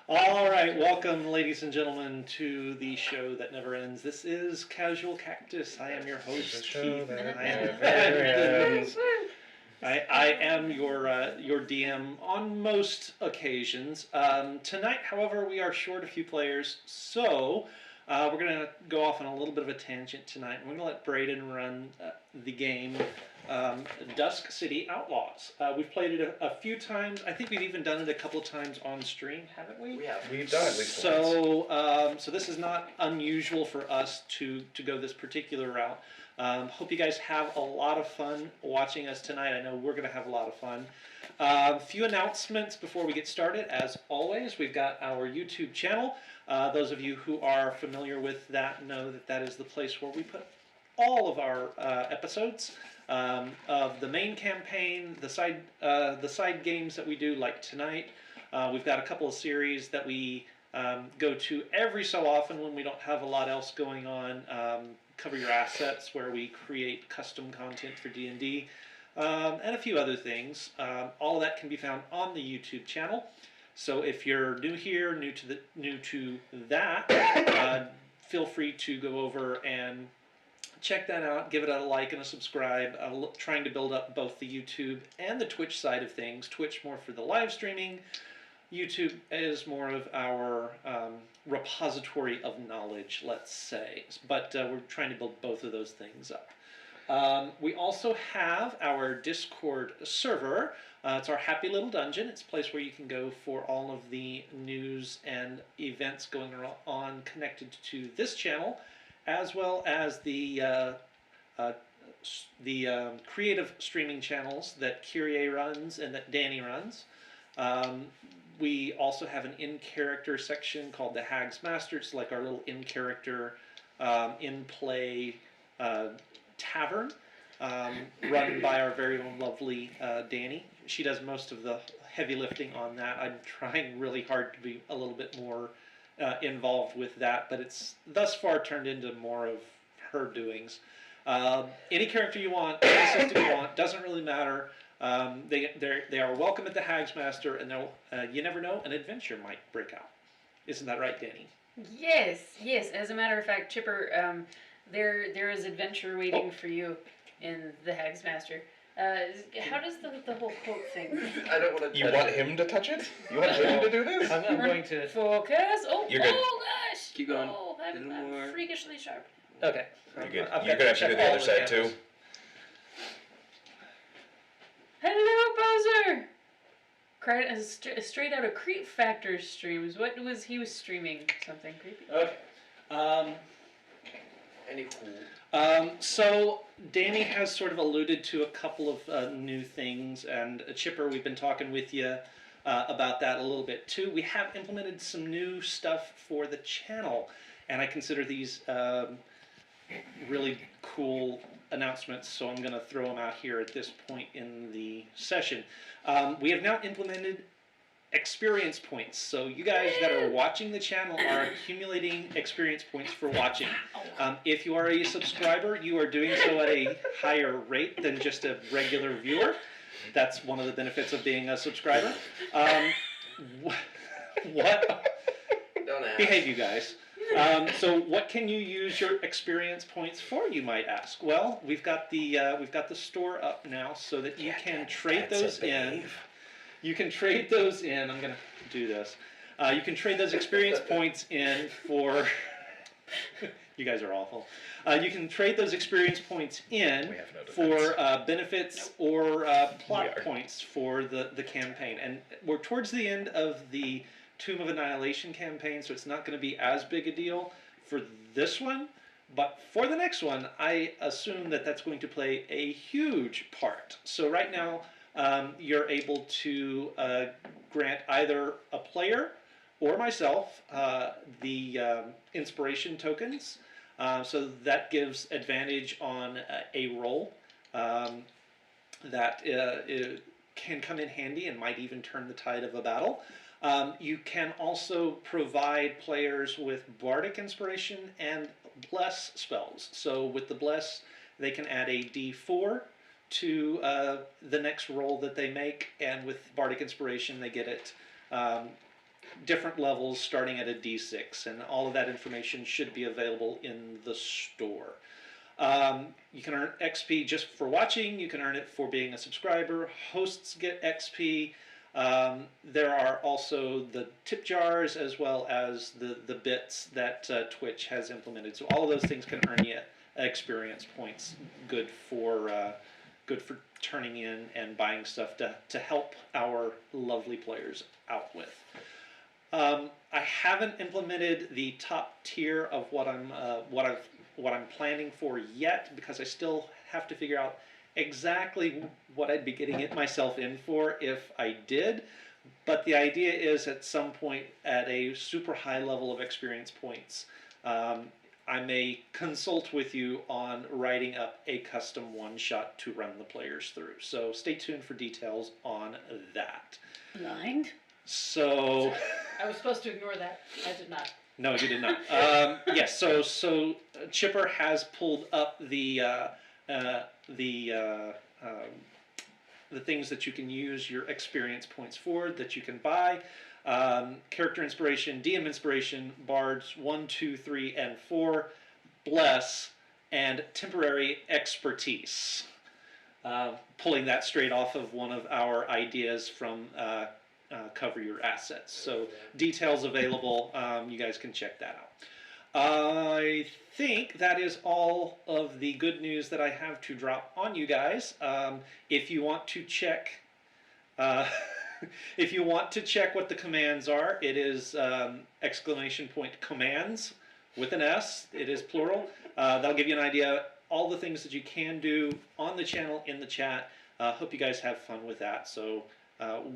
All right, welcome, ladies and gentlemen, to the show that never ends. This is Casual Cactus. I am your host, Keith. I am your DM on most occasions. Tonight, however, we are short a few players, so we're going to go off on a little bit of a tangent tonight. We're going to let Braden run the game Dusk City Outlaws. We've played it a few times. I think we've even done it a couple of times on stream, haven't we? We have. We've done it at least once. So this is not unusual for us to go this particular route. Hope you guys have a lot of fun watching us tonight. I know we're going to have a lot of fun. A few announcements before we get started. As always, we've got our YouTube channel. Those of you who are familiar with that know that that is the place where we put all of our episodes of the main campaign, the side games that we do, like tonight. We've got a couple of series that we go to every so often when we don't have a lot else going on. Cover Your Assets, where we create custom content for D&D, and a few other things. All of that can be found on the YouTube channel. So if you're new here, new to that, feel free to go over and check that out. Give it a like and a subscribe. Trying to build up both the YouTube and the Twitch side of things. Twitch more for the live streaming. YouTube is more of our repository of knowledge, let's say. But we're trying to build both of those things up. We also have our Discord server. It's our happy little dungeon. It's a place where you can go for all of the news and events going on connected to this channel, as well as the creative streaming channels that Kyrie runs and that Danny runs. We also have an in-character section called the Hag's Master. It's like our little in-character, in-play tavern, run by our very own lovely Danny. She does most of the heavy lifting on that. I'm trying really hard to be a little bit more involved with that, but it's thus far turned into more of her doings. Any character you want, any system you want, doesn't really matter. They are welcome at the Hag's Master, and you never know, an adventure might break out. Isn't that right, Danny? Yes. As a matter of fact, Chipper, there is adventure waiting for you in the Hag's Master. How does the whole quote thing? I don't want to. You want him to touch it? You want him to do this? I'm going to focus. Oh, You're good. Oh gosh! Keep going. Oh, I'm freakishly sharp. Okay. You're good. I've You're got gonna have to check do the all other side cameras. too. Hello, Bowser! Cried straight out of Creep Factor streams. What was he was streaming? Something creepy. Okay. So Danny has sort of alluded to a couple of new things, and Chipper, we've been talking with you about that a little bit too. We have implemented some new stuff for the channel, and I consider these really cool announcements, so I'm going to throw them out here at this point in the session. We have now implemented experience points. So you guys that are watching the channel are accumulating experience points for watching. If you are a subscriber, you are doing so at a higher rate than just a regular viewer. That's one of the benefits of being a subscriber. What? Don't ask. Behave, you guys. So what can you use your experience points for, you might ask? Well, we've got the store up now so that you can trade those in. You can trade those in. I'm going to do this. You can trade those experience points in for... You guys are awful. You can trade those experience points in for benefits or plot points for the campaign. And we're towards the end of the Tomb of Annihilation campaign, so it's not going to be as big a deal for this one. But for the next one, I assume that that's going to play a huge part. So right now, you're able to grant either a player or myself the inspiration tokens. So that gives advantage on a roll that can come in handy and might even turn the tide of a battle. You can also provide players with bardic inspiration and bless spells. So with the bless, they can add a d4 to the next roll that they make, and with bardic inspiration, they get it different levels starting at a D6, and all of that information should be available in the store. You can earn XP just for watching. You can earn it for being a subscriber. Hosts get XP. There are also the tip jars as well as the bits that Twitch has implemented. So all of those things can earn you experience points. Good for turning in and buying stuff to help our lovely players out with. I haven't implemented the top tier of what I'm planning for yet, because I still have to figure out exactly what I'd be getting myself in for if I did. But the idea is at some point at a super high level of experience points, I may consult with you on writing up a custom one-shot to run the players through. So stay tuned for details on that. Blind? So... I was supposed to ignore that. I did not. No, you did not. Yes, so Chipper has pulled up the things that you can use your experience points for, that you can buy. Character inspiration, DM inspiration, bards 1, 2, 3, and 4, bless, and temporary expertise. Pulling that straight off of one of our ideas from Cover Your Assets. So details available. You guys can check that out. I think that is all of the good news that I have to drop on you guys. If you want to check, if you want to check what the commands are, it is !commands with an S. It is plural. That'll give you an idea all the things that you can do on the channel in the chat. Hope you guys have fun with that. So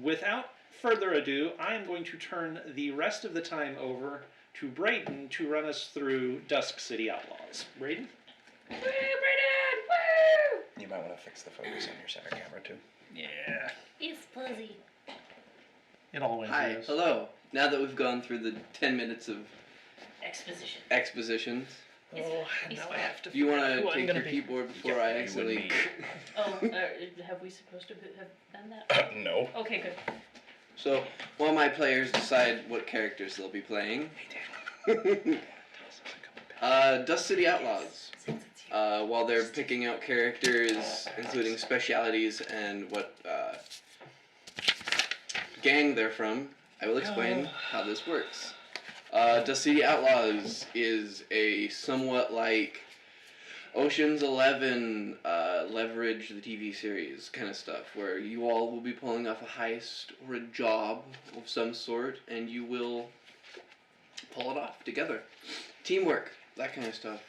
without further ado, I am going to turn the rest of the time over to Braden to run us through Dusk City Outlaws. Braden? Woo, Brayden! Woo! You might want to fix the focus on your center camera too. Yeah. It's fuzzy. It always Hi, is. hello. Now that we've gone through the 10 minutes of expositions, Oh, now I have to do you want figure out to who I'm take gonna your be. keyboard before Yeah, I you and accidentally... me. Have we supposed to have done that? No. Okay, good. So, while my players decide what characters they'll be playing, Dusk City Outlaws. Since it's you. While they're picking out characters, including specialities and what gang they're from, I will explain how this works. Dusk City Outlaws is a somewhat like Ocean's 11, Leverage, the TV series kind of stuff, where you all will be pulling off a heist or a job of some sort, and you will pull it off together. Teamwork, that kind of stuff.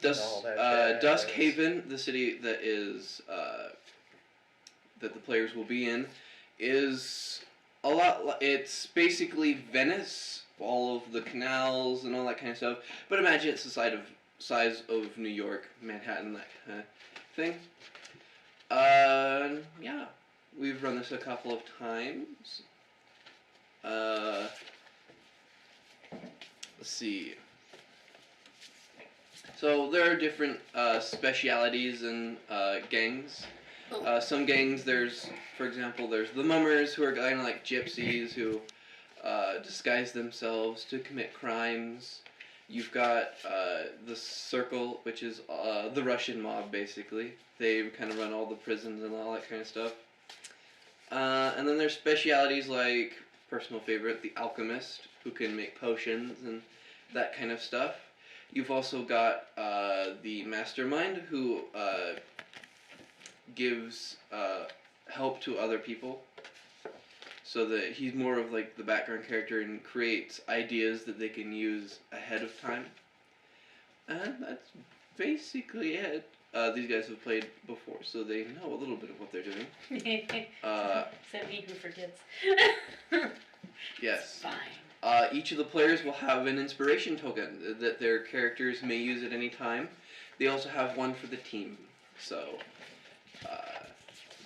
Dusk Haven, the city that is that the players will be in, is a lot. It's basically Venice, all of the canals and all that kind of stuff. But imagine it's the size of New York, Manhattan, that kind of thing. Yeah, we've run this a couple of times. Let's see. So there are different specialities and gangs. Some gangs, for example, there's the mummers, who are kind of like gypsies who disguise themselves to commit crimes. You've got the Circle, which is the Russian mob, basically. They kind of run all the prisons and all that kind of stuff. And then there's specialities like, personal favorite, the Alchemist, who can make potions and that kind of stuff. You've also got the Mastermind, who gives help to other people. So that he's more of like the background character and creates ideas that they can use ahead of time. And that's basically it. These guys have played before, so they know a little bit of what they're doing. Except me, who forgets. Yes. Fine. Each of the players will have an inspiration token that their characters may use at any time. They also have one for the team, so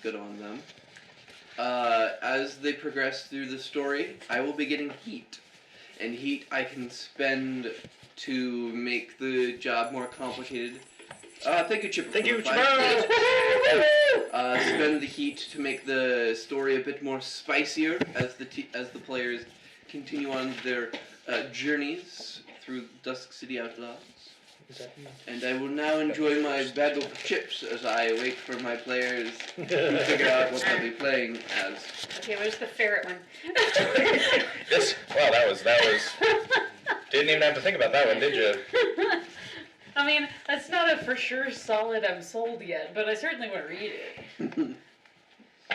good on them. As they progress through the story, I will be getting heat. And heat I can spend to make the job more complicated Thank you, Chipper. Thank for you, the 5 Chipper. minutes. Spend the heat to make the story a bit more spicier as the players continue on their journeys through Dusk City Outlaws. And I will now enjoy my bag of chips as I wait for my players to figure out what they'll be playing as. Okay, where's the ferret one? This, well, that was. Didn't even have to think about that one, did you? I mean, that's not a for sure solid I'm sold yet, but I certainly want to read it.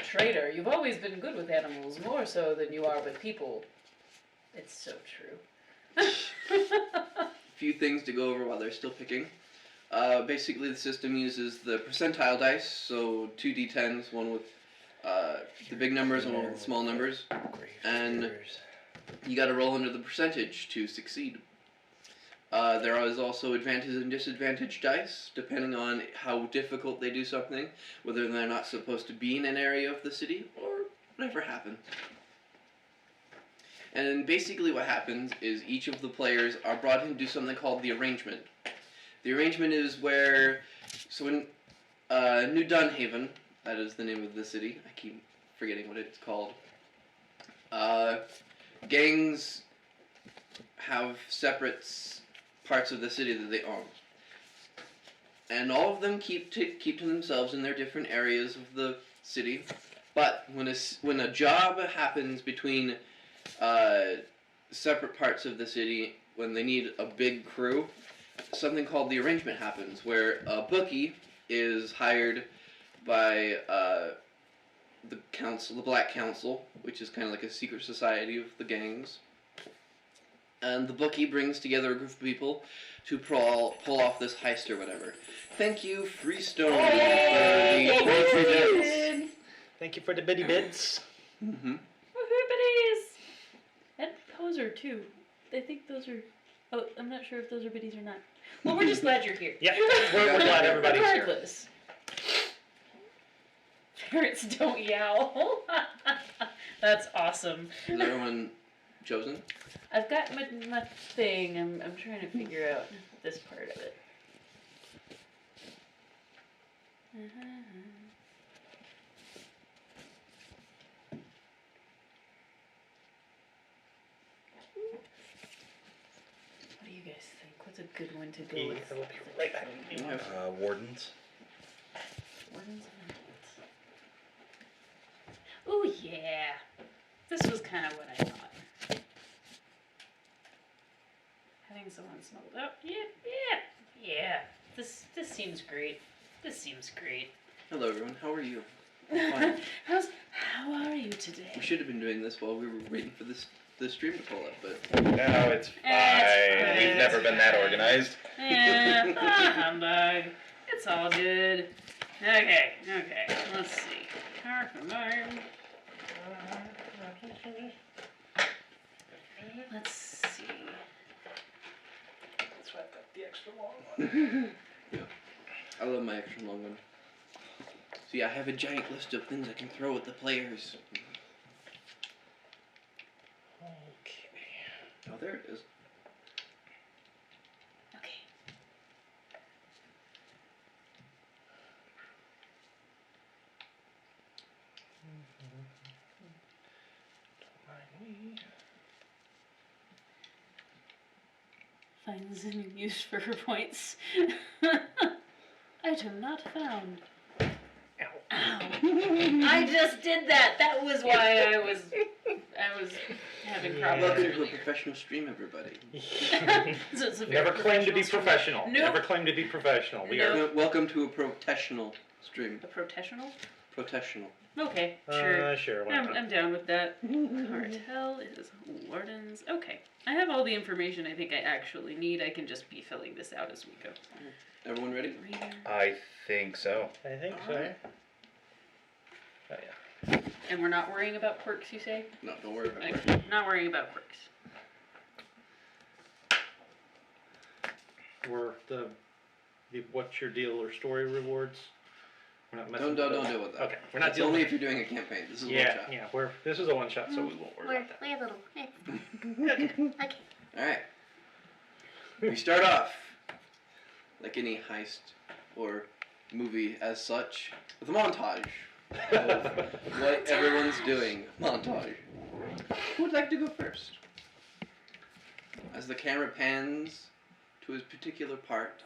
Trader, you've always been good with animals, more so than you are with people. It's so true. Few things to go over while they're still picking. Basically, the system uses the percentile dice, so 2d10s, one with the big numbers and one with the small numbers. And you gotta roll under the percentage to succeed. There is also advantage and disadvantage dice, depending on how difficult they do something, whether they're not supposed to be in an area of the city, or whatever happens. And then basically what happens is each of the players are brought in to do something called the arrangement. The arrangement is where, so in New Dunhaven, that is the name of the city, I keep forgetting what it's called, gangs have separate parts of the city that they own. And all of them keep to themselves in their different areas of the city, but when a job happens between separate parts of the city, when they need a big crew, something called the arrangement happens, where a bookie is hired by the council, the Black Council, which is kind of like a secret society of the gangs. And the bookie brings together a group of people to pull off this heist or whatever. Thank you, Freestone, for the poetry bits. Thank you for the bitty bits. Mm-hmm. Woohoo, biddies! And poser, too. I think those are... Oh, I'm not sure if those are biddies or not. Well, we're just glad you're here. Yeah, we're glad everybody's here. Regardless. Ferrets don't yowl. That's awesome. Is everyone chosen? I've got my thing. I'm trying to figure out this part of it. What do you guys think? What's a good one to go Yeah, with? we'll be right back. Wardens. Wardens and knights. Ooh, yeah. This was kind of what I thought. Having someone snuggled up. Yeah. This seems great. This seems great. Hello, everyone. How are you? How are you today? We should have been doing this while we were waiting for the stream to pull up, but No, it's fine. We've never been that organized. Humbug. It's all good. Okay. Let's see. Let's see. Swipe up the extra long one. yeah, I love my extra long one. See, I have a giant list of things I can throw at the players. Okay. Oh, there it is. Okay. Don't mind me. Finds a new use for her points. Item not found. Ow. Ow. I just did that. That was why I was having problems Welcome to a earlier. professional stream, everybody. So it's a very Never claimed to be stream. professional. Nope. Never claimed to be professional. We Nope. are. Welcome to a professional stream. A professional? Professional. Okay, sure. Sure. Why not? I'm down with that. Cartel is Wardens. Okay. I have all the information I think I actually need. I can just be filling this out as we go. Everyone ready? Reader. I think so. I think so. Alright. Oh yeah. And we're not worrying about quirks, you say? No, don't worry about it. Okay. Not worrying about quirks. We're the what's your deal or story rewards. We're not messing Don't with those. deal with that. Okay, we're not It's dealing only with if you're doing a campaign. This is yeah, one shot. yeah. This is a one shot, so we won't worry about that. We're a little. Okay. Alright. We start off like any heist or movie as such with a montage of what everyone's doing. Montage. Who would like to go first? As the camera pans to a particular part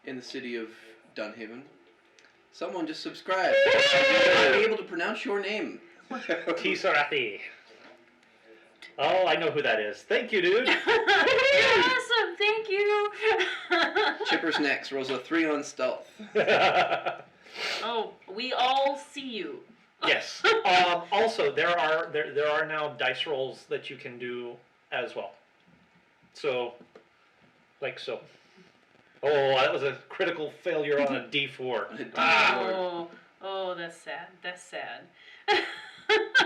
in the city of Dunhaven, someone just subscribed. I'm able to pronounce your name. Tisarathi. Oh, I know who that is. Thank you, dude. Awesome, thank you. Chipper's next rolls a 3 on stealth. Oh, we all see you. Yes. Also, there are now dice rolls that you can do as well. So, like so. Oh, that was a critical failure on a D4. Oh, that's sad. That's sad.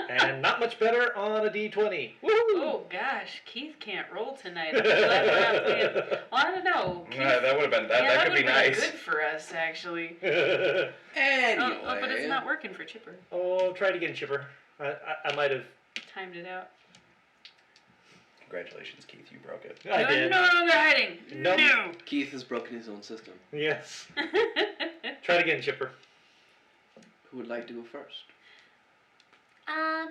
And not much better on a D20. Woo! Oh gosh, Keith can't roll tonight. I'm glad we're not playing. Well, I don't know. Keith, that would have been that. yeah, that could be would've been nice. good for us, actually. Anyway. Oh, but it's not working for Chipper. Oh, try it again, Chipper. I might have. Timed it out. Congratulations, Keith. You broke it. I You're did. no longer hiding. Nope. No. Keith has broken his own system. Yes. Try it again, Chipper. Who would like to go first? I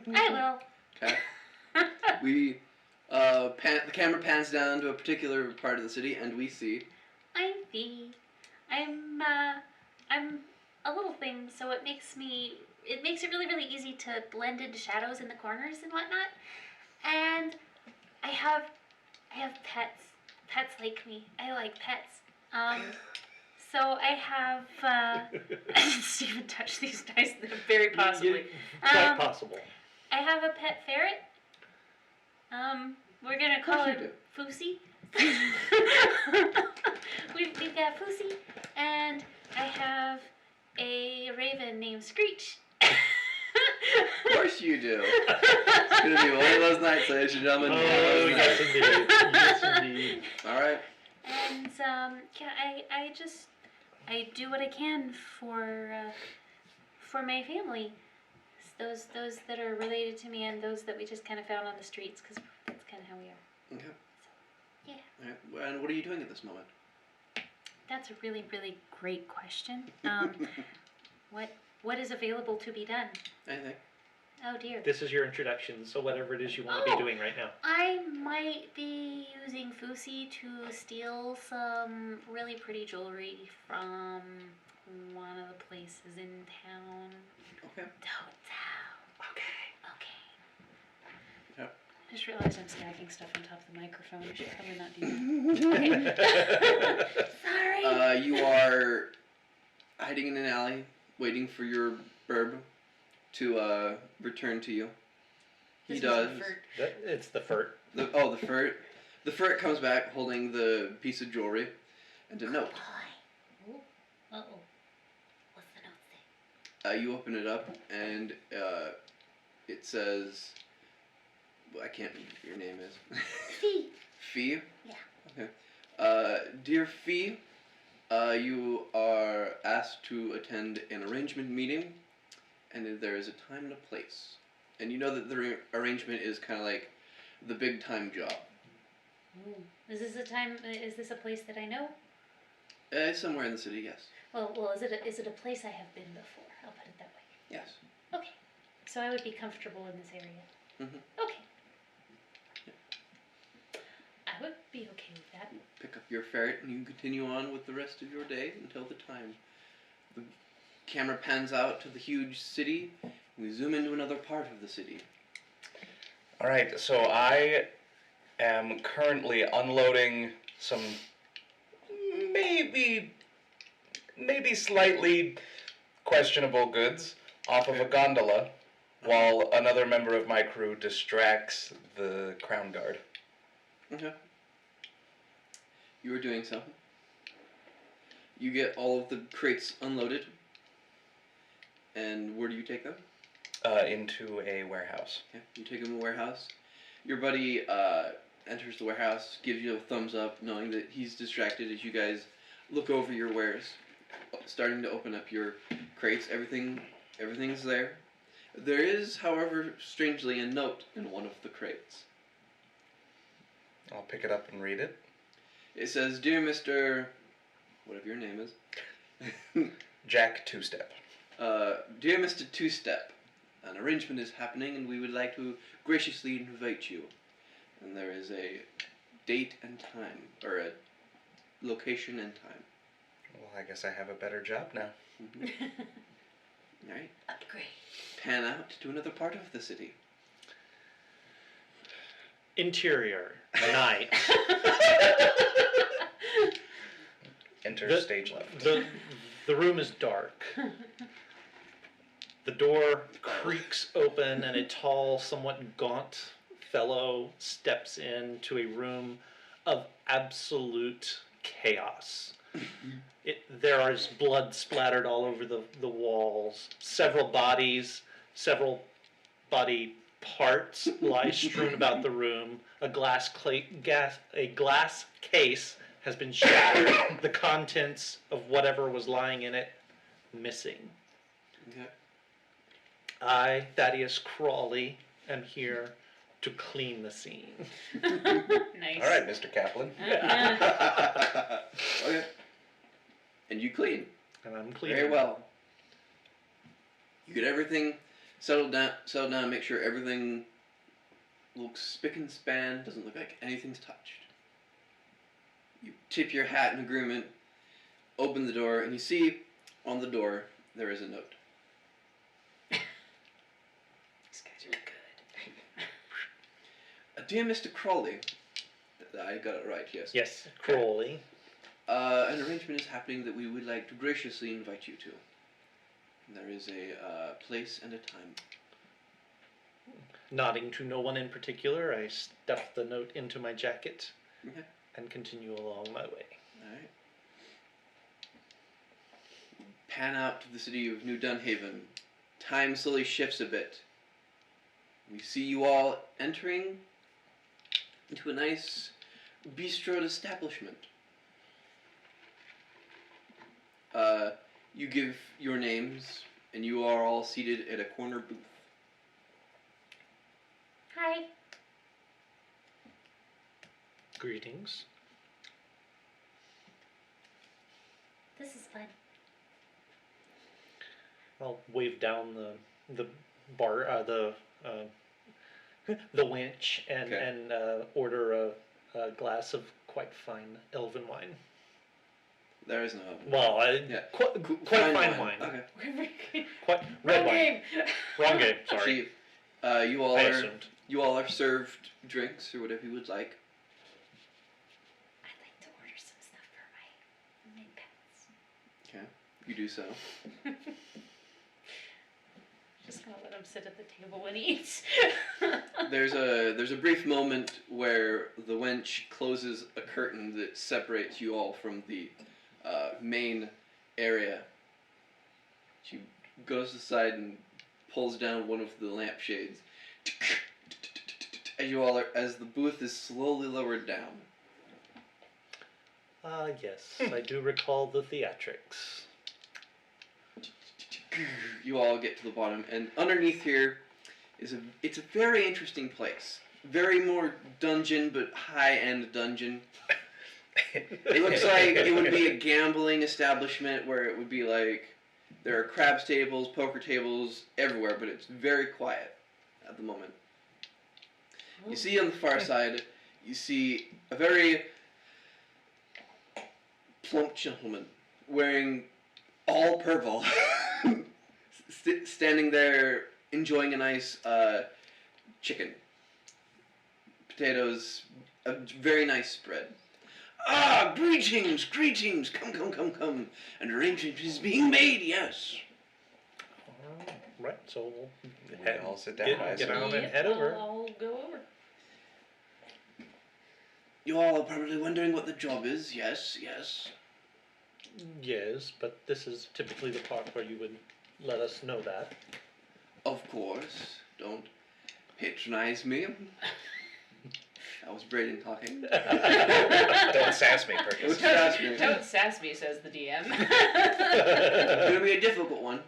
will. Okay. We the camera pans down to a particular part of the city, and we see. I'm V. I'm a little thing, so it makes it really, really easy to blend into shadows in the corners and whatnot. And I have pets. Pets like me. I like pets. So I have I didn't even touch these dice. Very possibly. Quite possible. I have a pet ferret. We're gonna call you him Fousey. we've got Fousey, and I have a raven named Screech. Of course you do. It's gonna be one of those nights, ladies and gentlemen. Oh, yes indeed. Yes indeed. All right. And yeah, I do what I can for my family. Those that are related to me and those that we just kind of found on the streets, because that's kind of how we are. Okay. Yeah. All right. And what are you doing at this moment? That's a really, really great question. What is available to be done? Anything? Oh dear. This is your introduction, so whatever it is you want to be doing right now. I might be using Fousey to steal some really pretty jewelry from one of the places in town. Okay. Okay. Okay. Yep. I just realized I'm stacking stuff on top of the microphone. I should probably not do that. Okay. Sorry. You are hiding in an alley, waiting for your burb to return to you. He This was does. a flirt. It's the furt. The furt. The furt comes back holding the piece of jewelry and a note. Boy. Uh-oh. What's the note say? You open it up and it says, well, I can't remember what your name is. Fee. Fee? Yeah. Okay. Dear Fee, you are asked to attend an arrangement meeting, and there is a time and a place. And you know that the arrangement is kind of like the big time job. Ooh. Is this a place that I know? Somewhere in the city, yes. Well, is it a place I have been before? I'll put it that way. Yes. Okay. So I would be comfortable in this area. Mhm. Okay. I would be okay with that. Pick up your ferret and you can continue on with the rest of your day until the time. The camera pans out to the huge city, and we zoom into another part of the city. All right, so I am currently unloading some maybe slightly questionable goods off of a gondola while another member of my crew distracts the crown guard. Okay. You are doing something. You get all of the crates unloaded. And where do you take them? Into a warehouse. Okay. You take them to the warehouse. Your buddy enters the warehouse, gives you a thumbs up, knowing that he's distracted as you guys look over your wares, starting to open up your crates. Everything's there. There is, however, strangely, a note in one of the crates. I'll pick it up and read it. It says, "Dear Mr. whatever your name is. Jack Two-Step. Dear Mr. Two-Step, an arrangement is happening and we would like to graciously invite you. And there is a date and time, or a location and time. Well, I guess I have a better job now. Alright. Upgrade. Pan out to another part of the city. Interior, night. Enter The- stage left. The room is dark. The door creaks open, and a tall, somewhat gaunt fellow steps into a room of absolute chaos. There is blood splattered all over the walls. Several body parts lie strewn about the room. A glass case has been shattered. The contents of whatever was lying in it missing. Okay. I, Thaddeus Crawley, am here to clean the scene. Nice. All right, Mr. Kaplan. Okay. And you clean. And I'm cleaning. Very well. You get everything settled down, make sure everything looks spick and span, doesn't look like anything's touched. You tip your hat in agreement, open the door, and you see on the door there is a note. These guys are good. Dear Mr. Crawley, I got it right, yes. Yes, Crawley. An arrangement is happening that we would like to graciously invite you to. There is a place and a time. Nodding to no one in particular, I stuff the note into my jacket Okay. and continue along my way. Alright. Pan out to the city of New Dunhaven. Time slowly shifts a bit. We see you all entering into a nice bistroed establishment. You give your names, and you are all seated at a corner booth. Hi. Greetings. This is fun. I'll wave down the bar the winch and Okay. and order a glass of quite fine elven wine. There is no. Well, Yeah. quite fine wine. Okay. Quite red Wrong wine. game. Wrong game. Sorry. Chief, you all I are assumed. served drinks or whatever you would like. I'd like to order some stuff for my pets. Okay. You do so. Just gonna let him sit at the table and eat. There's a brief moment where the wench closes a curtain that separates you all from the main area. She goes aside and pulls down one of the lampshades. As the booth is slowly lowered down. Yes, I do recall the theatrics. You all get to the bottom, and underneath here it's a very interesting place. Very more dungeon, but high-end dungeon. It looks like it would be a gambling establishment where it would be like there are craps tables, poker tables everywhere, but it's very quiet at the moment. You see on the far side, you see a very plump gentleman wearing all purple, standing there enjoying a nice chicken, potatoes, a very nice spread. Ah, greetings, greetings, come, an arrangement is being made, yes. Right, so we'll We all sit down, I get assume. on and head over. I'll go over. You all are probably wondering what the job is, yes. Yes, but this is typically the part where you would let us know that. Of course, don't patronize me. That was Braden talking. Don't sass me, Don't Perkins. sass me. Don't sass me, says the DM. It's gonna be a difficult one.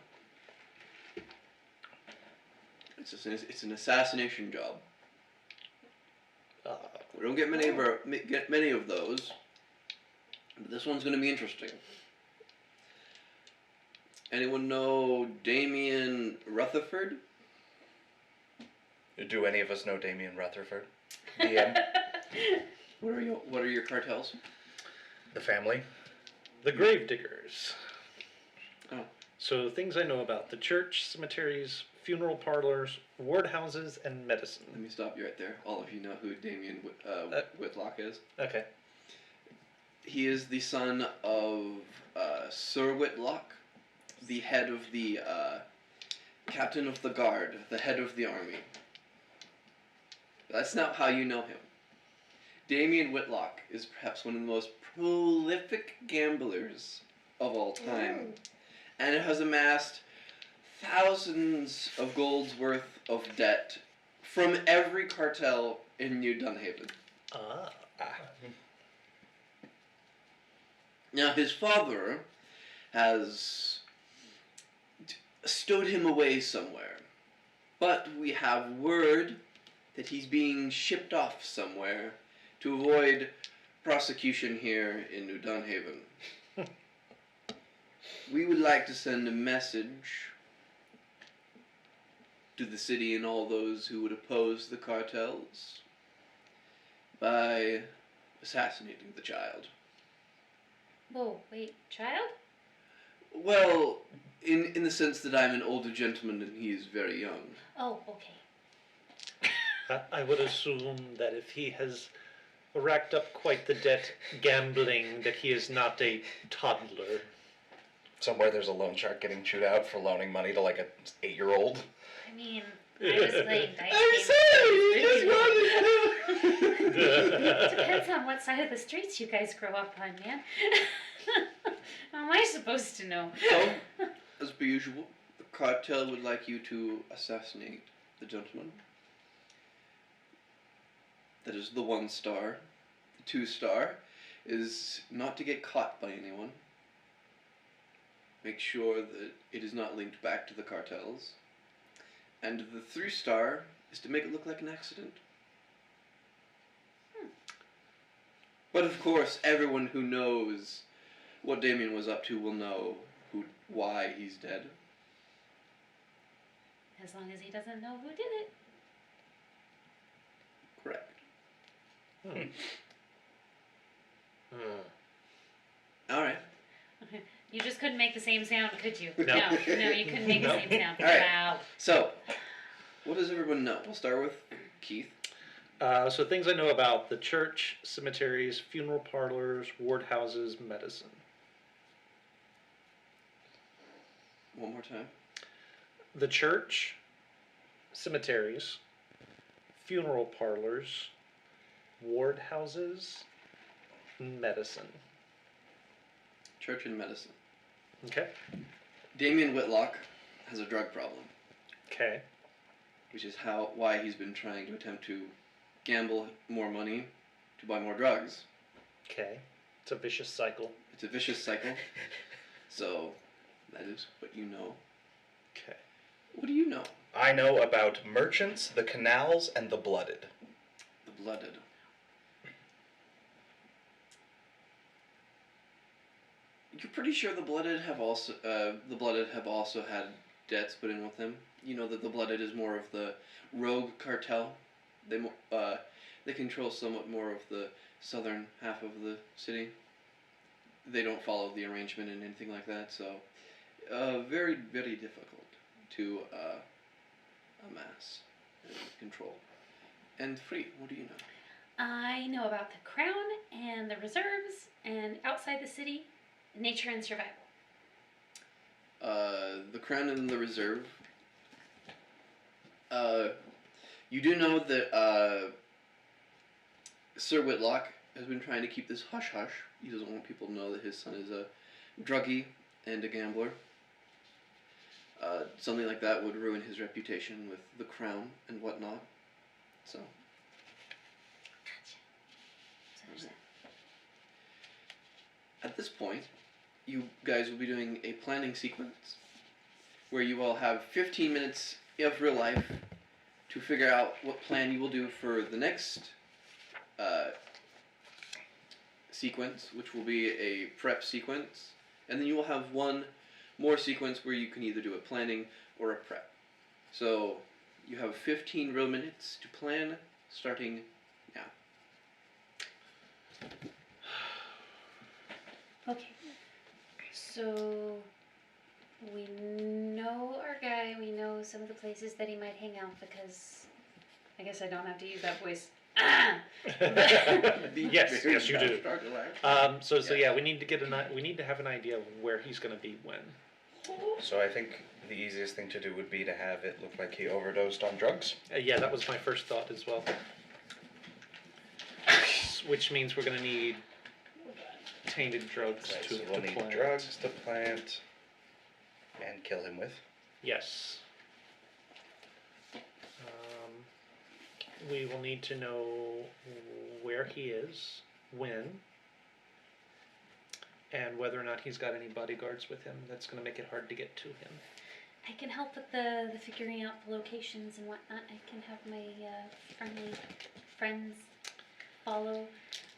It's an assassination job. Uh, We don't get many of those. But this one's going to be interesting. Anyone know Damien Rutherford? Do any of us know Damien Rutherford? DM? What are your cartels? The family? The Gravediggers. Oh. So things I know about: the church, cemeteries, funeral parlors, ward houses, and medicine. Let me stop you right there. All of you know who Damien Whitlock is. Okay. He is the son of Sir Whitlock, the head of the captain of the guard, the head of the army. That's not how you know him. Damien Whitlock is perhaps one of the most prolific gamblers of all time, and has amassed thousands of gold's worth of debt from every cartel in New Dunhaven. Ah. Now, his father has stowed him away somewhere, but we have word that he's being shipped off somewhere to avoid prosecution here in New Dunhaven. We would like to send a message to the city and all those who would oppose the cartels by assassinating the child. Whoa, wait, child? Well, in the sense that I'm an older gentleman and he is very young. Oh, okay. I would assume that if he has racked up quite the debt gambling, that he is not a toddler. Somewhere there's a loan shark getting chewed out for loaning money to like a 8-year-old. I mean, I was playing dice Depends on what side of the streets you guys grow up on, man. How am I supposed to know? So, as per usual, the cartel would like you to assassinate the gentleman. That is the 1 star. The 2 star is not to get caught by anyone. Make sure that it is not linked back to the cartels. And the 3 star is to make it look like an accident. But of course, everyone who knows what Damien was up to will know why he's dead. As long as he doesn't know who did it. Correct. Hmm. Alright. You just couldn't make the same sound, could you? No. No, you couldn't make the No. same sound. All right. Wow. So, what does everyone know? We'll start with Keith. So things I know about: the church, cemeteries, funeral parlors, ward houses, medicine. One more time. The church, cemeteries, funeral parlors, ward houses, medicine. Church and medicine. Okay. Damien Whitlock has a drug problem, Okay. which is why he's been trying to attempt to gamble more money to buy more drugs. Okay. It's a vicious cycle. It's a vicious cycle. So, that is what you know. Okay. What do you know? I know about merchants, the canals, and the blooded. The blooded. You're pretty sure the blooded have also had debts put in with them. You know that the blooded is more of the rogue cartel. They control somewhat more of the southern half of the city. They don't follow the arrangement and anything like that, so very, very difficult to amass and control. And Free, what do you know? I know about the crown and the reserves and outside the city, nature and survival. The crown and the reserve. You do know that Sir Whitlock has been trying to keep this hush-hush. He doesn't want people to know that his son is a druggie and a gambler. Something like that would ruin his reputation with the crown and whatnot. So. Gotcha. At this point, you guys will be doing a planning sequence where you all have 15 minutes of real life to figure out what plan you will do for the next sequence, which will be a prep sequence, and then you will have one more sequence where you can either do a planning or a prep. So you have 15 real minutes to plan, starting now. Okay. So we know our guy. We know some of the places that he might hang out because I guess I don't have to use that voice. Yes, yes, you do. So Yeah. yeah, we need to have an idea of where he's going to be when. So I think the easiest thing to do would be to have it look like he overdosed on drugs. Yeah, that was my first thought as well. Which means we're going to need tainted drugs Right, to so we'll need plant. drugs to plant and kill him with. Yes. We will need to know where he is, when, and whether or not he's got any bodyguards with him. That's going to make it hard to get to him. I can help with the figuring out the locations and whatnot. I can have my friendly friends follow.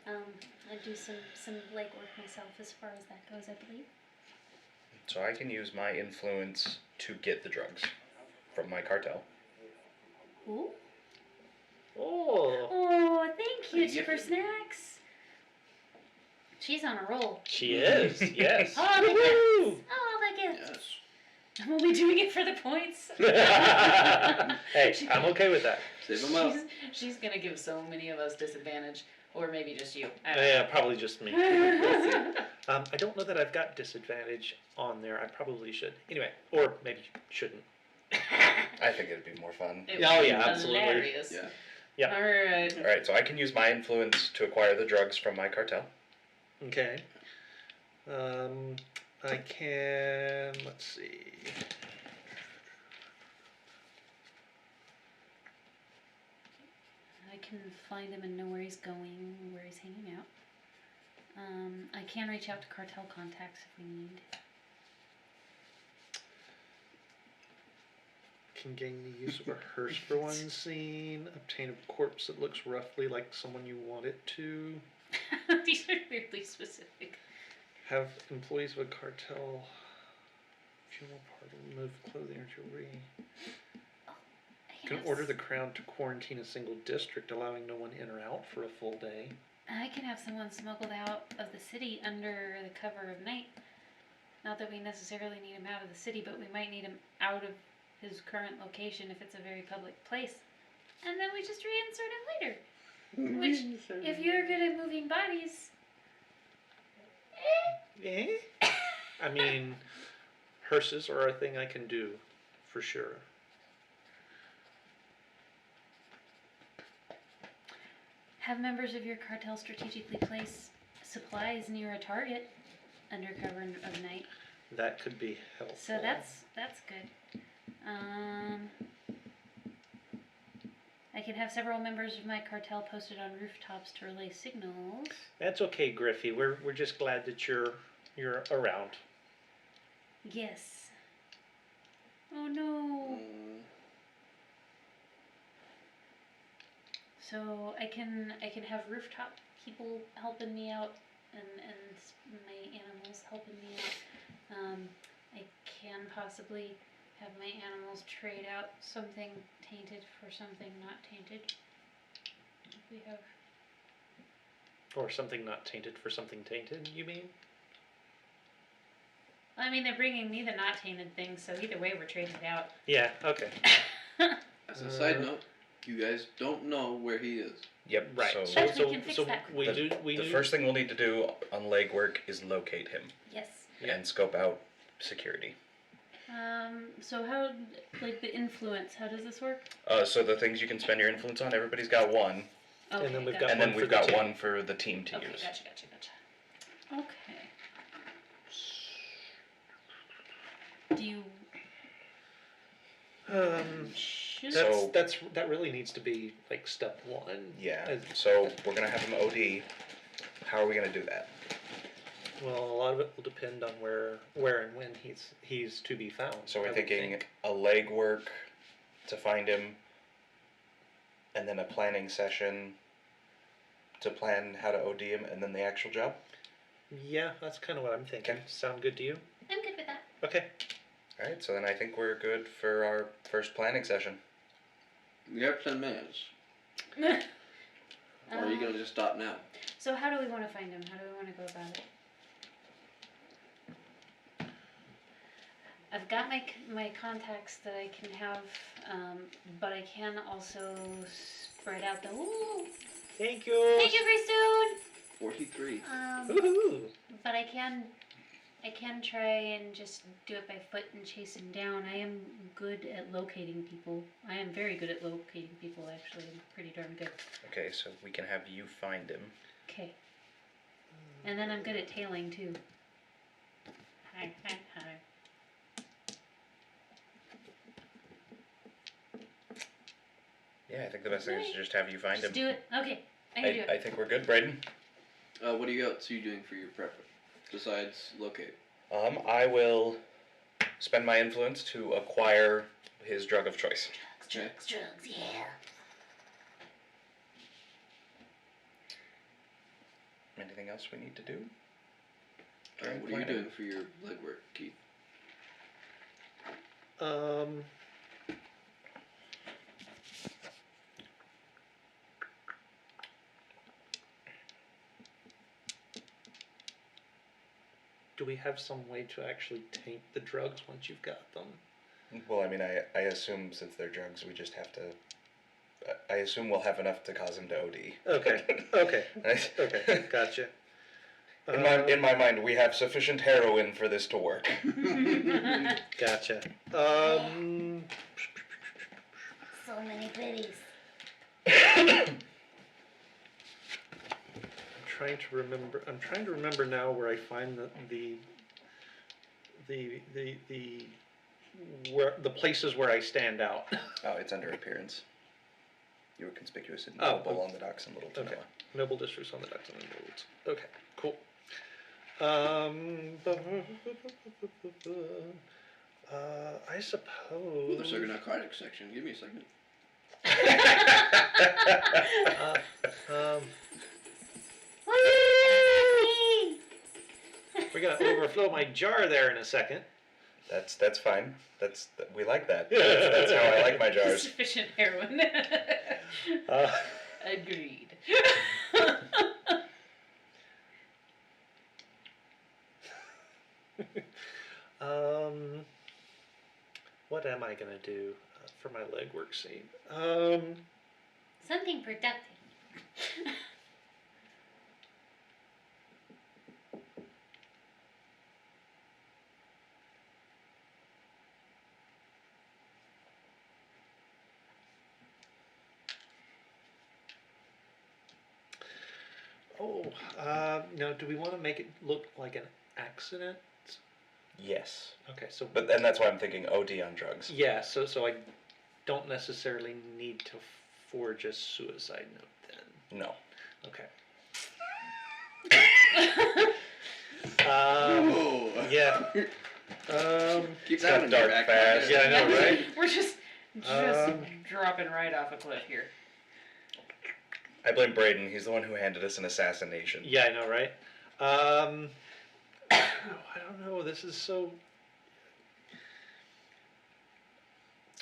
I do some legwork myself as far as that goes, I believe. So I can use my influence to get the drugs from my cartel. Ooh. Oh, Oh, thank you, Are you Chipper gifted? Snacks. She's on a roll. she is. Yes. All the Woo! gifts. All the gifts. Yes. Will we doing it for the points? Hey, I'm okay with that. Save them up. She's gonna give so many of us disadvantage, or maybe just you. I Yeah, probably just me. don't know. I don't know that I've got disadvantage on there. I probably should. Anyway, or maybe shouldn't. I think it'd be more fun. It Oh, would yeah, be absolutely. hilarious. Yeah. Yeah. Alright. Alright, so I can use my influence to acquire the drugs from my cartel. Okay. I can. Let's see. I can find him and know where he's going, where he's hanging out. I can reach out to cartel contacts if we need. Can gain the use of a hearse for one scene. Obtain a corpse that looks roughly like someone you want it to. These are weirdly specific. Have employees of a cartel funeral party remove clothing or jewelry. I Can have order the crown to quarantine a single district, allowing no one in or out for a full day. I can have someone smuggled out of the city under the cover of night. Not that we necessarily need him out of the city, but we might need him out of his current location if it's a very public place. And then we just reinsert him later. Which, if you're good at moving bodies, Eh? I mean, hearses are a thing I can do, for sure. have members of your cartel strategically place supplies near a target under cover of night. That could be helpful. So that's good. I can have several members of my cartel posted on rooftops to relay signals. That's okay, Griffey. We're just glad that you're around. Yes. Oh no. So I can have rooftop people helping me out and my animals helping me out. I can possibly have my animals trade out something tainted for something not tainted. We have. Or something not tainted for something tainted, you mean? I mean, they're bringing me the not tainted things, so either way, we're trading it out. Yeah, okay. As a side note, you guys don't know where he is. Yep. Right. So But we can fix that. We first thing we'll need to do on legwork is locate him Yes. Yeah. and scope out security. So how, like the influence, how does this work? So the things you can spend your influence on, everybody's got one, Okay, And then we've gotcha. got and then one we've for the got team. one for the team to Okay, use. gotcha. Okay. Do you should So- that really needs to be like step one. Yeah. As- So we're gonna have him OD. How are we gonna do that? Well, a lot of it will depend on where and when he's to be found. So I we're would thinking think. a legwork to find him, and then a planning session to plan how to OD him and then the actual job? Yeah, that's kind of what I'm thinking. Okay. Sound good to you? I'm good with that. Okay. All right, so then I think we're good for our first planning session. You have 10 minutes. Or are you gonna just stop now? So how do we want to find him? How do we want to go about it? I've got my contacts that I can have, but I can also spread out the. Ooh, Thank you. Thank you, Christine. 43. Woohoo. But I can try and just do it by foot and chase him down. I am good at locating people. I am very good at locating people, actually. I'm pretty darn good. Okay, so we can have you find him. Okay. And then I'm good at tailing, too. Hi, hi, hi. Yeah, I think the best thing is to just have you find Just him. do it. Okay, I can do it. I think we're good, Braden. What else are you doing for your prep? Besides locate? I will spend my influence to acquire his drug of choice. Drugs, yeah. Anything else we need to do? What are you doing for your legwork, Keith? Do we have some way to actually taint the drugs once you've got them? Well, I mean, I assume since they're drugs, we just have to. I assume we'll have enough to cause him to OD. Okay. Okay. Okay. Gotcha. In my mind, we have sufficient heroin for this to work. Gotcha. So many goodies. I'm trying to remember now where I find the places where I stand out. Oh, it's under appearance. You were conspicuous and Oh, noble on the docks in Little Tanoa. Okay. Noble districts on the docks and the roads. Okay. Cool. I suppose. Well, the sugar narcotics section. Give me a second. We're gonna overflow my jar there in a second. That's fine. We like that. That's how I like my jars. Sufficient heroin. Uh, Agreed. What am I gonna do for my legwork scene? Something productive. Now, do we want to make it look like an accident? Yes, Okay, so and that's why I'm thinking OD on drugs. yeah, so I don't necessarily need to forge a suicide note then. No. Okay. Oh. Yeah. Keep got that in dark your back fast. pocket. Yeah, I know, right? We're just dropping right off a cliff here. I blame Braden. He's the one who handed us an assassination. Yeah, I know, right? I don't know. This is so.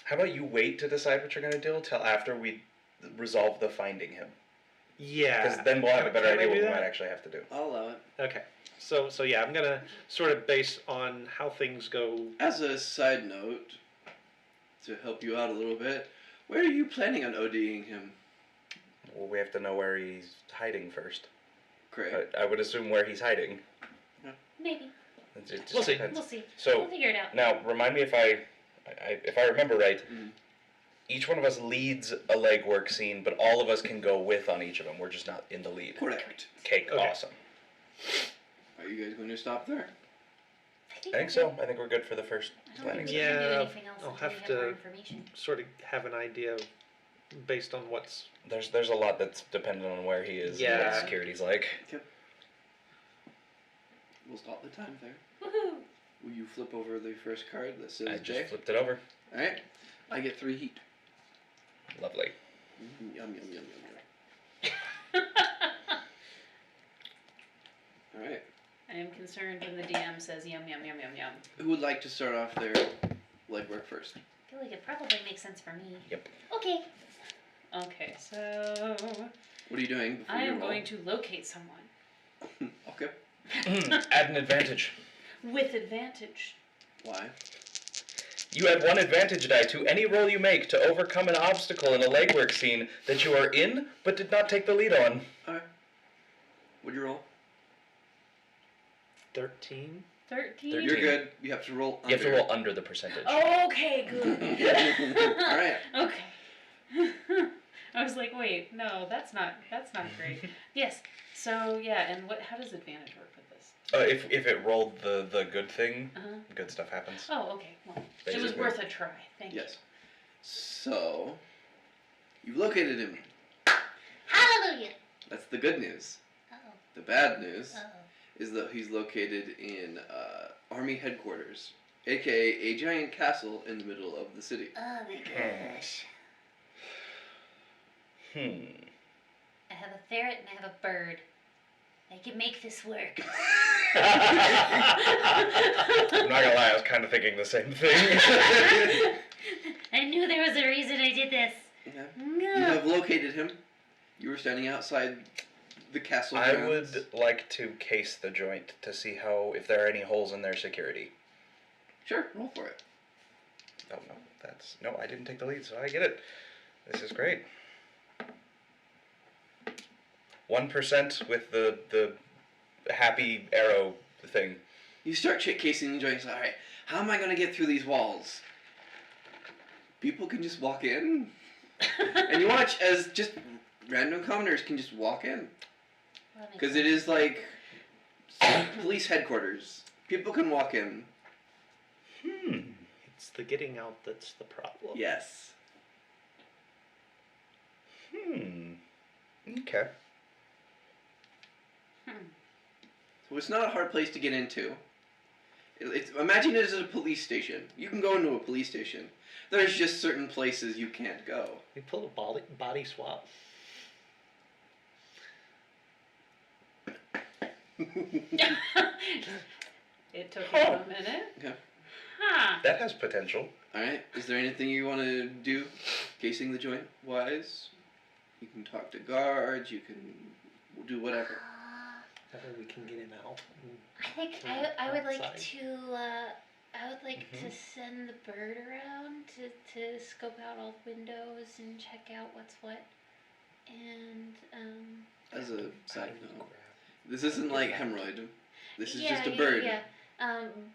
How about you wait to decide what you're going to do till after we resolve the finding him? Yeah. Because then we'll have a better Can I idea what do we that? might actually have to do. I'll allow it. Okay. So yeah, I'm gonna sort of base on how things go. As a side note, to help you out a little bit, where are you planning on ODing him? Well, we have to know where he's hiding first. Craig? I would assume where he's hiding. Maybe. It just We'll see. depends. We'll see. So We'll figure it out. now, remind me if I remember right. Mhm. Each one of us leads a legwork scene, but all of us can go with on each of them. We're just not in the lead. Correct. Okay, Okay. awesome. Are you guys going to stop there? I think so. I think we're good for the first I don't planning think we session. can do Yeah, anything else I'll until we have have more to- information. Sort of have an idea based on what's. There's a lot that's dependent on where he is and Yeah. what security's like. We'll stop the time there. Woohoo! Will you flip over the first card that says I J? just flipped it over. Alright. I get 3 heat. Lovely. Yum, yum, yum, yum, yum. concerned when the DM says yum yum yum yum yum. Who would like to start off their legwork first? I feel like it probably makes sense for me. Yep. Okay. Okay, so What are you doing before I you am roll? going to locate someone Okay. Add an advantage. with advantage. Why? You add 1 advantage die to any roll you make to overcome an obstacle in a legwork scene that you are in but did not take the lead on. Alright. What'd you roll? 13. 13? You're good. You have to roll You have to under. roll under the percentage. Okay, good. Alright. Okay. I was like, wait, no, that's not great. Yes. So yeah, and how does advantage work with this? If it rolled the good thing, Uh-huh. good stuff happens. Oh, okay. Well, it was Basically. worth a try. Thank Yes. So, you've located him. Hallelujah. That's the good news. Uh-oh. The bad news Uh-oh. is that he's located in Army headquarters, aka a giant castle in the middle of the city. Oh my gosh. I have a ferret and I have a bird. I can make this work. I'm not gonna lie, I was kind of thinking the same thing. I knew there was a reason I did this. Okay. No. You have located him. You were standing outside the castle I grounds. would like to case the joint to see if there are any holes in their security. Sure, roll for it. Oh no, I didn't take the lead, so I get it. This is great. 1% with the happy arrow thing. You start casing the joint. Alright, how am I going to get through these walls? People can just walk in. And you watch as just random commoners can just walk in. Because it is like police headquarters. People can walk in. It's the getting out that's the problem. Yes. Okay. So it's not a hard place to get into. Imagine it as a police station. You can go into a police station. There's just certain places you can't go. We pull a body swap. It took you a minute. Okay. Huh. That has potential. Alright, is there anything you want to do, casing the joint wise? You can talk to guards, you can do whatever. However we can get him out. I think I would like to send the bird around to scope out all the windows and check out what's what. And As a side note, this isn't like hemorrhoid. This is just a bird. Yeah.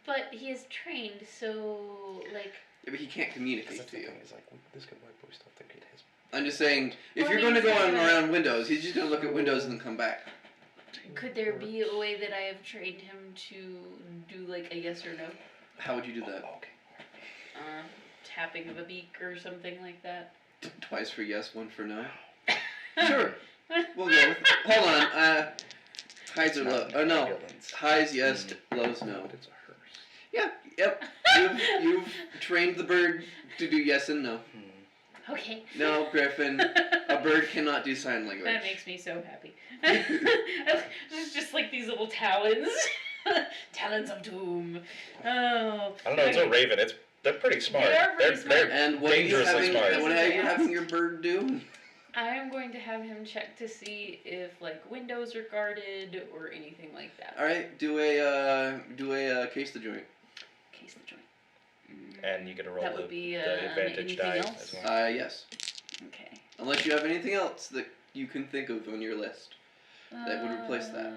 But he is trained, so like. Yeah, but he can't communicate to you. Is like this could work, but we still think it is. I'm just saying, if Well, you're I going to mean, go it's on not gonna- around windows, he's just going to look at windows and then come back. Could there be a way that I have trained him to do like a yes or no? How would you do that? Tapping of a beak or something like that. Twice for yes, one for no? Sure. We'll go with hold on. Highs are low. Oh, no. Highs yes, lows no. But it's a hearse. Yeah, yep. You've trained the bird to do yes and no. Okay. No, Griffin, a bird cannot do sign language. That makes me so happy. It's just like these little talons. Talons of doom. Oh. I don't know, it's a raven. They're pretty smart. They are pretty smart. And what are you dangerously having, smart. what are you having your bird do? I am going to have him check to see if like windows are guarded or anything like that. Alright, do a case the joint. Case the joint. And you get to roll That would be, the advantage anything die else? as well. Yes. Okay. Unless you have anything else that you can think of on your list that would replace that.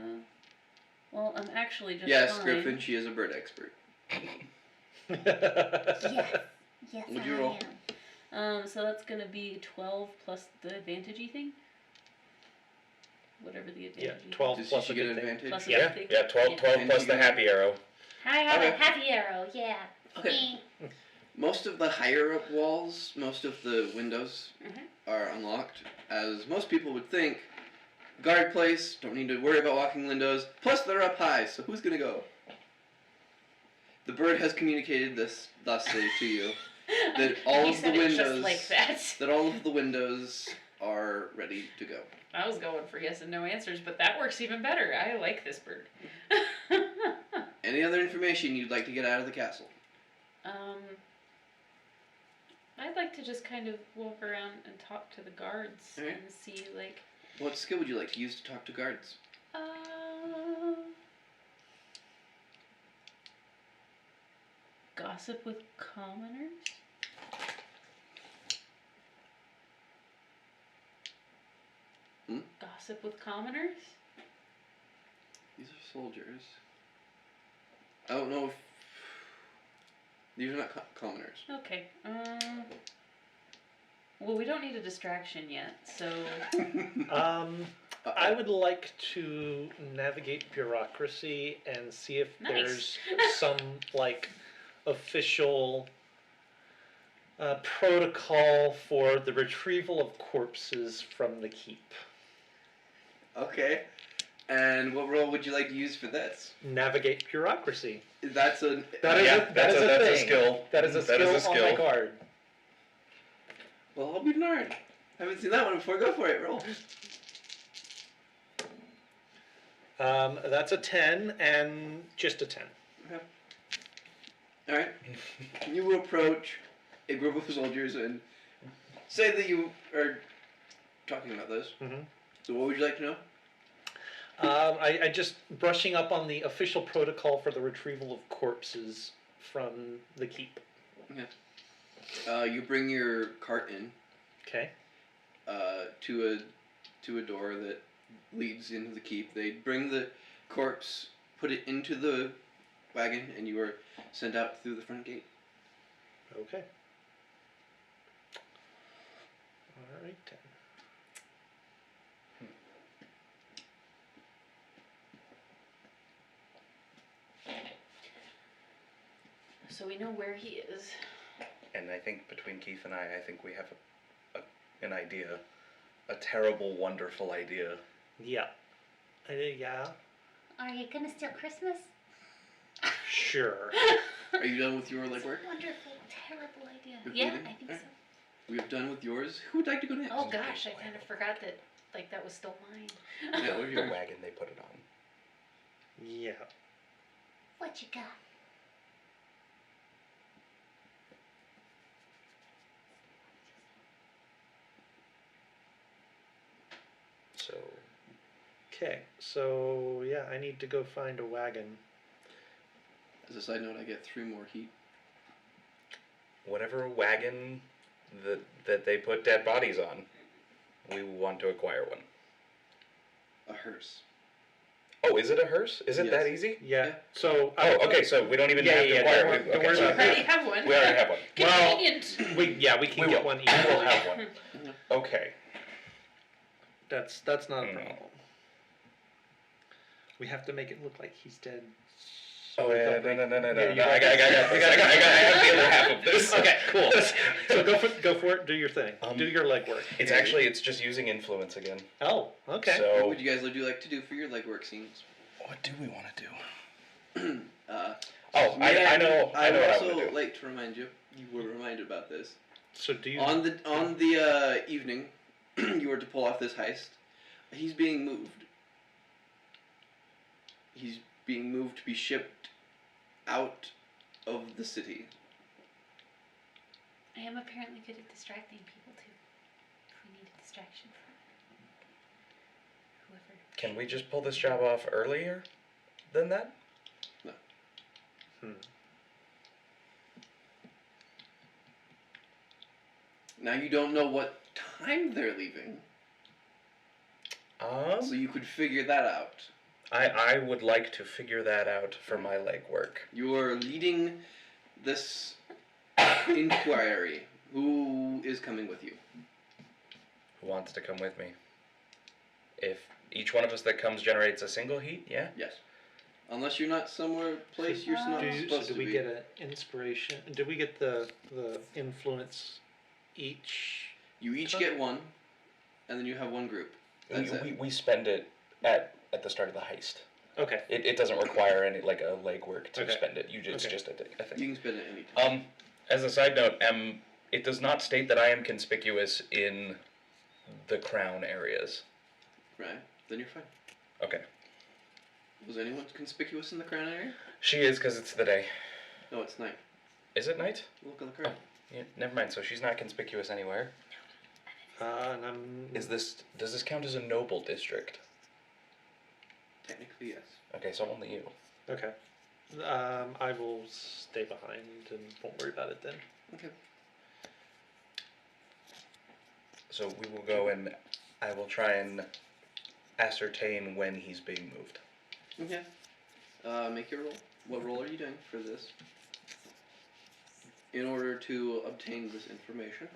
Well, I'm actually just Yes, fine. Griffin, she is a bird expert. Yes. Yes, What'd I you roll? am. So that's gonna be 12 plus the advantagey thing. Whatever the advantage. Yeah, 12 Did plus she a get good an thing. advantage? Plus a Yeah, good thing. yeah, 12 And plus you the get- happy arrow. I have Okay. a happy arrow. Yeah. Okay. Most of the higher up walls, most of the windows Mhm. are unlocked. As most people would think, guard place, don't need to worry about walking windows. Plus they're up high, so who's gonna go? The bird has communicated this thusly to you. That all You of the said it just windows- like that. that all of the windows are ready to go. I was going for yes and no answers, but that works even better. I like this bird. Any other information you'd like to get out of the castle? I'd like to just kind of walk around and talk to the guards Alright. and see, like, What skill would you like to use to talk to guards? gossip with commoners? Gossip with commoners? These are soldiers. I don't know if... These are not commoners. Okay. Well, we don't need a distraction yet, so I would like to navigate bureaucracy and see if Nice. there's some like official protocol for the retrieval of corpses from the keep. Okay. And what role would you like to use for this? Navigate bureaucracy. That's a... That is Yeah, a, that's a thing. skill. That is a That is skill a on my skill. card. Well, I'll be darned. Haven't seen that one before. Go for it. Roll. That's a 10 and just a 10. Alright. You approach a group of soldiers and say that you are talking about this. Mm-hmm. So what would you like to know? I just brushing up on the official protocol for the retrieval of corpses from the keep. You bring your cart in Okay. to a door that leads into the keep. They bring the corpse, put it into the wagon, and you are sent out through the front gate. Okay. All right then. so we know where he is. And I think between Keith and I think we have an idea. A terrible, wonderful idea. Yeah. Yeah. Are you gonna steal Christmas? Sure. Are you done with your legwork? Wonderful, terrible idea. You're Yeah, leaving? I think Alright. so. We have done with yours. Who would like to go next? Oh gosh, I kind of forgot that, like, that was still mine. Yeah, what are The yours? wagon they put it on. Yeah. What you got? So. Okay. So yeah, I need to go find a wagon. As a side note, I get 3 more heat. Whatever wagon that they put dead bodies on, we want to acquire one. A hearse. Oh, is it a hearse? Is it Yes. that easy? Yeah. Yeah. So. Oh, okay. So we don't even Yeah, have to yeah, acquire don't it. worry- don't Okay, worry so about We already have one. we already have one. Well, Convenient. we can We get will. one We easily. will have one. Okay. That's not a problem. We have to make it look like he's dead. so Oh we yeah, don't break- no. Yeah, you I got this. I have the other half of this. Okay, cool. So go for it. Do your thing. Do your legwork. It's just using influence again. Oh, okay. What So would you guys like to do for your legwork scenes? what do we want to do? Oh, I know I would what I also want to do. like to remind you. You were reminded about this. So do you? On the evening, you were to pull off this heist. He's being moved. He's being moved to be shipped out of the city. I am apparently good at distracting people too. If we need a distraction from whoever. Can we just pull this job off earlier than that? Now you don't know what time they're leaving, so you could figure that out. I would like to figure that out for my legwork. You are leading this inquiry. Who is coming with you? Who wants to come with me? If each one of us that comes generates a single heat, yeah? Yes. Unless you're not somewhere place you're not supposed do to we be. get an inspiration? Do we get the influence each? You each get one, and then you have one group. That's it. We spend it at the start of the heist. Okay. It doesn't require any like a legwork to Okay. spend it. It's Okay. just a thing. You can spend it any time. As a side note, it does not state that I am conspicuous in the crown areas. Right. Then you're fine. Okay. Was anyone conspicuous in the crown area? She is, because it's the day. No, it's night. Is it night? Look on the card. Yeah, never mind. So she's not conspicuous anywhere. And I'm. Does this count as a noble district? Technically, yes. Okay, so only you. Okay. I will stay behind and won't worry about it then. Okay. So we will go and I will try and ascertain when he's being moved. Okay. Make your roll. What roll are you doing for this? In order to obtain this information.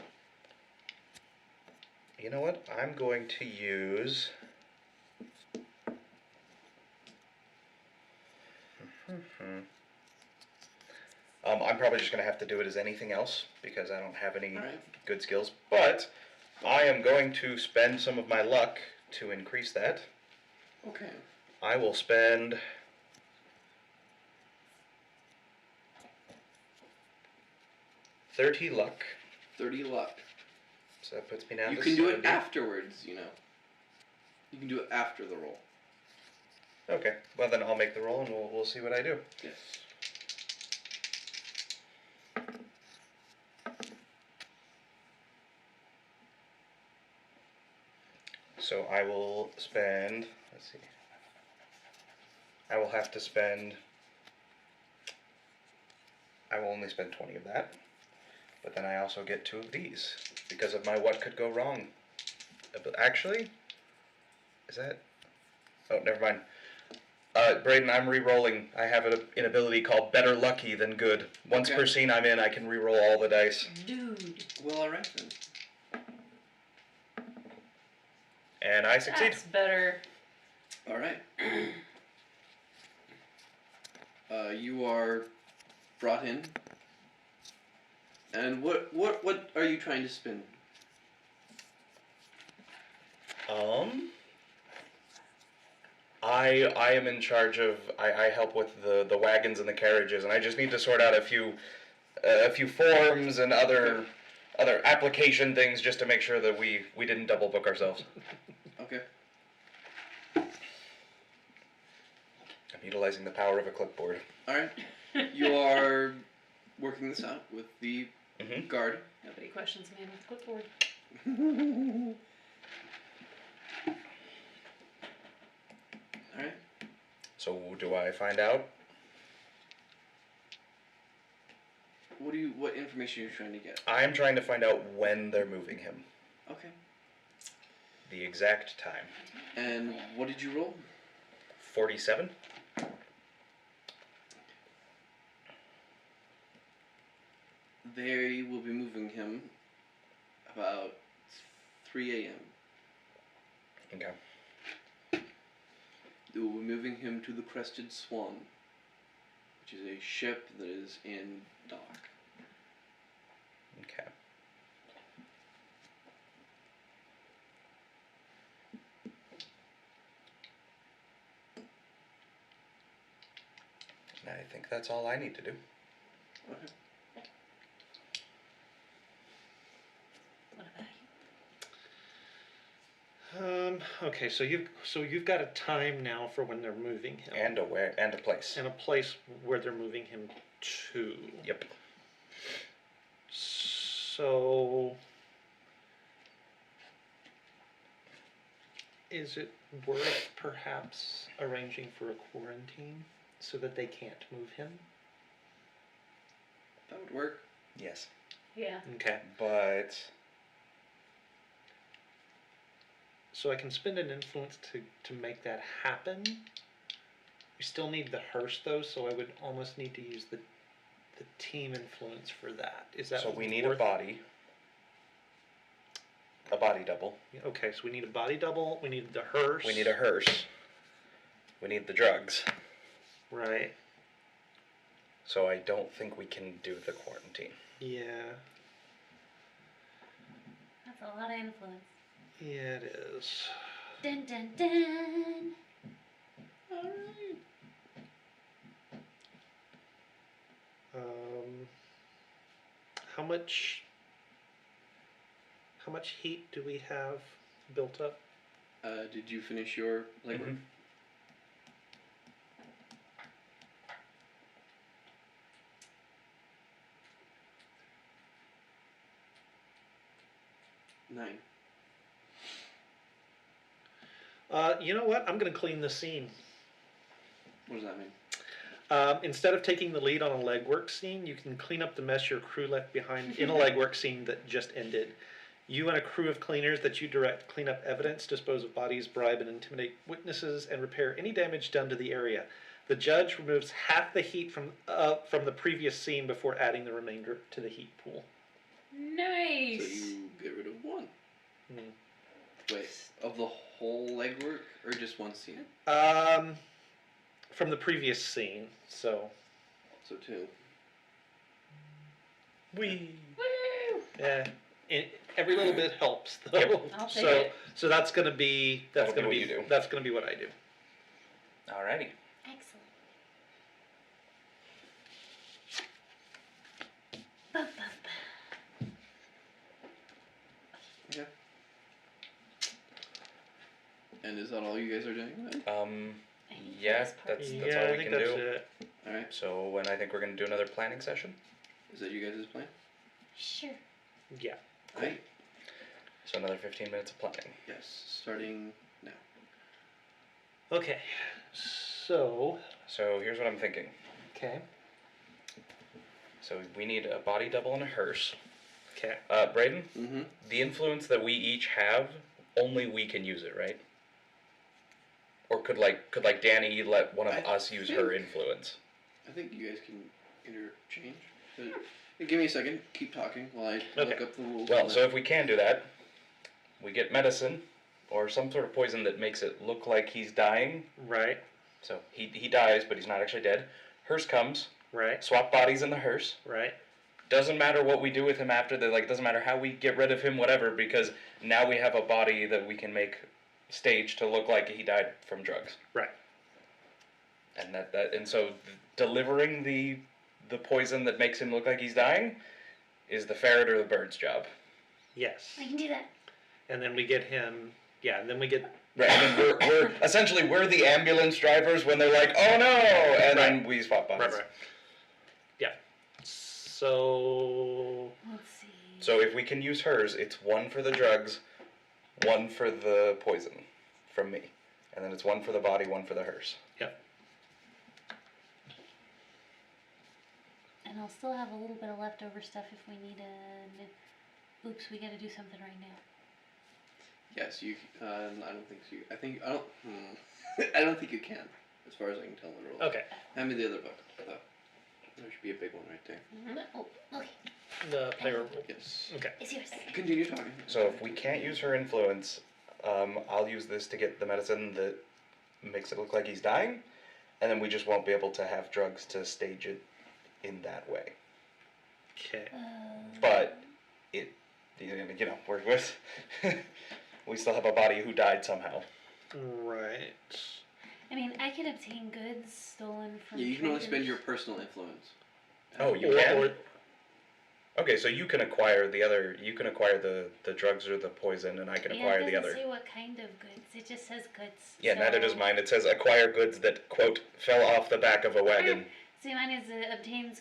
You know what? I'm going to use. I'm probably just going to have to do it as anything else because I don't have any Alright. good skills. But I am going to spend some of my luck to increase that. Okay. I will spend 30 luck. 30 luck. So that puts me down You to can do it 70. afterwards, you know. You can do it after the roll. Okay. Well, then I'll make the roll and we'll see what I do. Yes. So I will spend, let's see, I will have to spend, I will only spend 20 of that, but then I also get 2 of these, because of my what could go wrong. But actually, is that, oh, never mind. Braden, I'm re-rolling. I have an ability called Better Lucky Than Good. Once Okay. per scene I'm in, I can re-roll all the dice. Dude. Well, alright then. And I succeed. That's better. Alright. You are brought in. And what are you trying to spin? I am in charge of, I help with the wagons and the carriages, and I just need to sort out a few forms and other application things just to make sure that we didn't double book ourselves. Okay. I'm utilizing the power of a clipboard. Alright. You are working this out with the Mhm. guard. Nobody questions man with clipboard. Alright. So do I find out? What information are you trying to get? I am trying to find out when they're moving him. Okay. The exact time. And what did you roll? 47? They will be moving him about 3 a.m. Okay. They will be moving him to the Crested Swan, which is a ship that is in dock. Okay. I think that's all I need to do. Okay. What about you? Okay, so you've got a time now for when they're moving him. And a place. And a place where they're moving him to. Yep. So, is it worth perhaps arranging for a quarantine so that they can't move him? That would work. Yes. Yeah. Okay. But So I can spend an influence to make that happen. We still need the hearse though, so I would almost need to use the team influence for that. Is that so we need a worth- body. A body double. Okay, so we need a body double. We need the hearse. We need a hearse. We need the drugs. Right. So I don't think we can do the quarantine. Yeah. That's a lot of influence. Yeah, it is. Dun dun dun. How much heat do we have built up? Did you finish your labor? Mhm. 9. You know what? I'm going to clean the scene. What does that mean? Instead of taking the lead on a legwork scene, you can clean up the mess your crew left behind in a legwork scene that just ended. You and a crew of cleaners that you direct clean up evidence, dispose of bodies, bribe and intimidate witnesses, and repair any damage done to the area. The judge removes half the heat from the previous scene before adding the remainder to the heat pool. So Nice. you get rid of 1. Hmm. Wait, of the whole legwork or just one scene? From the previous scene, so So 2. we Woo! every little bit helps though. Yep. I'll take So it. so that's gonna be That'll be what you do. That's gonna be what I do. Alrighty. Excellent. Ba, ba, ba. And is that all you guys are doing then? I think Yeah, that's part that's of Yeah, all I we think can that's do. it. Alright. So when I think we're gonna do another planning session. Is that you guys' plan? Sure. Yeah. Alright. So another 15 minutes of planning. Yes, starting now. Okay. So So here's what I'm thinking. okay. So we need a body double and a hearse. Okay. Braden, Mm-hmm. the influence that we each have, only we can use it, right? Or could Danny let one of I us use her think- influence? I think you guys can interchange. Give me a second. Keep talking while I look Okay. up the rules. Well, on so that. if we can do that, we get medicine or some sort of poison that makes it look like he's dying. Right. So he dies, but he's not actually dead. Hearse comes, Right. swap bodies in the hearse. Right. Doesn't matter what we do with him after that, like, it doesn't matter how we get rid of him, whatever, because now we have a body that we can make staged to look like he died from drugs. Right. And so delivering the poison that makes him look like he's dying is the ferret or the bird's job. Yes. I can do that. And then we get him. Yeah. And then we get. Right, and then we're essentially the ambulance drivers when they're like, oh no, and then we swap bodies. Right. Yeah. So. Let's see. So if we can use hers, it's 1 for the drugs, 1 for the poison from me. And then it's 1 for the body, 1 for the hearse. Yep. And I'll still have a little bit of leftover stuff if we need oops, we gotta do something right now. Yes, you. I don't think so. I don't. I don't think you can, as far as I can tell in the rules. Okay. Hand me the other book. There should be a big one right there. Oh, okay. The player rule. Yes. Okay. It's yours. Continue talking. So if we can't use her influence, I'll use this to get the medicine that makes it look like he's dying, and then we just won't be able to have drugs to stage it in that way. Okay. But we're we still have a body who died somehow. Right. I mean, I can obtain goods stolen from Yeah, you can only traders. spend your personal influence. Oh, you can? Okay, so you can acquire the drugs or the poison, and I can acquire it the doesn't other. say what kind of goods. It just says goods. Yeah, neither does mine. It says acquire goods that, quote, fell off the back of a wagon. See, mine is obtain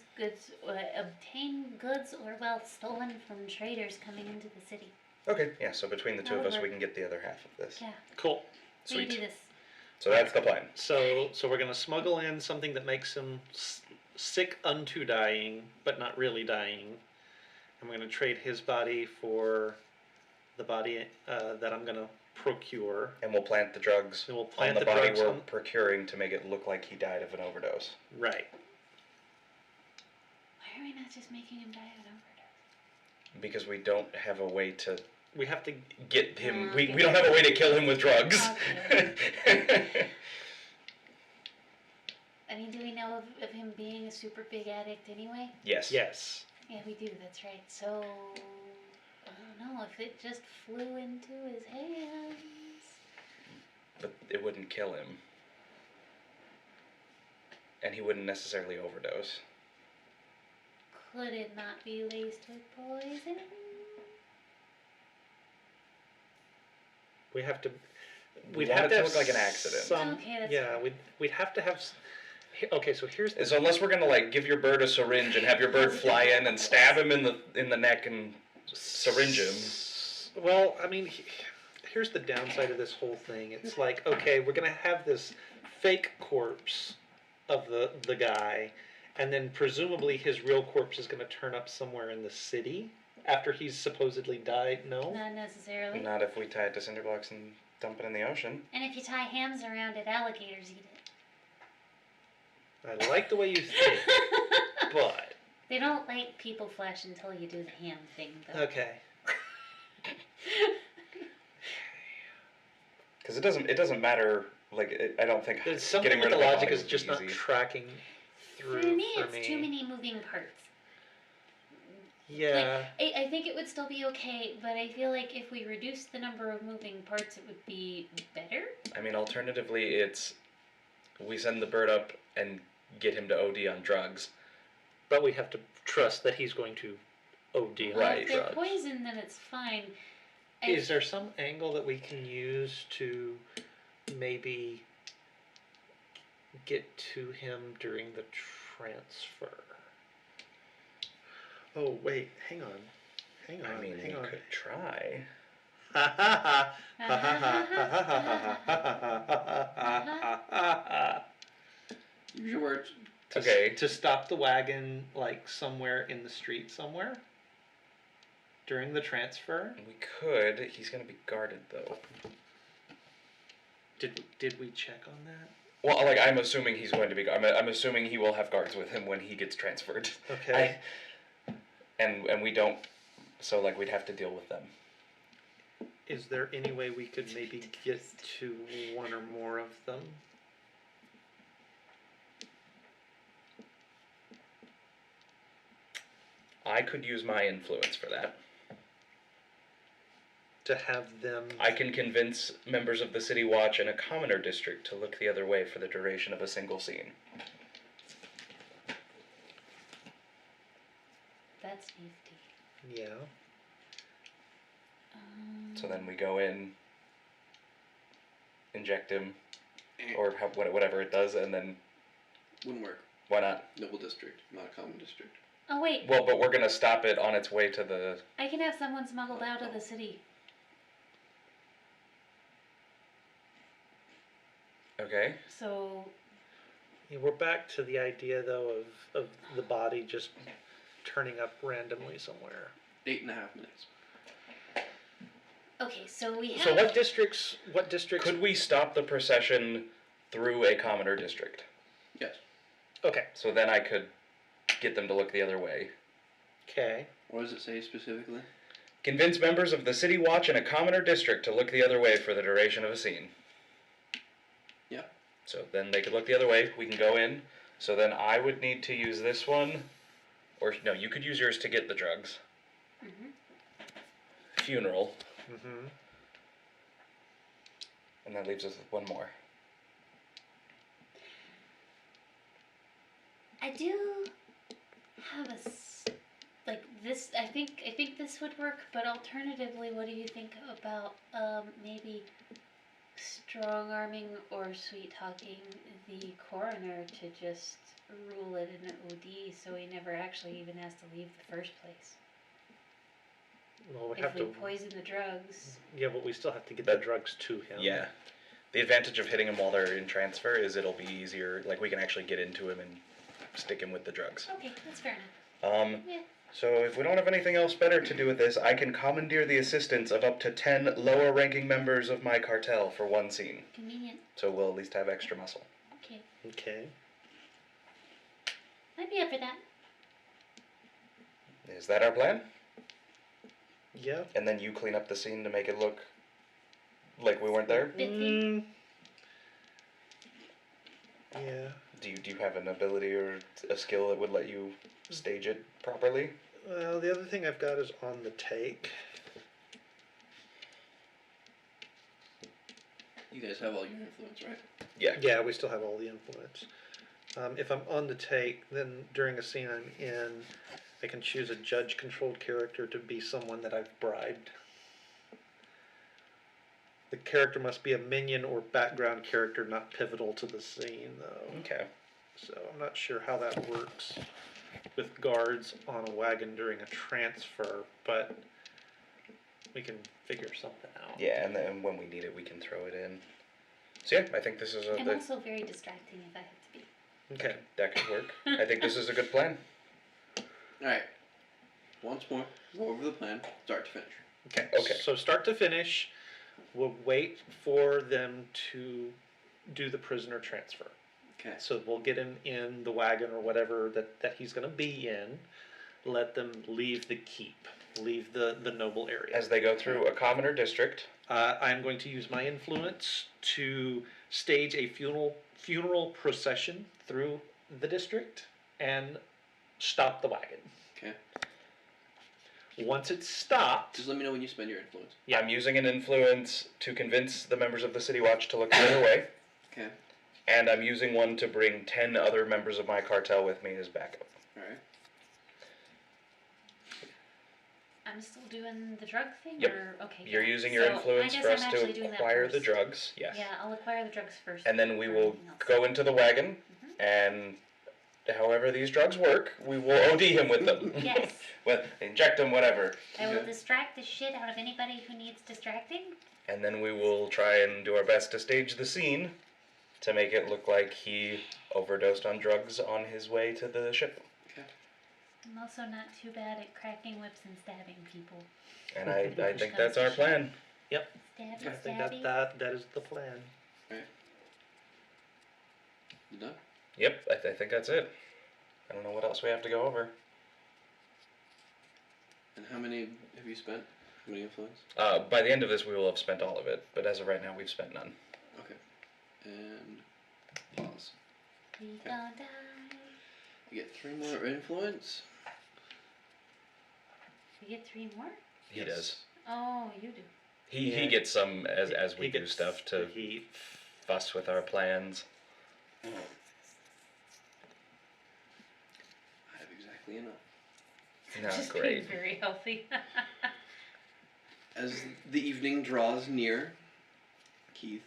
goods or wealth stolen from traders coming into the city. Okay, yeah, so between the two of us, we can get the other half of this. Yeah. Cool. So you Sweet. do this. So that's the plan. So we're gonna smuggle in something that makes him sick unto dying, but not really dying. And we're gonna trade his body for the body that I'm gonna procure. And we'll plant the drugs And we'll on plant the the body drugs we're on. procuring to make it look like he died of an overdose. Right. Why are we not just making him die of an overdose? Because we don't have a way to We have to. get him. Okay. We don't have a way to kill him with drugs. I mean, do we know of him being a super big addict anyway? Yes. Yes. Yeah, we do, that's right. So, I don't know if it just flew into his hands. But it wouldn't kill him. And he wouldn't necessarily overdose. Could it not be laced with poison? We have to. We We'd want have it to to have look like an accident. Some, Okay, that's yeah, fine. we'd have to have. Okay, so here's the. So unless we're gonna like give your bird a syringe and have your bird fly in and stab him in the neck and syringe him. Well, I mean, here's the downside of this whole thing. It's like, okay, we're gonna have this fake corpse of the guy, and then presumably his real corpse is gonna turn up somewhere in the city after he's supposedly died. No. Not necessarily. Not if we tie it to cinder blocks and dump it in the ocean. And if you tie hams around it, alligators eat I like the way you think, it. but They don't like people flesh until you do the ham thing, though. okay. Because it doesn't matter. Like I don't think There's something getting with rid the of a logic body is would just be not easy. tracking through For me, it's too many moving parts. Yeah. I think it would still be okay, but I feel like if we reduce the number of moving parts, it would be better. I mean, alternatively, it's we send the bird up and get him to OD on drugs. But we have to trust that he's going to OD on Right. If they're drugs. poisoned, then it's fine. Is there some angle that we can use to maybe get to him during the transfer? Oh wait, hang on. Hang on. I mean, hang we on. could try. Ha ha ha ha ha ha ha ha ha ha ha. Use your words. Okay. To stop the wagon like somewhere in the street somewhere during the transfer. We could. He's gonna be guarded though. Did we check on that? Well, like I'm assuming he's going to be. I'm assuming he will have guards with him when he gets transferred. Okay. And we don't. So like we'd have to deal with them. Is there any way we could maybe get to one or more of them? I could use my influence for that. To have them. I can convince members of the City Watch and a commoner district to look the other way for the duration of a single scene. That's nifty. Yeah. So then we go in, inject him, or whatever it does, and then Wouldn't work. why not? Noble district, not a common district. Oh wait, Well, but we're gonna stop it on its way to the. I can have someone smuggled out of the city. Okay. So Yeah, we're back to the idea though of the body just turning up randomly somewhere. 8.5 minutes. okay, so we have. So what districts? Could we stop the procession through a commoner district? Yes. Okay. So then I could get them to look the other way. Okay. What does it say specifically? Convince members of the City Watch and a commoner district to look the other way for the duration of a scene. Yeah. So then they could look the other way. We can go in. So then I would need to use this one. Or, no, you could use yours to get the drugs. Mhm. Funeral. Mm-hmm. And that leaves us with one more. I do have like this. I think this would work. But alternatively, what do you think about maybe strong arming or sweet talking the coroner to just rule it an OD, so he never actually even has to leave the first place? Well, we If have we to. poison the drugs. Yeah, but we still have to get the drugs to him. Yeah. The advantage of hitting him while they're in transfer is it'll be easier. Like, we can actually get into him and stick him with the drugs. Okay, that's fair enough. Yeah. So if we don't have anything else better to do with this, I can commandeer the assistance of up to 10 lower-ranking members of my cartel for one scene. Convenient. So we'll at least have extra muscle. Okay. Okay. I'd be up for that. Is that our plan? Yeah. And then you clean up the scene to make it look like we weren't there? Mm. Yeah. Do you have an ability or a skill that would let you stage it properly? Well, the other thing I've got is on the take. You guys have all your influence, right? Yeah. Yeah, we still have all the influence. If I'm on the take, then during a scene I'm in, I can choose a judge-controlled character to be someone that I've bribed. The character must be a minion or background character, not pivotal to the scene, though. Okay. So I'm not sure how that works with guards on a wagon during a transfer, but we can figure something out. Yeah, and then when we need it, we can throw it in. So yeah, I think this is I'm also very distracting if I have to be. Okay. that could work. I think this is a good plan. Alright. Once more, go over the plan, start to finish. Okay. Okay. So start to finish, we'll wait for them to do the prisoner transfer. Okay. So we'll get him in the wagon or whatever that he's going to be in. Let them leave the keep, leave the noble area. As they go through a commoner district, I'm going to use my influence to stage a funeral procession through the district and stop the wagon. Okay. Once it's stopped, Just let me know when you spend your influence. Yeah. I'm using an influence to convince the members of the City Watch to look the other way, Okay. and I'm using one to bring 10 other members of my cartel with me as backup. Alright. I'm still doing the drug thing, Yep. or okay. You're yeah. using your So, influence I guess for us I'm to actually doing that acquire the first. drugs, yes. Yeah, I'll acquire the drugs first. And then we for will everything else. go into the wagon, and however these drugs work, we will OD him with them. Yes. Well, inject him, whatever. I will Okay. distract the shit out of anybody who needs distracting. And then we will try and do our best to stage the scene to make it look like he overdosed on drugs on his way to the ship. I'm also not too bad at cracking whips and stabbing people. And I think that's our plan. Stabby, I think stabby. that is the plan. You done? Yep, I think that's it. I don't know what else we have to go over. And how many have you spent? How many influence? By the end of this, we will have spent all of it, but as of right now, we've spent none. Okay. And pause. We gonna die. You get 3 more influence. We get 3 more? He Yes. does. Oh, you do. He Yeah. gets some as we He do gets stuff the to heat. fuss with our plans. I have exactly enough. Not Just great. being very healthy. As the evening draws near, Keith,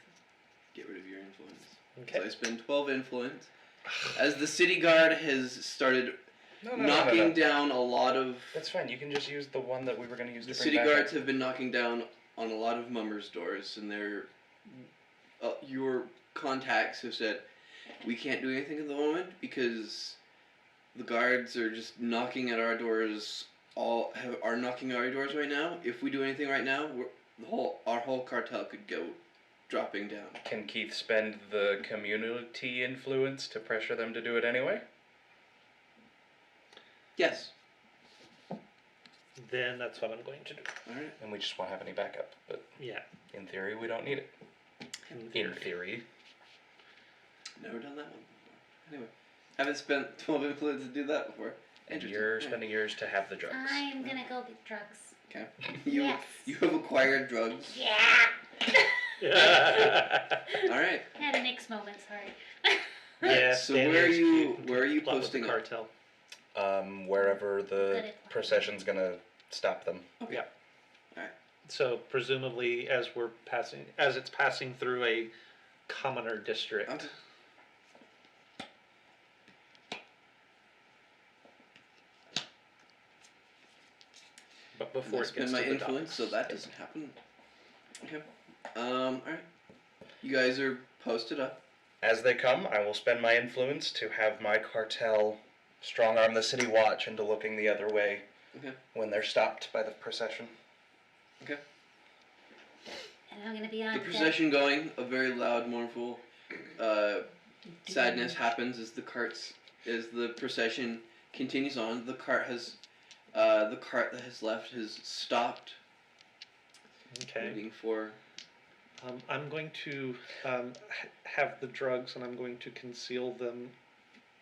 get rid of your influence. Okay. So I spend 12 influence. As the city guard has started No, knocking down a lot of... That's fine. You can just use the one that we were going to use The to bring city back guards up. have been knocking down on a lot of mummers' doors, and their your contacts have said, we can't do anything at the moment because the guards are just knocking at our doors. Are knocking at our doors right now. If we do anything right now, our whole cartel could go dropping down. Can Keith spend the community influence to pressure them to do it anyway? Yes. Then that's what I'm going to do. All right. And we just won't have any backup. But Yeah. in theory, we don't need it. In theory. Never done that one before. Anyway, haven't spent 12 influence to do that before. And Interesting. you're Yeah. spending yours to have the drugs. I'm gonna go get drugs. Okay. You Yes. you have acquired drugs. Yeah. All right. I had an X moment, sorry. Yeah. So Danny where are is you cute. where are you Plot with posting the up? cartel? Wherever Good the at- procession's gonna stop them. Okay. So presumably, as it's passing through a commoner district. Okay. But And I before it spend gets my to the influence, so docks. that doesn't happen. Okay. All right. You guys are posted up. As they come, I will spend my influence to have my cartel strong arm the city watch into looking the other way Okay. when they're stopped by the procession. And I'm gonna be on The deck. procession going, a very loud, mournful sadness happens as the procession continues on. The cart that has left has stopped, Okay. waiting for. I'm going to have the drugs, and I'm going to conceal them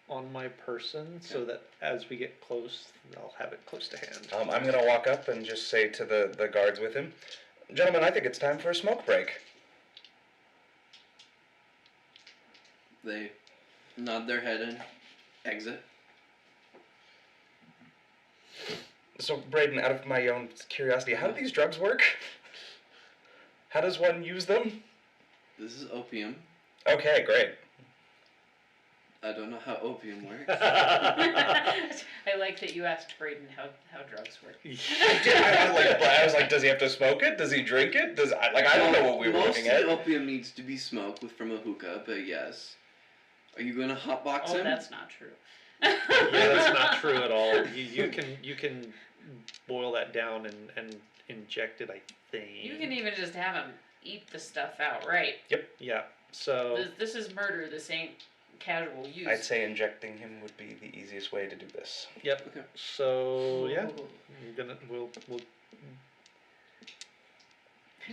on my person so that as we get close, I'll have it close to hand. I'm gonna walk up and just say to the guards with him, "Gentlemen, I think it's time for a smoke break." They nod their head and exit. So, Braden, out of my own curiosity, how do these drugs work? How does one use them? This is opium. Okay, great. I don't know how opium works. I like that you asked Braden how drugs work. I was like, does he have to smoke it? Does he drink it? I don't know what we were looking at. Mostly opium needs to be smoked from a hookah, but yes. Are you going to hotbox him? Oh, that's not true. Yeah, that's not true at all. You can boil that down and inject it, I think. You can even just have him eat the stuff outright. Yeah. So This is murder. This ain't casual use. I'd say injecting him would be the easiest way to do this. yep. Okay. So yeah, Ooh. we'll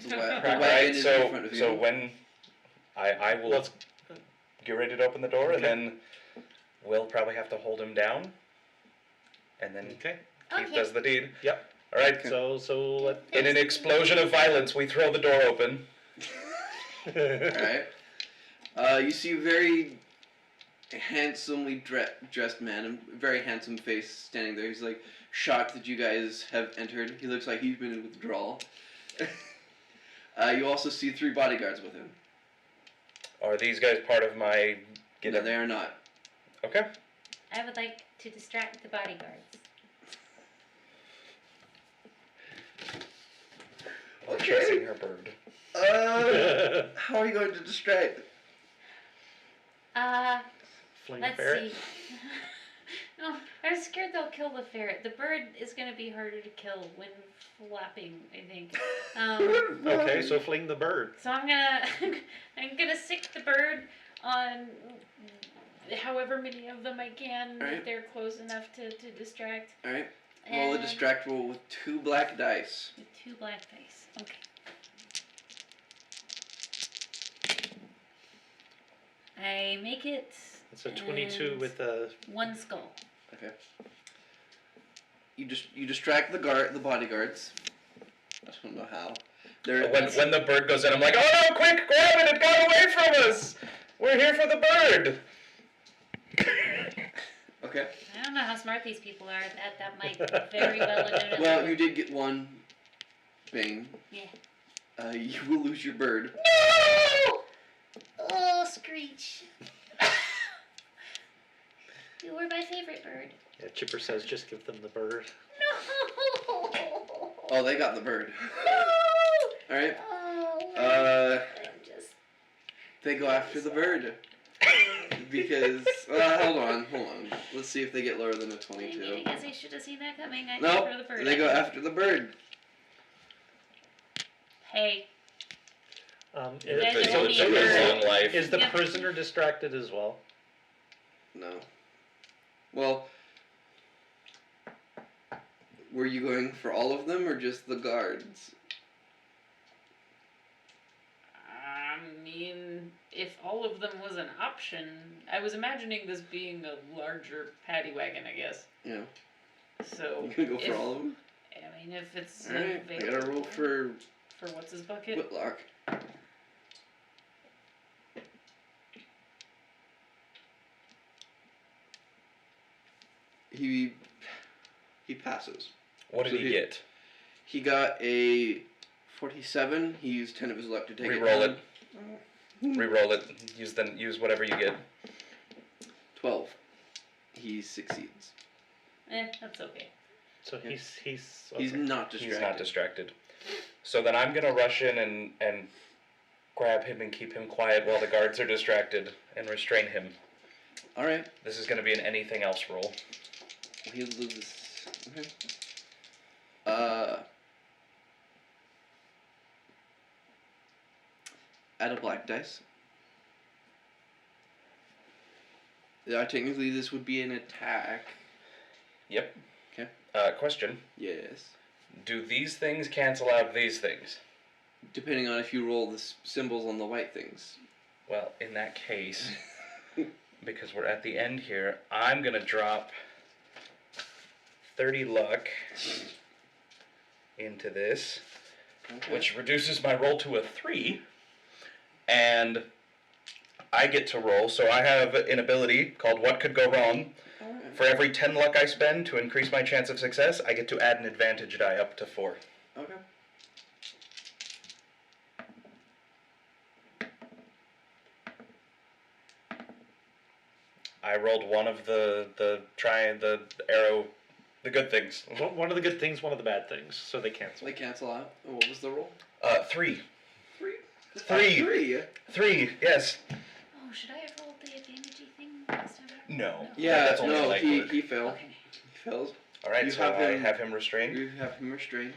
The Right, wagon is in front of you. so when I will Let's- get ready to open the door, and Okay. then we'll probably have to hold him down, and then okay. Keith Okay. does the deed. Yep. All right. So let In an explosion of violence, we throw the door open. Alright. You see a very handsomely dressed man, a very handsome face standing there. He's like shocked that you guys have entered. He looks like he's been in withdrawal. You also see 3 bodyguards with him. Are these guys part of my No, they are not. Okay. I would like to distract the bodyguards. We're chasing her bird. How are you going to distract? Fling a Let's ferret. see. No, I'm scared they'll kill the ferret. The bird is going to be harder to kill when flapping, I think. Okay, so fling the bird. So I'm gonna stick the bird on however many of them I can Alright. if they're close enough to distract. Alright. Roll a And distract roll with 2 black dice. with 2 black dice. Okay. I make it It's a 22 And- with a 1 skull. Okay. You distract the bodyguards. I don't know how. They're When the bird goes in, I'm like, oh no, quick, grab it, it got away from us! We're here for the bird! okay. I don't know how smart these people are. That might very well legitimately Well, work. you did get 1 bane. Yeah. You will lose your bird. No! Oh, Screech. You were my favorite bird. yeah, Chipper says just give them the bird. No! Oh, they got the bird. No! Alright. Oh, I'm just... They go after the bird. Because, hold on. Let's see if they get lower than a I 22. mean, I guess I should have seen that coming. I Nope, prefer the bird. they go after the bird. Hey. Is, guys It's owe a me it's a a bird. long life. is the Yep. prisoner distracted as well? No. Well, were you going for all of them or just the guards? I mean, if all of them was an option, I was imagining this being a larger paddy wagon, I guess. Yeah. So You gonna go for if- all of them? I mean, if it's Alright, I gotta roll available for for what's his bucket? Whitlock. He passes. What did So he he- get? He got a 47. He used 10 of his luck to take Reroll it. it. Reroll it. Use whatever you get. 12. He succeeds. That's okay. So Yeah. he's He's okay. not distracted. He's not distracted. So then I'm gonna rush in and grab him and keep him quiet while the guards are distracted and restrain him. All right. This is gonna be an anything else roll. He loses. Okay. Add a black dice. Yeah, technically this would be an attack. Yep. Okay. Question. Yes. Do these things cancel out these things? Depending on if you roll the symbols on the white things. Well, in that case, because we're at the end here, I'm gonna drop 30 luck into this, Okay. which reduces my roll to a 3, and I get to roll, so I have an ability called What Could Go Wrong. Alright. For every 10 luck I spend to increase my chance of success, I get to add an advantage die up to 4. Okay. I rolled one of the arrow, the good things. One of the good things, one of the bad things, so they cancel. They cancel out. And what was the roll? 3. 3. 3. 3. Yes. Oh, should I have rolled the advantage-y thing last time? No. Yeah, That's only no, light he work. failed. Okay. He fails. All right. You So have I him- have him restrained. You have him restrained.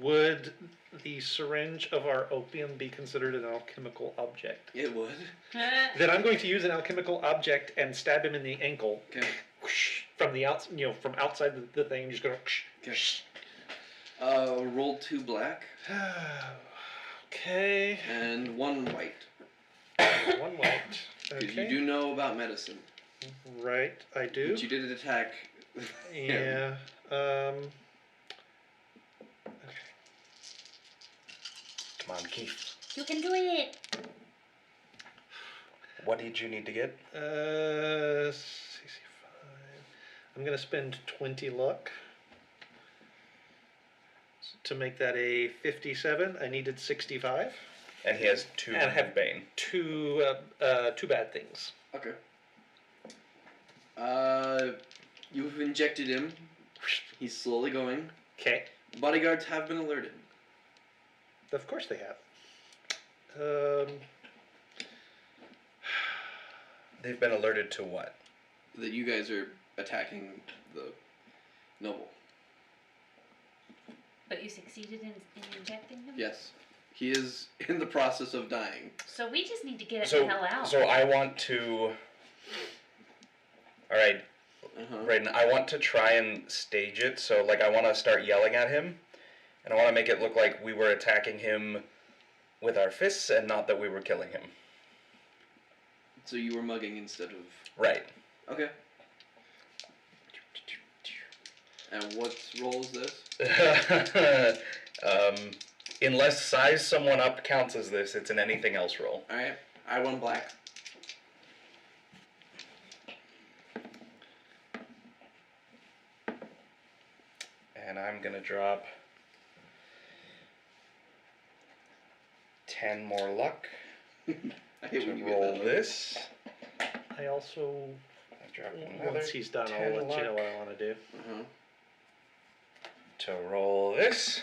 Would the syringe of our opium be considered an alchemical object? It would. Then I'm going to use an alchemical object and stab him in the ankle Okay. from the from outside the thing. Just go. Okay. Roll 2 black Okay. and 1 white. One white. Because Okay. you do know about medicine. Right, I do. But you didn't attack. Yeah. Come on, Keith. You can do it. What did you need to get? CC5. I'm gonna spend 20 luck to make that a 57. I needed 65. And he has 2 And I have bane. Two bad things. Okay. You've injected him. He's slowly going. Okay. Bodyguards have been alerted. Of course they have. They've been alerted to what? That you guys are attacking the noble. But you succeeded in injecting him? Yes. He is in the process of dying. So we just need to get So, the hell out. so I want to. All right, Uh-huh. Raiden. I want to try and stage it. So, like, I want to start yelling at him, and I want to make it look like we were attacking him with our fists, and not that we were killing him. So you were mugging instead of... Right. Okay. And what role is this? Unless size someone up counts as this, it's an anything else roll. Alright. I won black. And I'm gonna drop 10 more luck I hate to when you get roll that. this. I also, I drop another once he's done, 10 I'll let you know luck what I want to do. Uh-huh. to roll this.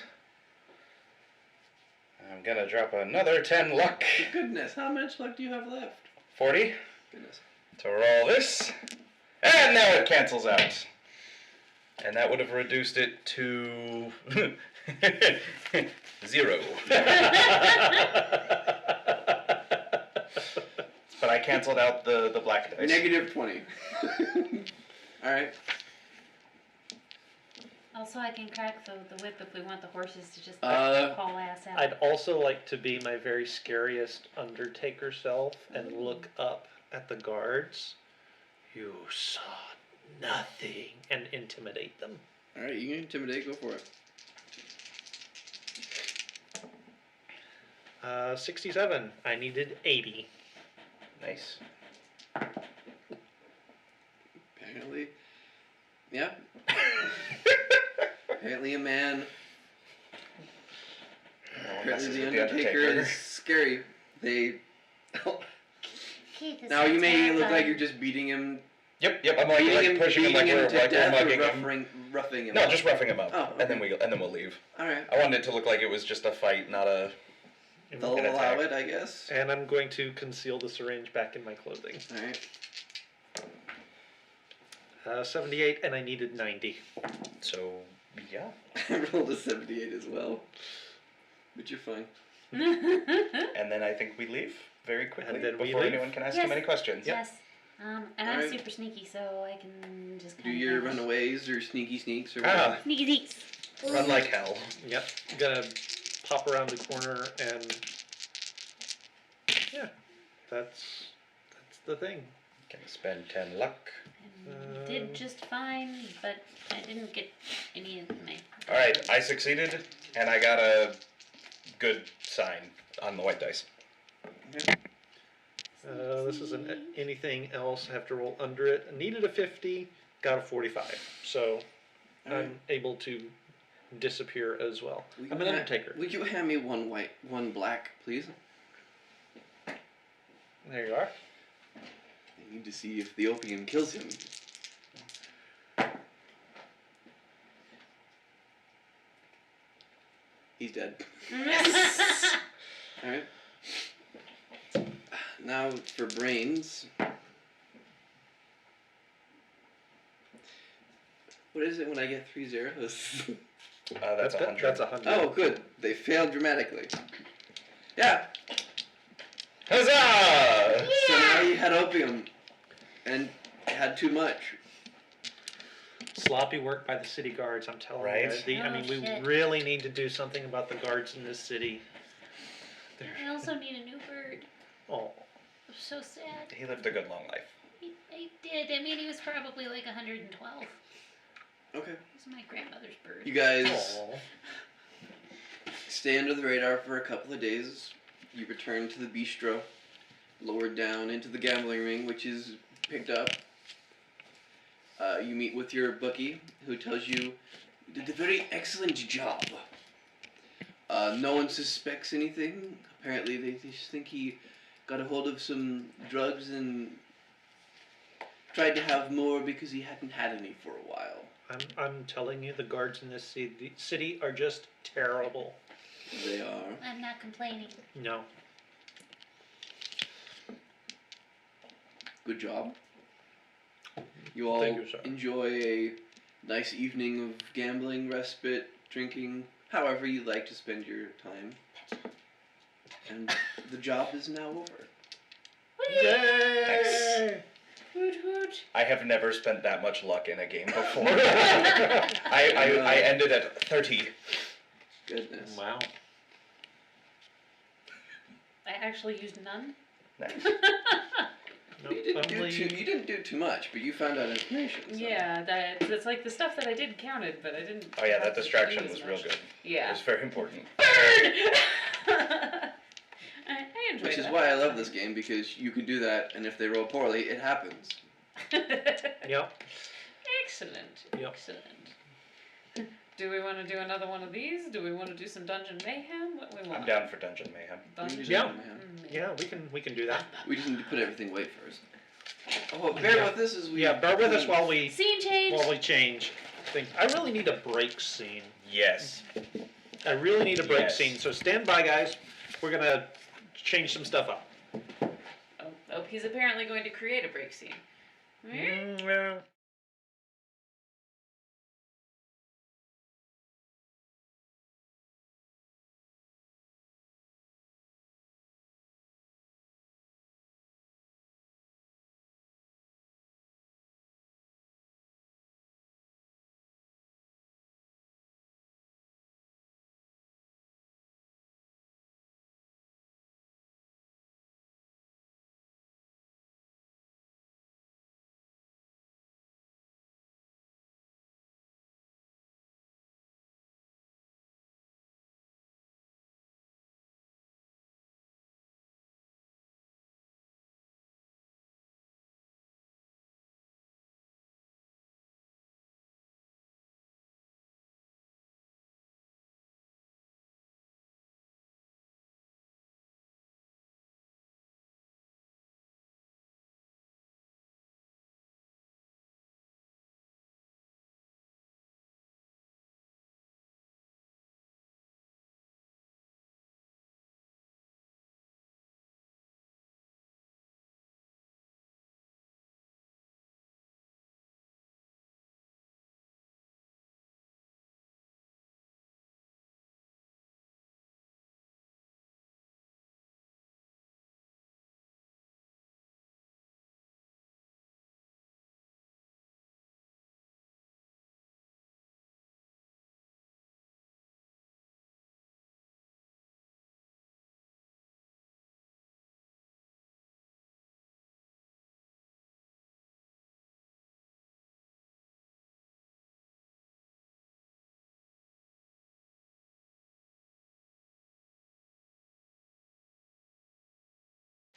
I'm gonna drop another 10 luck. Goodness, how much luck do you have left? 40 Goodness. to roll this. And now it cancels out. And that would have reduced it to 0. But I canceled out the black dice. Negative 20. Alright. Also, I can crack the whip if we want the horses to just haul ass out. I'd also like to be my very scariest Undertaker self and look up at the guards. You saw nothing, and intimidate them. Alright, you can intimidate, go for it. 67. I needed 80. Nice. Apparently. Yeah. Apparently a man. No one Apparently messes the with Undertaker is scary. They... Keith, this now you is may look like terrifying. you're just beating him. Yep. I'm like pushing him like beating we're him to death mugging or him. roughing him. No, up. just roughing him up. Oh, okay. And then we'll leave. Alright. I wanted it to look like it was just a fight, not a. They'll An allow attack. it, I guess. And I'm going to conceal the syringe back in my clothing. Alright. 78, and I needed 90. So yeah. I rolled a 78 as well. But you're fine. And then I think we leave very quickly And then we before leave? anyone can ask Yes. too many questions. Yes. And I'm Alright. super sneaky, so I can just Do kind your of runaways or sneaky sneaks or Ah, whatever. sneaky sneaks. run like hell. Yep. Gonna pop around the corner and yeah, that's the thing. Gonna spend 10 luck. And did just fine, but I didn't get any of my. All right, I succeeded, and I got a good sign on the white dice. This is an anything else. I have to roll under it. I needed a 50, got a 45. So I'm able to disappear as well. I'm an Undertaker. Would you hand me one white, one black, please? There you are. I need to see if the opium kills him. He's dead. Alright. Now for brains. What is it when I get 3 zeros? That's 100. That's 100. Oh, good. They failed dramatically. Yeah. Huzzah! So now you had opium. And had too much. Sloppy work by the city guards, I'm telling Right. you. I mean, we shit. really need to do something about the guards in this city. I also need a new bird. Oh, I'm so sad. He lived a good long life. He did. I mean, he was probably like 112. Okay. He's my grandmother's bird. You guys oh. stay under the radar for a couple of days. You return to the bistro, lowered down into the gambling ring, which is picked up. You meet with your bookie, who tells you did a very excellent job. No one suspects anything. Apparently, they just think he got a hold of some drugs and tried to have more because he hadn't had any for a while. I'm telling you, the guards in this city are just terrible. They are. I'm not complaining. No. Good job. You all Thank you, sir. enjoy a nice evening of gambling, respite, drinking, however you like to spend your time. And the job is now over. Yay! Hoot hoot. I have never spent that much luck in a game before. I ended at 30. Goodness. Wow. I actually used none. Nice. Nope, You didn't do too much, but you found out information. So. Yeah, that's like the stuff that I did counted, but I didn't. Oh yeah, have that to distraction do as was real much. good. It Yeah. was very important. I enjoyed Which is that. why I love this game, because you can do that, and if they roll poorly, it happens. Yep. Excellent. Yep. Excellent. Do we want to do another one of these? Do we want to do some Dungeon Mayhem? What we want? I'm down for Dungeon Mayhem. Dungeon Yeah. Mayhem. Yeah, we can do that. We just need to put everything away first. Oh, bear with us as we... Yeah, bear with us while we Scene change. change things. I really need a break scene. Yes. I really need a break Yes. scene. So stand by, guys. We're gonna change some stuff up. Oh, he's apparently going to create a break scene. Well,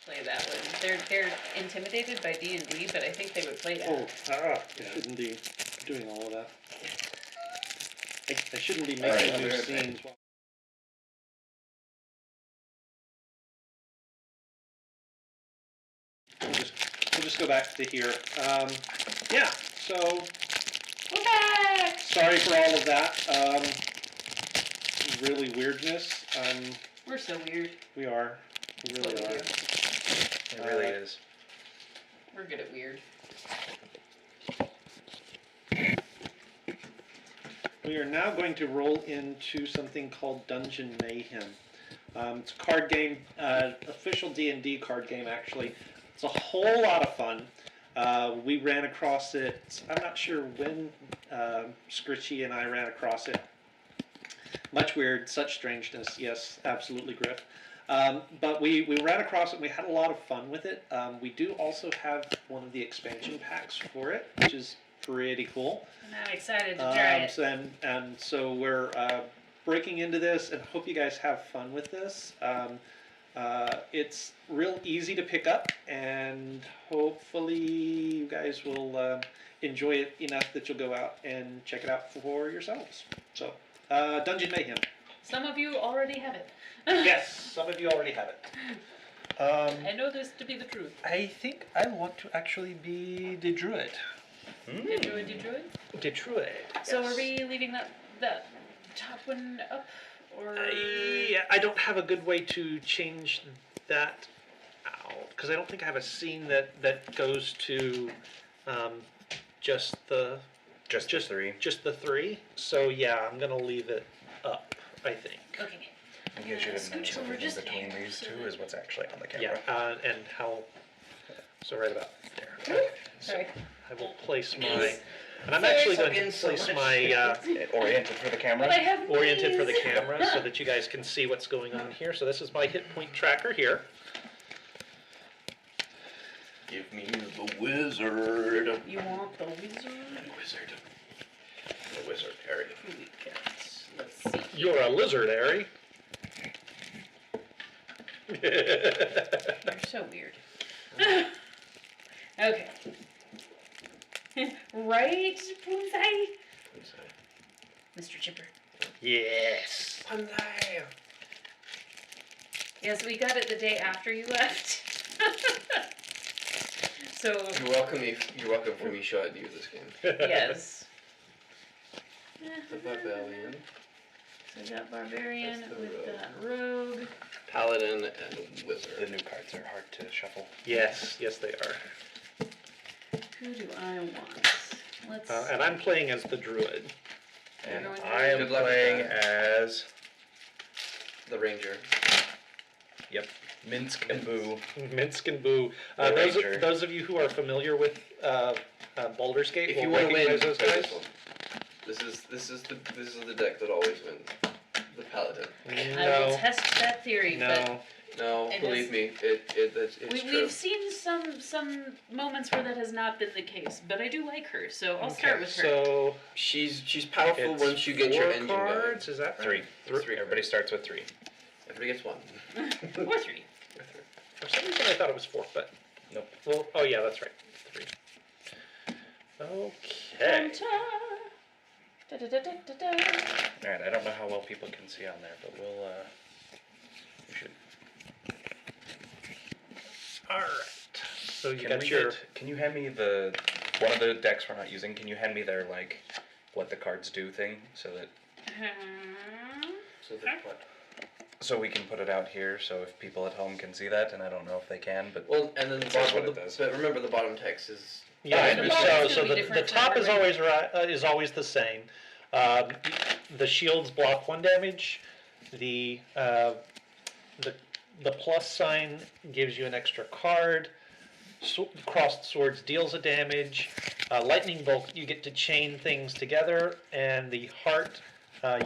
Play that one. They're intimidated by D&D, but I think they would play that. I shouldn't be doing all of that. I shouldn't be Alright, making I'll new be right back. scenes. We'll just just go back to here. Yeah, so We're back! sorry for all of that. Really weirdness. We're so weird. We are. We That's really what we are. do. It really is. We're good at weird. We are now going to roll into something called Dungeon Mayhem. It's a card game, official D&D card game actually. It's a whole lot of fun. We ran across it, I'm not sure when Scritchy and I ran across it. Much weird, such strangeness, yes, absolutely, Griff. But we ran across it and we had a lot of fun with it. We do also have one of the expansion packs for it, which is pretty cool. And I'm excited to try it. So we're breaking into this and hope you guys have fun with this. It's real easy to pick up and hopefully you guys will enjoy it enough that you'll go out and check it out for yourselves. So, Dungeon Mayhem. Some of you already have it. Yes, some of you already have it. I know this to be the truth. I think I want to actually be the druid. Did you The druid. So are we leaving that top one up? Or I don't have a good way to change that out because I don't think I have a scene that goes to just the three. Just the three. So yeah, I'm gonna leave it up. I think. Okay. In case you didn't Scooch notice, over everything just between there, these so two is what's actually on the Yeah, camera. and how. So right about there. Okay. So Sorry. I will place my. And I'm actually going to Fucking so place much. my It oriented for the camera. But I have oriented for the these. camera so that you guys can see what's going on here. So this is my hit point tracker here. Give me the wizard. You want the wizard? Wizard. The wizard, Harry. Holy cats. Let's see. You're a lizard, Harry. You're so weird. Okay. Right, Punzai? Mr. Chipper. Yes. Yes, we got it the day after you left. So, You're welcome for me showing you this game. yes. The Barbarian, So we got Barbarian That's the with rogue. that Rogue. Paladin, and The Wizard. new cards are hard to shuffle. Yes, they are. Who do I want? Let's And I'm playing as the druid. And going I am Good luck with playing that. as The Ranger. Minsk and Boo. Minsk and Boo. The Ranger. Those of you who are familiar with Baldur's Gate If will you want to win, recognize those guys. This is the deck that always wins. The Paladin. I will No, test that theory, but no. No, It believe is- me, it's true. we've seen some moments where that has not been the case. But I do like her, so I'll start with her. So She's powerful it's once you get your 4 engine cards. Is that right? Three. Everybody starts with 3. going. Everybody gets one. Or three. For some reason I thought it was 4, but Nope. well, oh yeah, that's right. 3. Okay. Da, da, da, da, da, da. Alright, I don't know how well people can see on there, but we should. All right. So you Can got we your. can you hand me one of the decks we're not using, can you hand me their, like, what the cards do thing, so that, So that's what. so we can put it out here, so if people at home can see that, and I don't know if they can, but Well, and then the It says bottom. what it does. But remember, the bottom text is. Yeah, the bottom's so gonna be the different for top is everybody. always the same. The shields block 1 damage. The plus sign gives you an extra card. Crossed swords deals a damage. Lightning bolt, you get to chain things together, and the heart,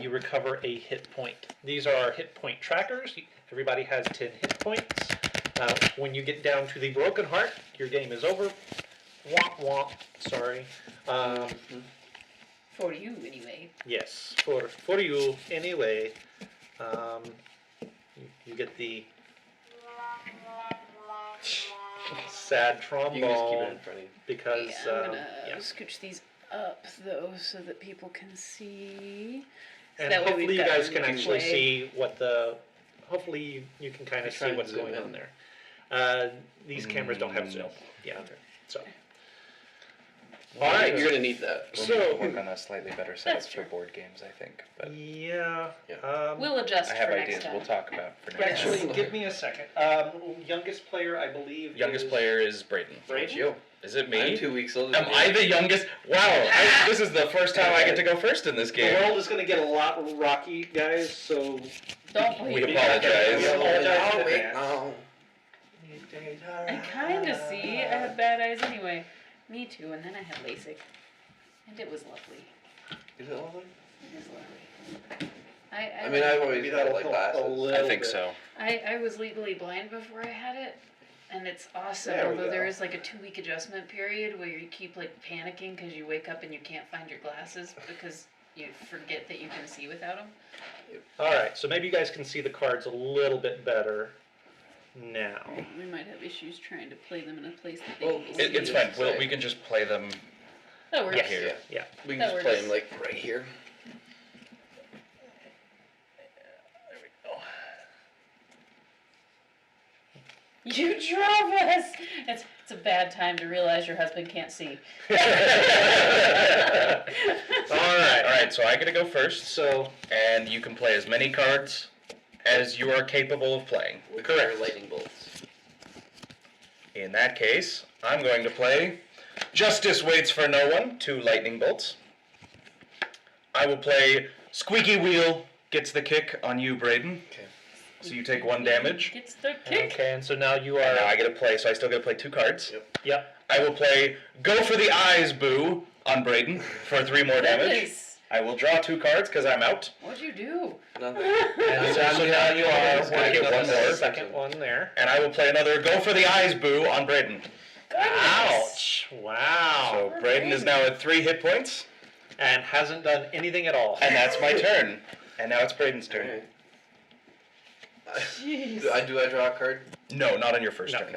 you recover a hit point. These are our hit point trackers. Everybody has 10 hit points. When you get down to the broken heart, your game is over. Womp womp. Sorry. For you, anyway. Yes, for you anyway. You get the sad You trombone can just keep it in front of you. because Yeah, I'm gonna yeah. scooch these up though, so that people can see. And that way hopefully we've you got guys room can to actually play. see what the. Hopefully you can kind of Try see and what's zoom going in. on there. These cameras don't have zoom. Yeah. So. All All right, right. you're gonna need that. We'll So- need to work on a slightly better setup That's for true. board games, I think. But Yeah. Yeah. We'll adjust I have for ideas next time. we'll talk about for next Actually, time. give me a second. Youngest player, I believe. Youngest is player is Braden. Braden? You. Is it I'm me? 2 weeks older. Am than I you. the youngest? Wow, this is the first time I get to go first in this The game. world is going to get a lot rocky, guys. So Don't We believe apologize. We apologize Oh, in wait, advance. no. I kind of see. I have bad eyes anyway. Me too, and then I had LASIK. And it was lovely. Is it lovely? It is lovely. I mean, I've always Maybe had that'll like help glasses. a little I think bit. so. I was legally blind before I had it, and it's awesome. There we Although there go. is like a 2-week adjustment period where you keep like panicking because you wake up and you can't find your glasses because you forget that you can see without them. All right. So maybe you guys can see the cards a little bit better now. We might have issues trying to play them in a place that Well, can see. It's fine. We can just play them That works. Yes. here. Yeah. We can That just play works. them like right here. There we go. You drove us. It's a bad time to realize your husband can't see. All right. All right, so I get to go first, So and you can play as many cards as you are capable of playing. With Correct. your lightning bolts. In that case, I'm going to play Justice Waits for No One, 2 lightning bolts. I will play Squeaky Wheel Gets the Kick on you, Braden. Okay. So you take 1 damage. Gets the kick. okay, and so now you And now are. I get to play, so I still get to play 2 cards. Yep. I will play Go for the Eyes, Boo, on Braden for 3 more damage. Goodness. I will draw 2 cards because I'm out. What'd you do? Nothing. And so now you are Just gonna working get on one the more. second one there. And I will play another Go for the Eyes, Boo, on Braden. Ouch! Wow. So Braden is now at 3 hit points, And hasn't done anything at all. and that's my turn. And now it's Braden's turn. Alright. Jeez. Do I draw a card? No, not on your first No. turn.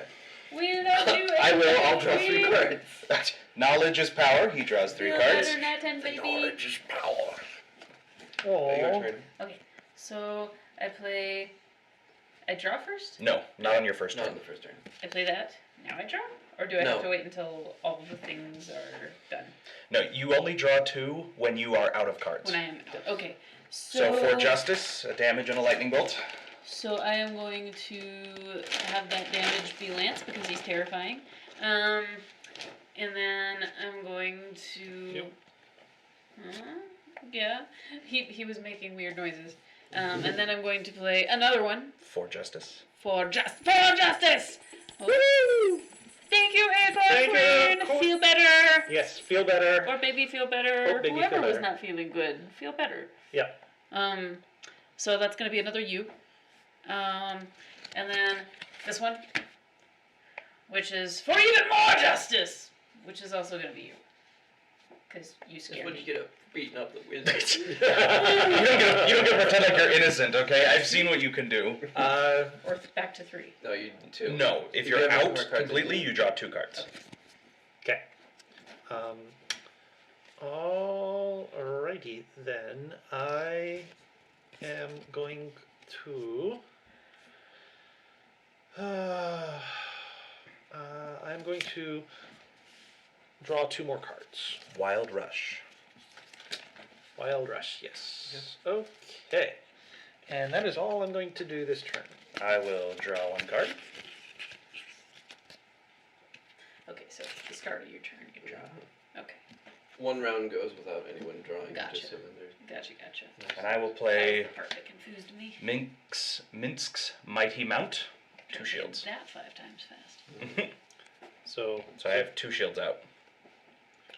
We love you. I will. I'll draw 3 baby. cards. Knowledge is power. He draws 3 Feel cards. better, Nathan, baby. is power. Your Oh. turn. So I draw first? No, not on your first Not turn. on the first turn. I play that, now I draw? Or do I No. have to wait until all the things are done? No, you only draw 2 when you are out of cards. When I am out. Okay. So for justice, a damage and a lightning bolt. So I am going to have that damage be Lance because he's terrifying. And then I'm going to. Yep. Yeah. He was making weird noises. And then I'm going to play another one For justice. for justice. Woo! Thank you, Acorn Thank you. Queen. Cool. Feel better. Yes, feel better. Or maybe feel better. Or maybe Whoever feel was better. not feeling good, feel better. Yep. So that's gonna be another U. And then this one, which is for even more justice, which is also gonna be you, because you That's scared when me. you get beaten up the wizard. You don't get to pretend like you're innocent, okay? I've seen what you can do. Or back to 3. No, you do. No, if You you're have more out cards completely, than you draw 2 cards. Okay. Alrighty then. I am going to. I'm going to draw 2 more cards. Wild Rush. Wild Rush, yes. Okay. And that is all I'm going to do this turn. I will draw 1 card. Okay, so discard your turn, you draw. Okay, 1 round goes without anyone drawing. Gotcha. Just so that there's- gotcha. And I will That play was the part that confused me. Minsk's Mighty Mount. 2 shields. That 5 times fast. So, So I have 2 shields out.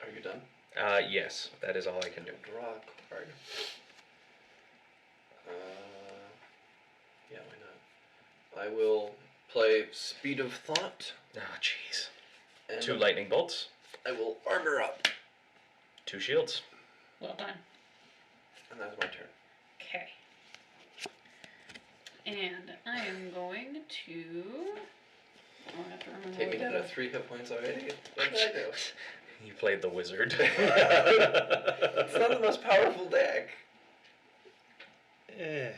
Are you done? Yes, that is all I can do. Draw a card. Yeah, why not? I will play Speed of Thought. Oh, jeez. And 2 lightning bolts. I will armor up. 2 shields. Well done. And that's my turn. Okay. And I am going to. Oh, I have to remember Take me what down that to 3 hit points already. What did I do? You played the wizard. It's not the most powerful deck. eh.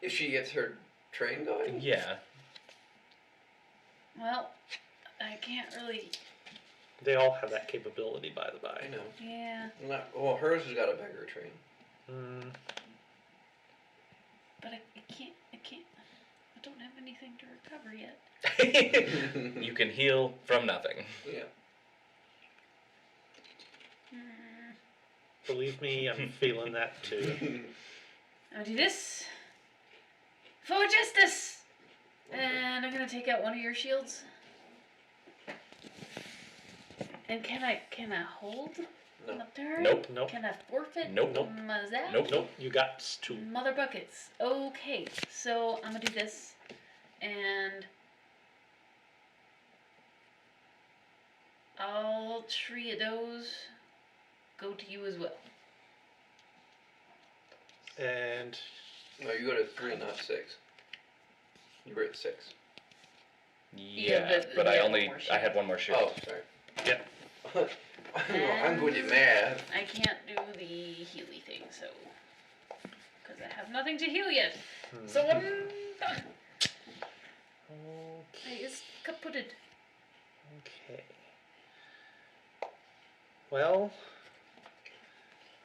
If she gets her train going? Yeah. Well, I can't really. They all have that capability, by the by. I know. Yeah, Well, hers has got a bigger train. but I can't. I don't have anything to recover yet. You can heal from nothing. Yeah. Believe me, I'm feeling that too. I'll do this for justice, and I'm gonna take out one of your shields. And can I hold No. the turn? Nope. Nope. Can I forfeit? Nope. Nope. My zap? Nope. Nope. You got 2. Mother buckets. Okay, so I'm gonna do this, and all 3 of those go to you as well. And No, you go to 3, not 6. You were at 6. Yeah, but but you I have one more I had one more shield. Oh, sorry. Yep. I'm good at math. I can't do the healy thing, so because I have nothing to heal yet. So I'm done. I is kaputted. Okay. Well.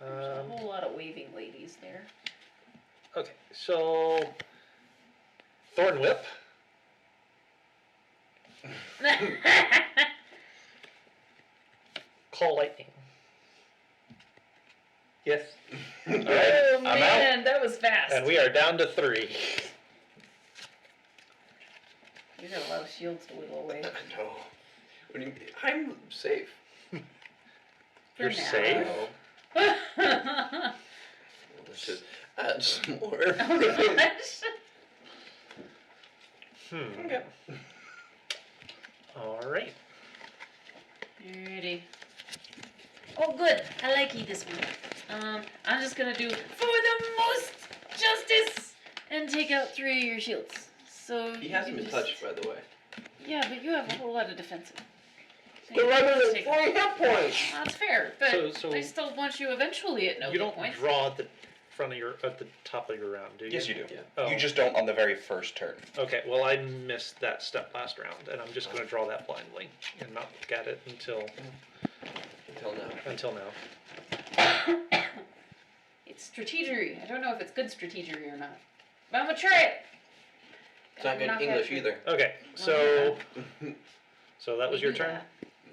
There's a whole lot of waving ladies there. Okay. So. Thorn whip. Call lightning. Yes. Alright, Oh I'm man, that was fast. And we are down to 3. You got a lot of shields to whittle away. No. What do you mean? I'm safe. You're For now. safe? Let's just add some more. Oh gosh. Okay. Alright. Alrighty. Oh good, I like this one. I'm just gonna do for the most justice and take out 3 of your shields. So He you hasn't can been just- touched, by the way. Yeah, but you have a whole lot of defensive. So They're you can running just at take- 3 hit points! That's fair, but So- I still want you eventually at no You hit don't points. draw at the front of at the top of your round, do you? Yes, you do. Yeah. Oh. You just don't on the very first turn. Okay, well I missed that step last round, and I'm just going to draw that blindly and not look at it until Until now. now. It's strategery. I don't know if it's good strategery or not, but I'm gonna try it. It's not good Knock English out your- either. Okay, so that was your Maybe turn. that.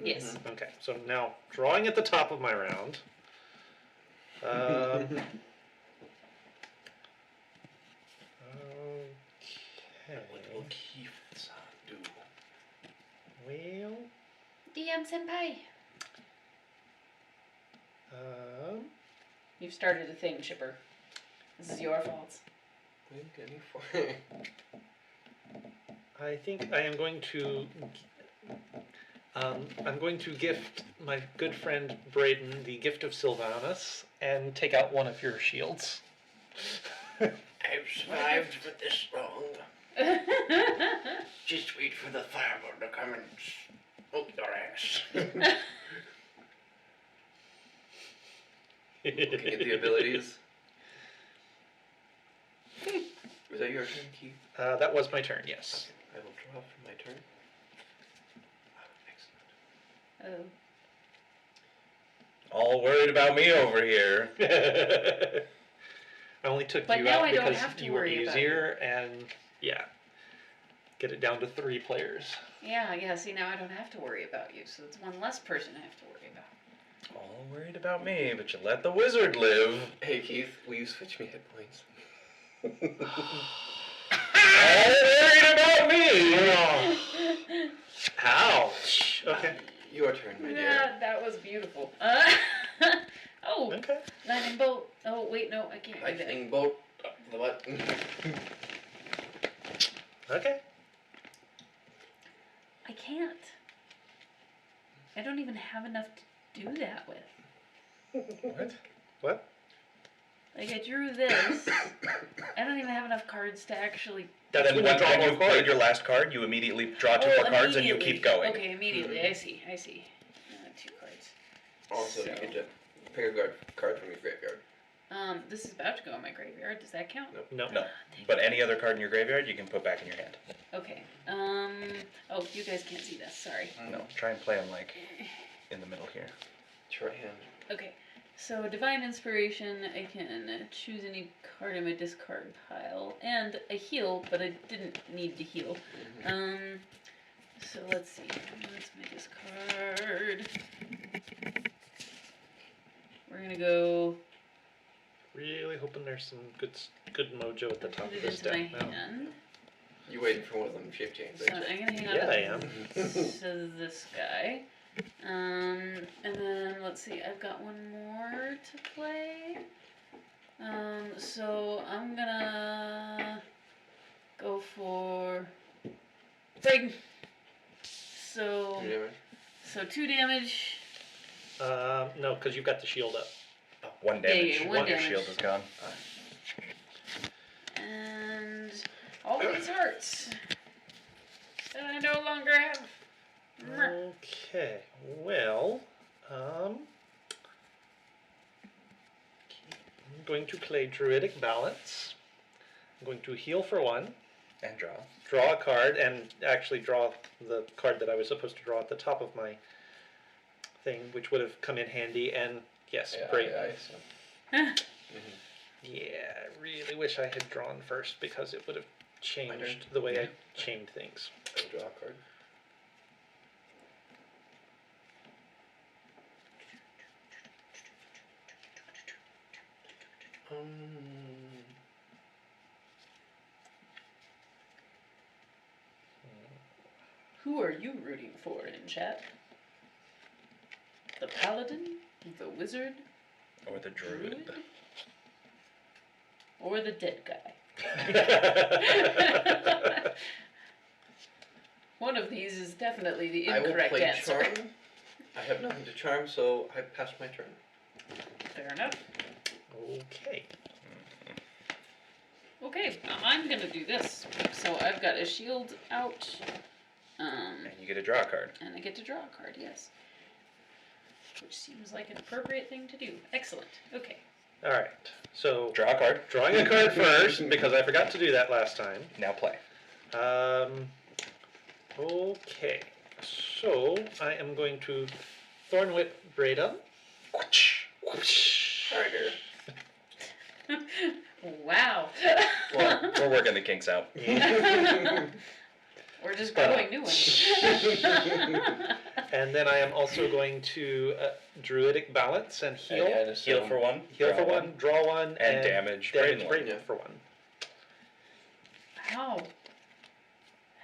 Yes. Okay, so now drawing at the top of my round. Okay. What will Keith-san do? Well, DM senpai. You've started a thing, Chipper. This is your fault. I think I am going to. I'm going to gift my good friend Braden the gift of Sylvanus and take out one of your shields. I've survived for this long. Just wait for the fireball to come and smoke your ass. Looking at the abilities. Was that your turn, Keith? That was my turn, yes. Okay, I will draw for my turn. Excellent. All worried about me over here. I only took But you now out I don't because have to you were worry about easier, and yeah, get it down to 3 players. Yeah, see, now I don't have to worry about you, so it's one less person I have to worry about. All worried about me, but you let the wizard live. Hey Keith, will you switch me hit points? All worried about me. Ouch. Okay. Your turn, my dear. Yeah, that was beautiful. Oh, Okay. lightning bolt. Oh, wait, no, I can't do that. Lightning bolt. The what? Okay. I can't. I don't even have enough to do that with. What? What? Like, I drew this. I don't even have enough cards to actually. That's Then when you draw when more you played cards. your last card, you immediately draw 2 more cards and you immediately. keep going. Okay, immediately. I see. 2 cards. Also, So- you get to pick a card from your graveyard. This is about to go in my graveyard. Does that count? No. No. But any other card in your graveyard, you can put back in your hand. Okay. Oh, you guys can't see this. Sorry. No, try and play them like in the middle here. Short hand. Okay. So divine inspiration. I can choose any card in my discard pile, and I heal, but I didn't need to heal. So let's see. What's my discard? We're gonna go Really hoping there's some good mojo at the top put of it this into my deck now. hand. You waiting for one of them shape change, So I'm gonna hang on Yeah, to I am. this guy. And then let's see, I've got one more to play. So I'm gonna go for break. So 2 damage. No, because you've got the shield up. One damage. yeah, one Your damage. shield is gone. And all these hearts that I no longer have. Okay, well, I'm going to play Druidic Balance. I'm going to heal for 1, And draw. draw a card, and actually draw the card that I was supposed to draw at the top of my thing, which would have come in handy, and yes, great. Yeah, I really wish I had drawn first, because it would have changed the way I chained things. Draw a card. Who are you rooting for in chat? The paladin? The wizard? Or the druid. Or the dead guy? One of these is definitely the I will incorrect play answer. charm. I have nothing to charm, so I passed my turn. Fair enough. Okay. Okay, I'm gonna do this. So I've got a shield out. And you get a draw card. And I get to draw a card, yes. Which seems like an appropriate thing to do. Excellent. Okay. Alright, so Draw a card. drawing a card first, because I forgot to do that last time. Now play. Okay, so I am going to Thornwhip Breda. Harder. Wow. Well, we're working the kinks out. We're just growing new ones. And then I am also going to Druidic Balance and heal. Heal for 1. Heal draw for 1, draw 1, And damage. damage Braden Braden for 1. Wow.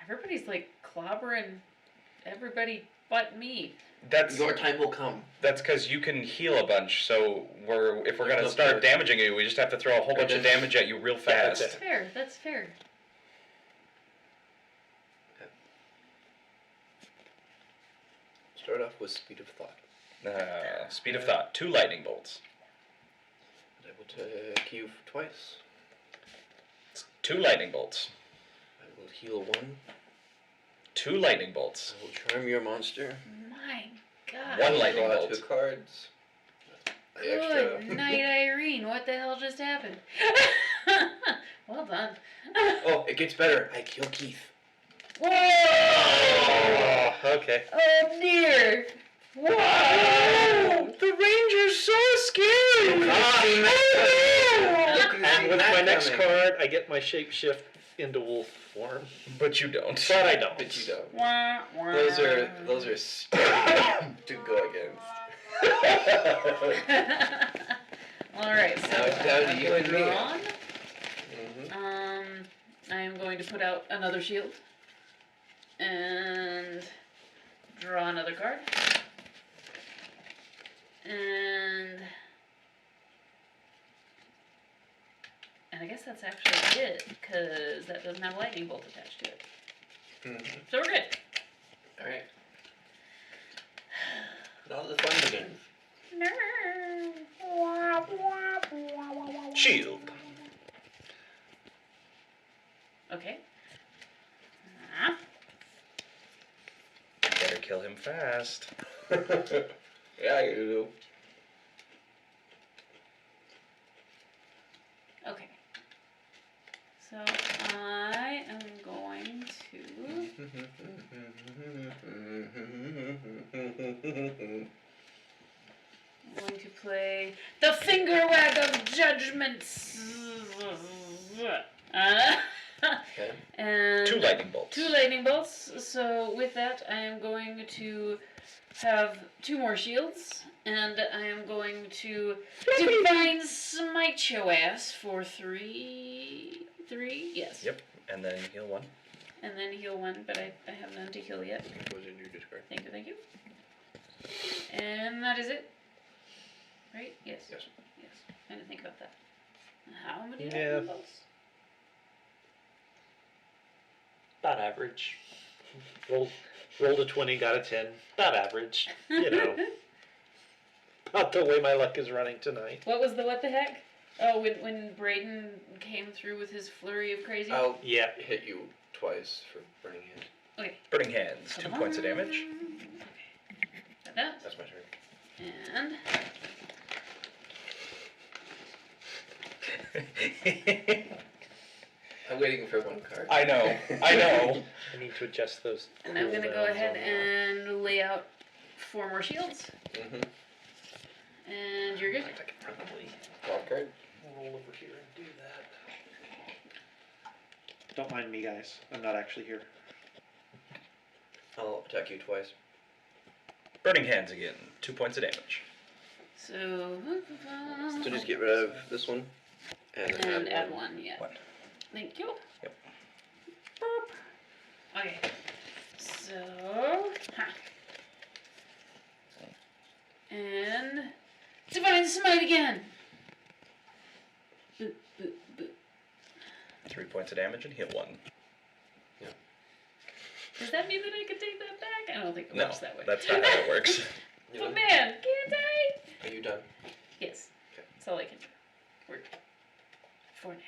Everybody's like clobbering everybody but me. That's Your time will come. that's because you can heal a bunch. So if we're gonna No, start no. damaging you, we just have to throw a whole bunch of damage at you real that's fast. it. Fair, that's fair. Start off with speed of thought. Speed of thought. 2 lightning bolts. I will take you twice. 2 lightning bolts. I will heal 1. 2 lightning bolts. I will charm your monster. My God. 1 lightning Draw bolt. 2 cards. The Good extra. night, Irene. What the hell just happened? Well done. Oh, it gets better. I kill Keith. Whoa! Oh, okay. Oh dear! Whoa! The ranger's so scary! And with my next card, I get my shapeshift into wolf form. But you don't. But I don't. But you don't. Wah, wah. Those are scary to go against. Alright, so Now it's down to I'm you going and me. drawn. Mm-hmm. I am going to put out another shield. And draw another card. And I guess that's actually it, because that doesn't have a lightning bolt attached to it. Mm-hmm. So we're good. Alright. Now the fun begins. Shield. Okay. Better kill him fast. Yeah, you do. I'm going to play the finger wag of judgments. Okay. And 2 lightning bolts. 2 lightning bolts. So with that, I am going to have 2 more shields, and I am going to divine smite your ass for 3. 3, yes. Yep. And then heal 1. And then heal 1, but I have none to heal yet. What was in your discard? Thank you, thank you. And that is it. Right? Yes. Yes. Yes. I didn't think about that. How many Yeah. lightning bolts? About average. Rolled a 20, got a 10. About average. You know. About the way my luck is running tonight. What was the what the heck? Oh, when Braden came through with his flurry of crazy? I'll Yeah. hit you twice for burning hand. Okay. Burning hands. 2 points of damage. Okay. Got that. That's my turn. And I'm waiting for 1 card. I know. I know. I need to adjust those. I'm gonna go cooldowns ahead on that. and lay out 4 more shields. Mm-hmm. And you're good. I could probably Draw a card. roll over here and do that. Don't mind me, guys. I'm not actually here. I'll attack you twice. Burning hands again. 2 points of damage. So So just get rid of this one. And then and add 1, yeah. 1. Thank you. Yep. Boop. Okay. So, and divine smite again. Boop, boop, boop. 3 points of damage and heal 1. Does that mean that I could take that back? I don't think it No, works that way. that's not how it works. You But done? man, can't I? Are you done? Yes. Okay. That's all I can do. Work. For now.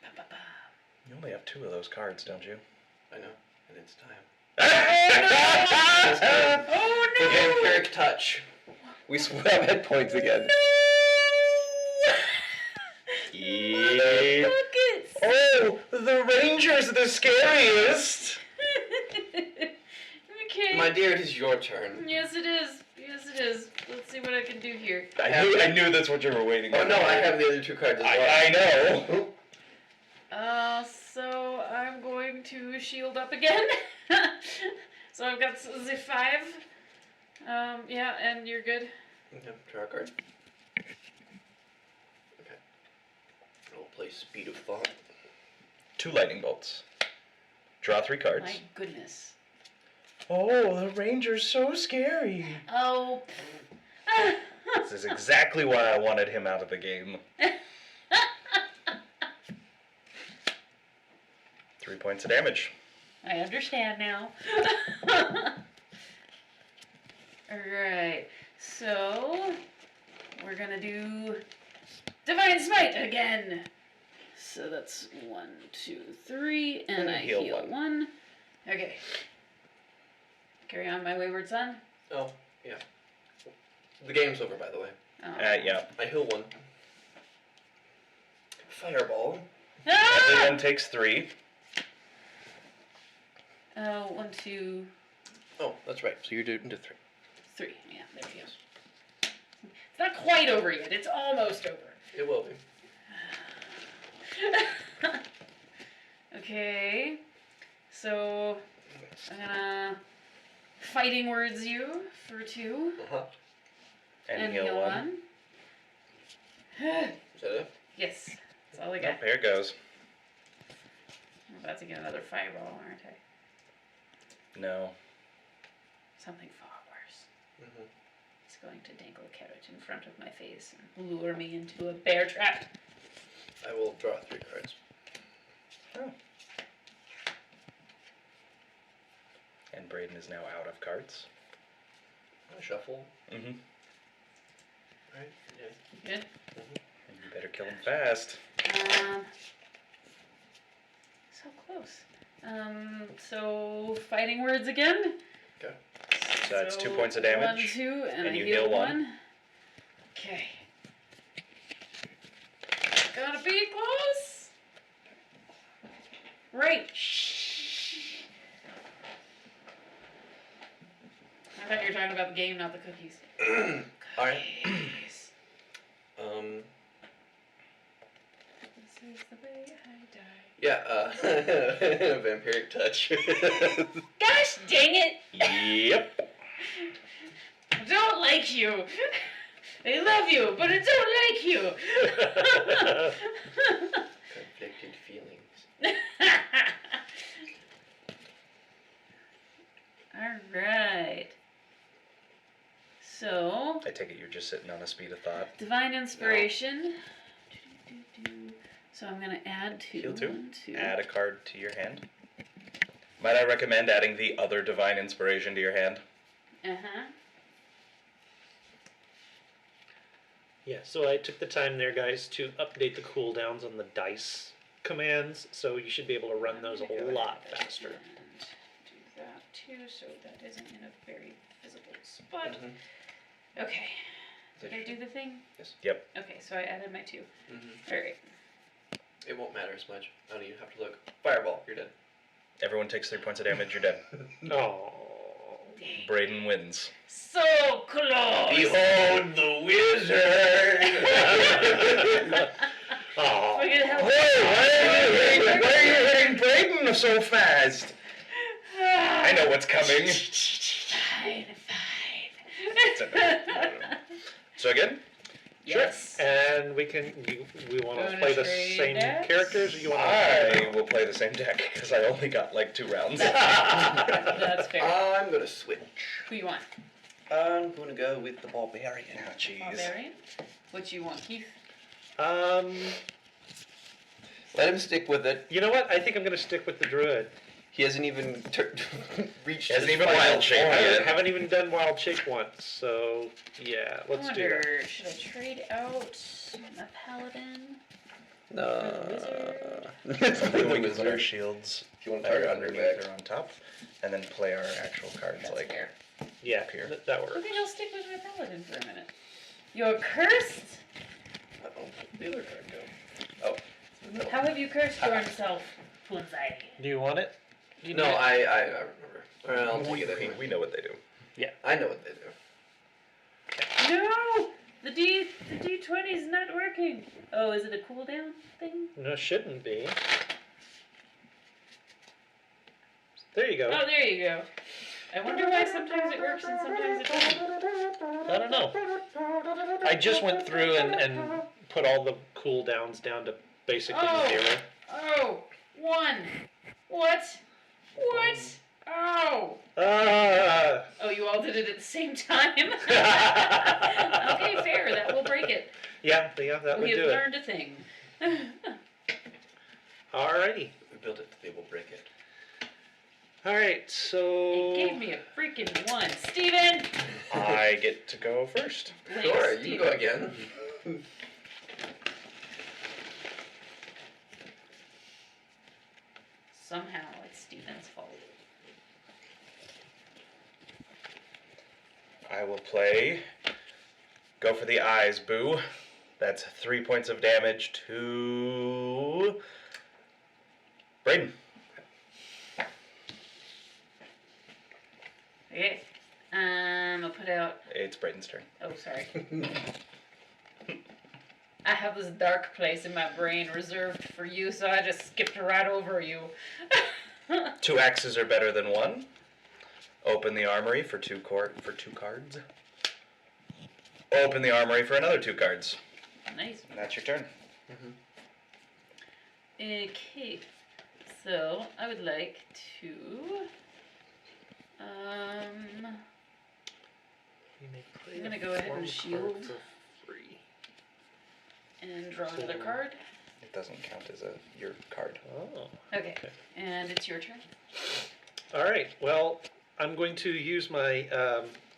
Ba, ba, ba. You only have 2 of those cards, don't you? I know. And it's time. Oh For no! vampiric touch. We have hit points again. Yeah. Buckets! Oh, the Rangers are the scariest. Okay. My dear, it is your turn. Yes, it is. Yes, it is. Let's see what I can do here. I knew that's what you were waiting Oh on. no, I have the other 2 cards as well. I know. So I'm going to shield up again. So I've got the 5. Yeah, and you're good. Okay, draw a card. Okay. I'll play Speed of Thought. 2 lightning bolts. Draw 3 cards. My goodness. Oh, the Ranger's so scary. Oh. This is exactly why I wanted him out of the game. 3 points of damage. I understand now. Alright, so we're gonna do Divine Smite again. So that's 1, 2, 3, and I Heal heal 1. 1. Okay. Carry on, my wayward son. Oh, yeah. The game's over, by the way. Oh. Yeah. I heal 1. Fireball. Ah! Everyone takes 3. 1, 2, Oh, that's right. So you're doing to 3. 3. Yeah, there we go. It's not quite over yet. It's almost over. It will be. Okay. So I'm gonna fighting words you for 2 Uh-huh. And heal 1. Is that it? Yes, that's all I Oh, got. there it goes. I'm about to get another fireball, aren't I? No. Something far worse. Mm-hmm. He's going to dangle a carrot in front of my face and lure me into a bear trap. I will draw 3 cards. Oh. And Braden is now out of cards. Shuffle. Mm-hmm. Right? Yeah. Good. And you better kill him fast. So close. So fighting words again. Okay. So that's 2 points of damage. 1, 2, and I you heal heal 1. 1. Okay. Gotta be close. Right. thought you were talking about the game, not the cookies. All right. Cookies. This is the way I die. Yeah. Vampiric touch. Gosh dang it! Yep. I don't like you. I love you, but I don't like you. Conflicted feelings. All right. So, I take it you're just sitting on a speed of thought. divine inspiration. So I'm gonna add 2. Heal 2. 1, 2. Add a card to your hand. Might I recommend adding the other divine inspiration to your hand? Uh-huh. Yeah, so I took the time there, guys, to update the cooldowns on the dice commands, so you should be able to run those a lot faster. And do that too, so that isn't in a very visible spot. Mhm. Okay. Did I do the thing? Yes. Yep. Okay, so I added my 2. Mhm. Alright. It won't matter as much. I don't even have to look. Fireball. You're dead. Everyone takes 3 points of damage, you're dead. Oh. Braden wins. So close! Behold the wizard! Oh. Forget how Why are you hitting Braden so fast? I know what's coming. Fine. So again? Yes. And we can, we want to Wanna play the trade same decks? characters, or you want I will play the same deck because I only got like 2 rounds. That's fair. I'm gonna switch. Who you want? I'm gonna go with the barbarian. Oh, jeez. Barbarian? What you want, Keith? Let Let him stick with it. You know what? I think I'm going to stick with the druid. He hasn't even reached. Hasn't his even final wild shape form. I yet. haven't even done wild shape once, so yeah, let's do that. Wonder, should I trade out my paladin? No. Wizard. We can put our shields If you want to either target underneath or on top, and then play our actual cards That's like fair. Yeah, up here. that works. Okay, I'll stick with my paladin for a minute. You're cursed? Uh-oh. The other card go. Oh. No. How have you cursed yourself, Punzai? Do you want it? You No, need it? I remember. Or I'll take it anyway. We know what they do. I know what they do. No! The D20's not working. Oh, is it a cooldown thing? No, shouldn't be. There you go. Oh, there you go. I wonder why sometimes it works and sometimes it doesn't. I don't know. I just went through and put all the cooldowns down to basically Oh. 0. Oh, 1. What? What? Oh. Oh, you all did it at the same time? Okay, fair. That will break it. Yeah, that would We have do it. learned a thing. Alrighty. We build it, they will break it. Alright, so... It gave me a freaking 1. Steven! I get to go first. Blank Sure, you Steven. can go again. Somehow it's Steven's fault. I will play. Go for the eyes, boo. That's 3 points of damage to Braden. Okay. I'll put out. It's Braden's turn. Oh, sorry. I have this dark place in my brain reserved for you, so I just skipped right over you. 2 axes are better than 1. Open the armory for 2 cards. Open the armory for another 2 cards. Nice. And that's your turn. Okay. So I would like to. You may play I'm gonna a go ahead and form shield. card for free. And draw another So- card. It doesn't count as your card. Oh. Okay. And it's your turn. Alright, well, I'm going to use my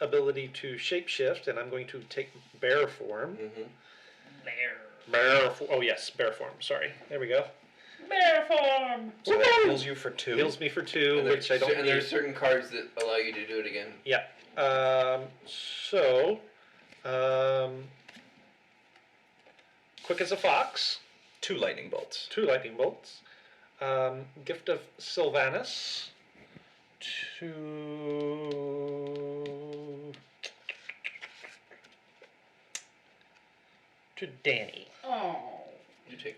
ability to shapeshift, and I'm going to take bear form. Bear. Oh yes, bear form, sorry. There we go. Bear form! So that heals you for 2. Heals me for 2, And which I don't and need. there's certain cards that allow you to do it again. Yeah. Quick as a fox, 2 lightning bolts. 2 lightning bolts. Gift of Sylvanus, 2 to Danny. Oh. You take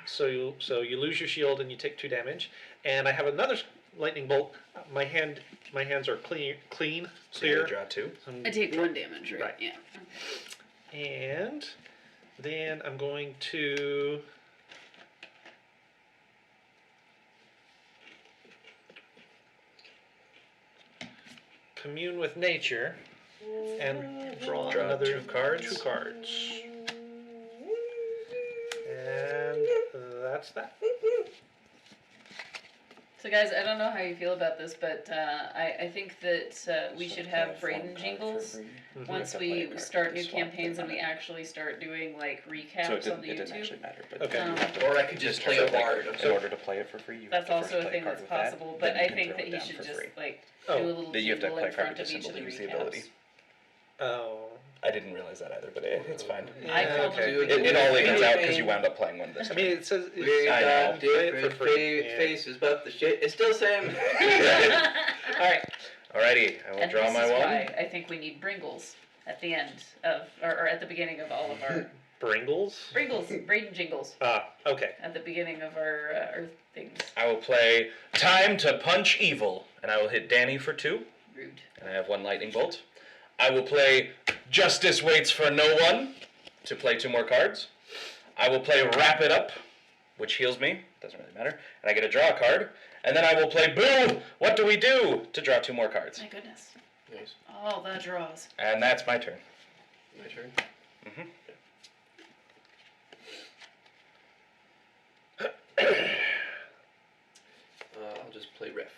2 So you lose your shield and you take 2 damage. And I have another lightning bolt. My hands are clean, So you clear. draw 2. I take 1 damage, right? Right. Yeah. And then I'm going to commune with nature and draw another 2 cards. 2 cards. And that's that. So guys, I don't know how you feel about this, but I think that we should have Braden jingles once we start new campaigns and we actually start doing like recaps So on the it didn't YouTube. actually matter. But Okay. you have to Or I could just play a bard. In order to play it for free, you That's have to also a first play thing card that's with that, possible, then but you I can think throw that it he down should for just free. like Oh. do a little Then you have to jingle play in a card front with of the each symbol of the to use the recaps. ability. Oh. I didn't realize that either, but it's fine. I called okay. him It all evens out because Anything. you wound up playing one this I time. mean, it says We I got know. play it for different free. Yeah. faces, but the shit is still same. All right. Alrighty, I will And draw this my is one. why I think we need Bringles at the end of, or at the beginning of all of our Bringles. Bringles, Braden jingles Okay. at the beginning of our things. I will play Time to Punch Evil, and I will hit Danny for 2, Rude. and I have 1 lightning bolt. I will play Justice Waits for No One to play 2 more cards. I will play Wrap It Up, which heals me, doesn't really matter, and I get to draw a card. And then I will play Boo! What do we do? To draw 2 more cards. My goodness. Nice. Oh, that draws. And that's my turn. My turn. Mhm. I'll just play riff.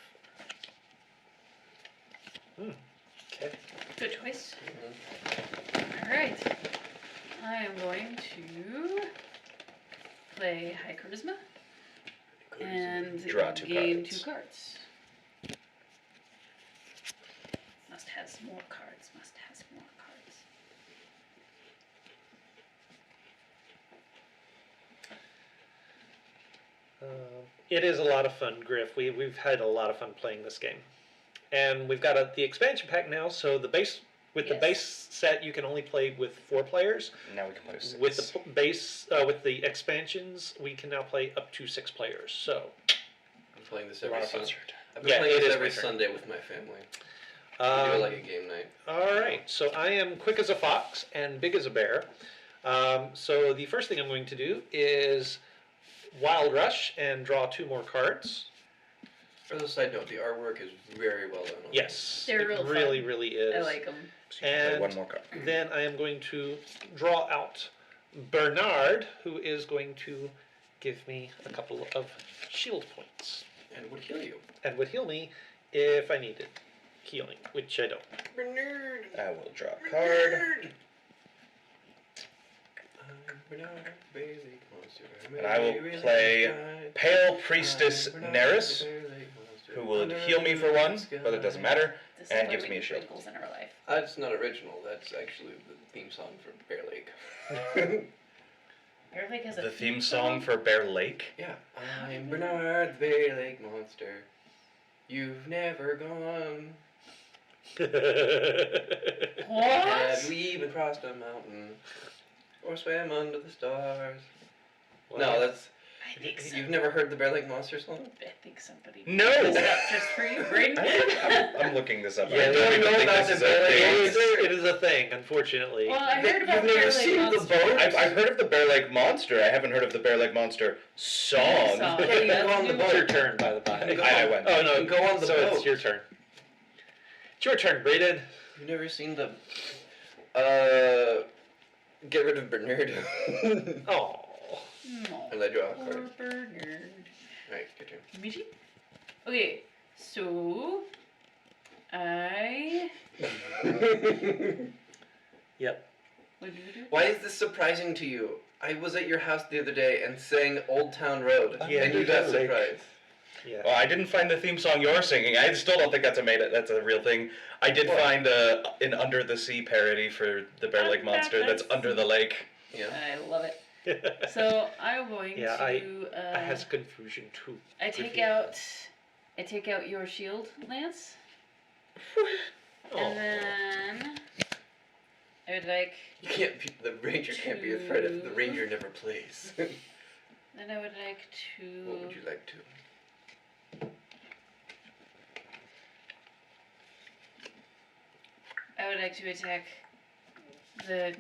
Okay. Good choice. Alright. I am going to play High Charisma and Draw 2 gain cards. 2 cards. Must have some more cards. Must have some more cards. It is a lot of fun, Griff. We've had a lot of fun playing this game, and we've got the expansion pack now. So the base the Yes. base set you can only play with 4 players. Now we can play 6. With the base with the expansions, we can now play up to 6 players. So I'm playing this a lot every of fun. Sunday. I've been Yeah, playing it this is every my turn. Sunday with my family. We do it like a game night. All right, so I am quick as a fox and big as a bear. So the first thing I'm going to do is Wild Rush and draw 2 more cards. As a side note, the artwork is very well done. Yes, They're it real really, fun. really is. I like them. So you can play And 1 more card. then I am going to draw out Bernard, who is going to give me a couple of shield points And would heal you. and would heal me if I needed healing, which I don't. Bernard! I will draw a card. Bernard, basic monster. And I will play Pale Priestess Neris, who will heal me for 1, but it doesn't matter. This And is gives why me we a need shield. Bringles in our life. That's not original. That's actually the theme song for Bear Lake. Bear Lake has a The theme song for Bear Lake. Yeah. I'm Bernard, the Bear Lake monster. You've never gone. What? Have we even crossed a mountain? Or swam under the stars? No, that's... I think so. You've never heard the Bear Lake monster song? I think somebody No! made this up just for you, Braden. I'm looking this up. Yeah, I I don't even know think about this is the a Bear Lake thing. monster. It is a thing, unfortunately. Well, I heard about You've the never Bear Lake seen the monster. boat? I've heard of the Bear Lake Monster. I haven't heard of the Bear Lake Monster song. Song. Yeah, you That's go on the new. boat. It's your turn, by the by. I went. Oh no, You can go on the so boat. it's your turn. It's your turn, Braden. You've never seen the... Get rid of Bernard. Oh. No. And I draw a Poor card. Bernard. Alright, your turn. Me too. Okay, so I. Yep. What do we do? Why is this surprising to you? I was at your house the other day and sang Old Town Road, Yeah, and you you got did, like- surprised. Yeah. Well, I didn't find the theme song you're singing. I still don't think that's a real thing. I did find an Under the Sea parody for the Bear Lake Monster that's Under the Lake. Yeah. I love it. So I'm going Yeah, to. I has confusion too. I take out your shield, Lance, Oh. and then I would like. You can't be, the ranger can't be afraid if the ranger never plays. Then I would like to. What would you like to? I would like to attack the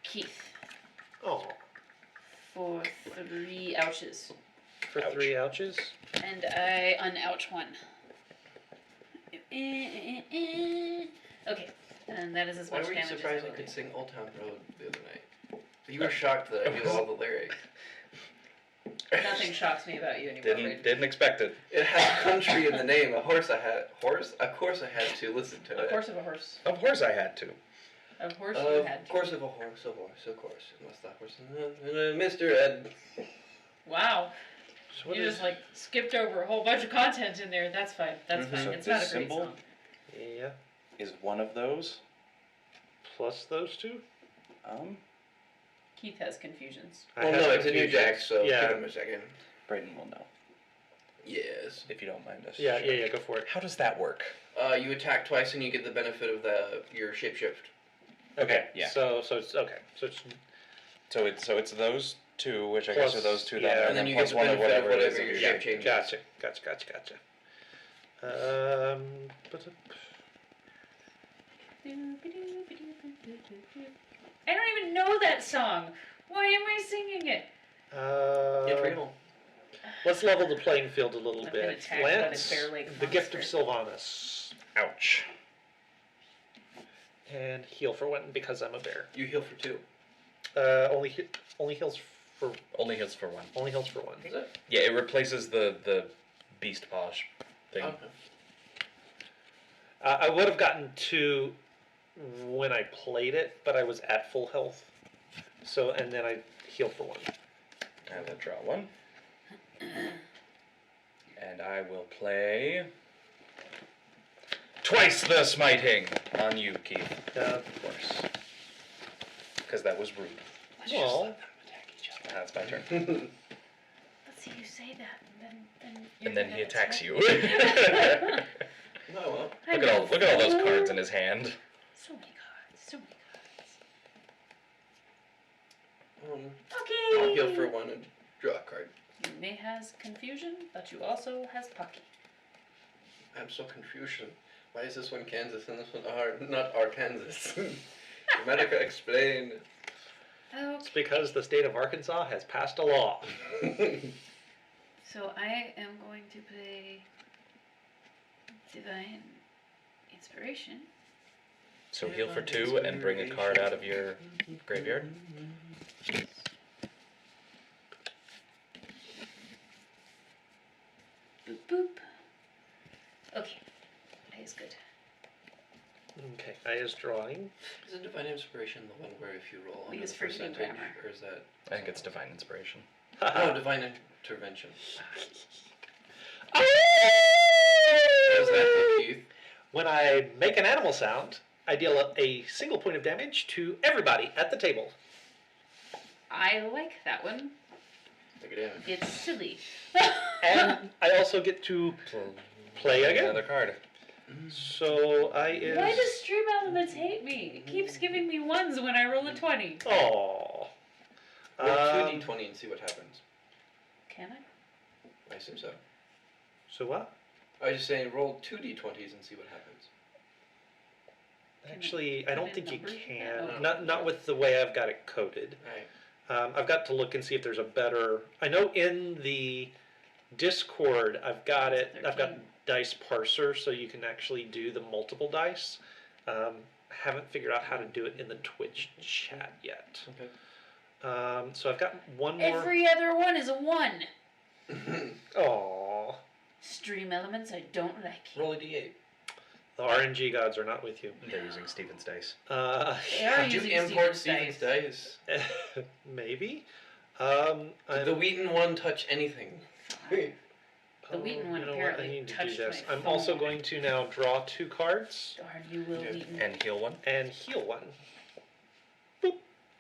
Keith Oh, for 3 ouches. for 3 ouches. And I unouch one. Okay, and that is as Why much were you damage as surprised I you will could do. sing Old Town Road the other night? You were shocked that I knew all the lyrics. Nothing shocks me about you anymore. Didn't expect it. It had country in the name. Of course I had to listen to it. Of course of a horse. Of course I had to. Of course you Of had to. course of a horse, of course. Unless that horse Mr. Ed. Wow. So what You is- just like skipped over a whole bunch of content in there. That's fine. That's Mhm. fine. So It's this not a great symbol- song. Yeah, Is one of those? plus those 2. Keith has confusions. I Well, have no, it's a new confusion. jack, so Yeah. give him a second. Brayden will know, Yes. if you don't mind us. Yeah, go for it. How does that work? You attack twice and you get the benefit of your shapeshift. Okay, yeah. So it's okay. So it's So it's those 2, which I Plus- guess are those 2 yeah. then, And then you plus get the one of benefit of whatever it is. whatever your that shape you- changes. gotcha. I don't even know that song. Why am I singing it? Get real. Let's level the playing field a little I've been bit. attacked by the Lance, Bear Lake the gift of monster. Sylvanas, Ouch. and heal for 1 because I'm a bear. You heal for 2. Only heals for Only hits for 1. only heals for 1. Is it? Yeah, it replaces the beast polish thing. Okay. I would have gotten 2 when I played it, but I was at full health. So and then I heal for 1. I will draw 1. And I will play twice the smiting on you, Keith. Of course. Because that was rude. Well, That's my turn. Let's see you say that, and then. And then he attacks you. No, well. Look at all those cards in his hand. So many cards. So many cards. I'll Okay. heal for 1 and draw a card. You may has confusion, but you also has Pocky. I'm so confusion. Why is this one Kansas and this one not Arkansas? Medica, explain. it's because the state of Arkansas has passed a law. So I am going to play Divine Inspiration. So heal for 2 and bring a card out of your graveyard. Boop boop. Okay, that is good. Okay, I is drawing. Is a divine inspiration the one where if you roll We on use a forgetting percentage, grammar. or is that? I think it's divine inspiration. No, divine intervention. Oh! What is that to Keith? When I make an animal sound, I deal a single point of damage to everybody at the table. I like that one. Take it in. It's silly. And I also get to play again. Another card. So I is. Why does Stream Elements hate me? It keeps giving me 1s when I roll a 20. Aww. Roll 2d20 and see what happens. Can I? I assume so. So what? I was just saying, roll 2d20s and see what happens. Actually, I don't put in think you numbers in can. that? Not with the way I've got it coded. Right. I've got to look and see if there's a better. I know in the Discord I've got it. I've got 13. dice parser, so you can actually do the multiple dice. Haven't figured out how to do it in the Twitch chat yet. Okay. So I've got one more. Every other one is a 1. Aww. Stream Elements, I don't like it. Roll a d8. The RNG gods are not with you. They're using Steven's dice. They are Did you using import Steven's Steven's dice? Maybe. Did the Wheaton one touch anything? The Wheaton one you know what? apparently I need to do touched this. my I'm also phone. going to now draw 2 cards Darn you, Will Okay. Wheaton. And heal 1. and heal 1.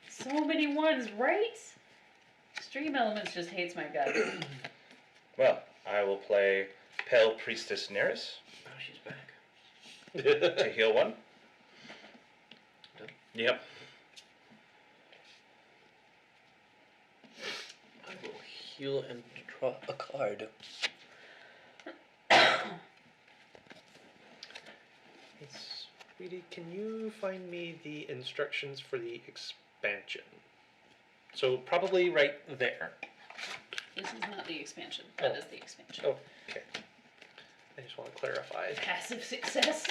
So many 1s, right? Stream Elements just hates my guts. Well, I will play Pale Priestess Neris Oh, she's back. to heal 1. Yep. I will heal and draw a card. Sweetie, can you find me the instructions for the expansion? So probably right there. This is not the expansion. That is the expansion. Oh, okay. I just want to clarify. Passive success.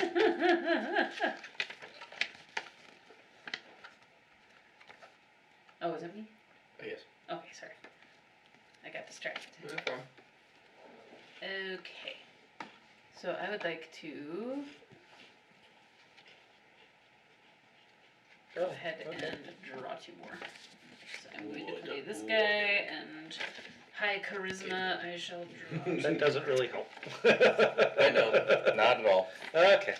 Oh, is it me? Yes. Okay, sorry. I got distracted. No problem. Okay. So I would like to go ahead and draw 2 more. So I'm going to play this guy, and high charisma I shall draw. That doesn't really help. I know. Not at all. Okay.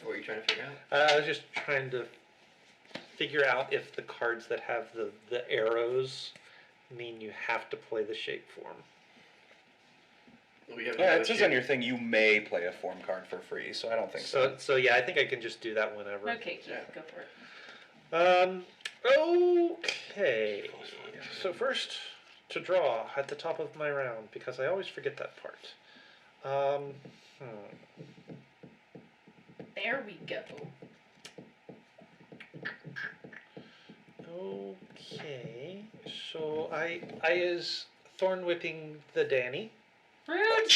What were you trying to figure out? I was just trying to figure out if the cards that have the arrows mean you have to play the shape form. We have Yeah, it says on your thing you may play a form card for free, so I don't think so. So yeah, I think I can just do that whenever. Okay, Keith, Yeah. go for it. Okay. So first, to draw at the top of my round, because I always forget that part. There we go. Okay. So I is thorn whipping the Danny. Rude.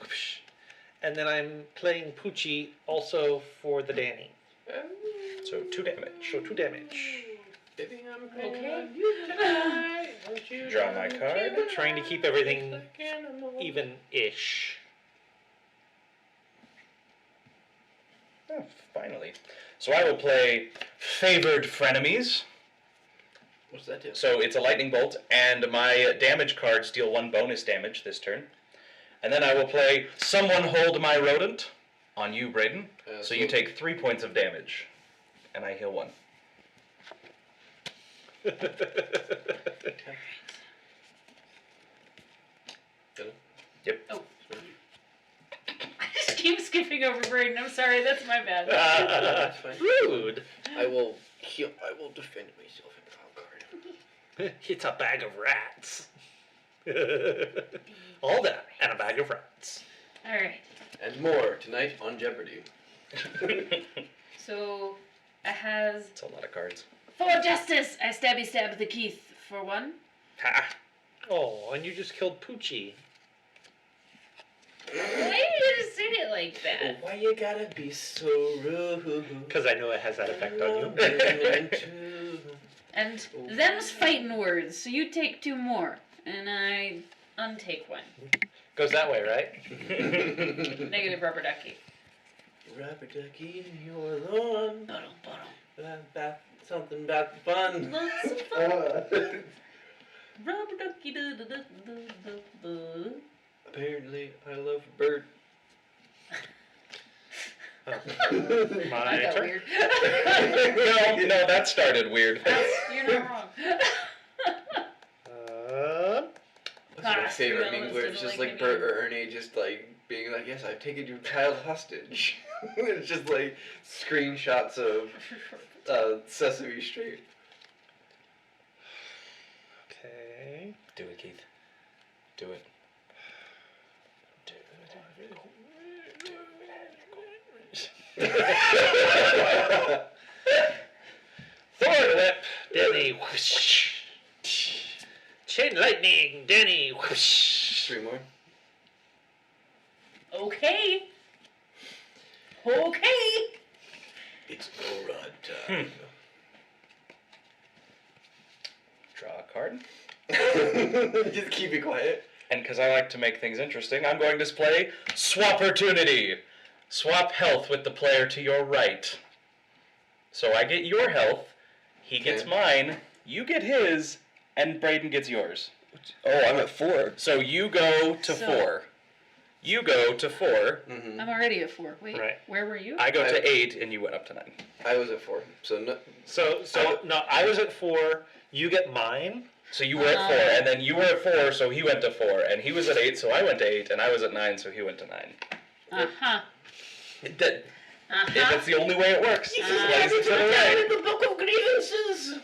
Whoosh. And then I'm playing Poochie also for the Danny. So 2 damage. So 2 damage. Baby, I'm Okay. Draw my card. Trying to keep everything even-ish. Oh, finally. So I will play Favored Frenemies. What's that do? So it's a lightning bolt, and my damage cards deal 1 bonus damage this turn. And then I will play Someone Hold My Rodent on you, Braden. So you take 3 points of damage, and I heal 1. Yep. Oh. I just keep skipping over Braden. I'm sorry, that's my bad. That's fine. Rude. I will heal. I will defend myself in the card. It's a bag of rats. All that and a bag of rats. Alright, And more tonight on Jeopardy. so it has It's a lot of cards. for justice. I stab the Keith for 1. Ha! Oh, and you just killed Poochie. Why did you say it like that? Why you gotta be so rude? Because I know it has that effect on you. And them's fighting words, so you take 2 more, and I untake 1. Goes that way, right? Negative rubber ducky. Rubber ducky, you're the one. Bottom. Something about the fun. Lots of fun. Rubber ducky da da da da da da. Apparently, I love bird. My I got turn. weird. No, that started weird. You're not wrong. That's my Ah, favorite screw meme it, where let's it's do just it like like Bert we or Ernie just like being like, yes, I've taken your child hostage. It's just like screenshots of Sesame Street. Okay. Do it, Keith. Do it. Thorn whip, Danny. Whoosh. Chain lightning, Danny. Whoosh. 3 more. Okay. Okay. It's no rod time. Draw a card. Just keep it quiet. And because I like to make things interesting, I'm going to play Swopportunity. Swap health with the player to your right. So I get your health, he gets Okay. mine, you get his, and Braden gets yours. Oh, I'm at 4. So you go to So- 4. You go to 4. Mm-hmm. I'm already at 4. Wait, Right. where were you? I go to 8, and you went up to 9. I was at 4. So no. So no, I was at 4. You get mine. So you were at 4, and then you were at 4, so he went to 4, and he was at 8, so I went to 8, and I was at 9, so he went to 9. Uh-huh. That, If it's the only way it works. Slice it to the Down right. in the book of grievances.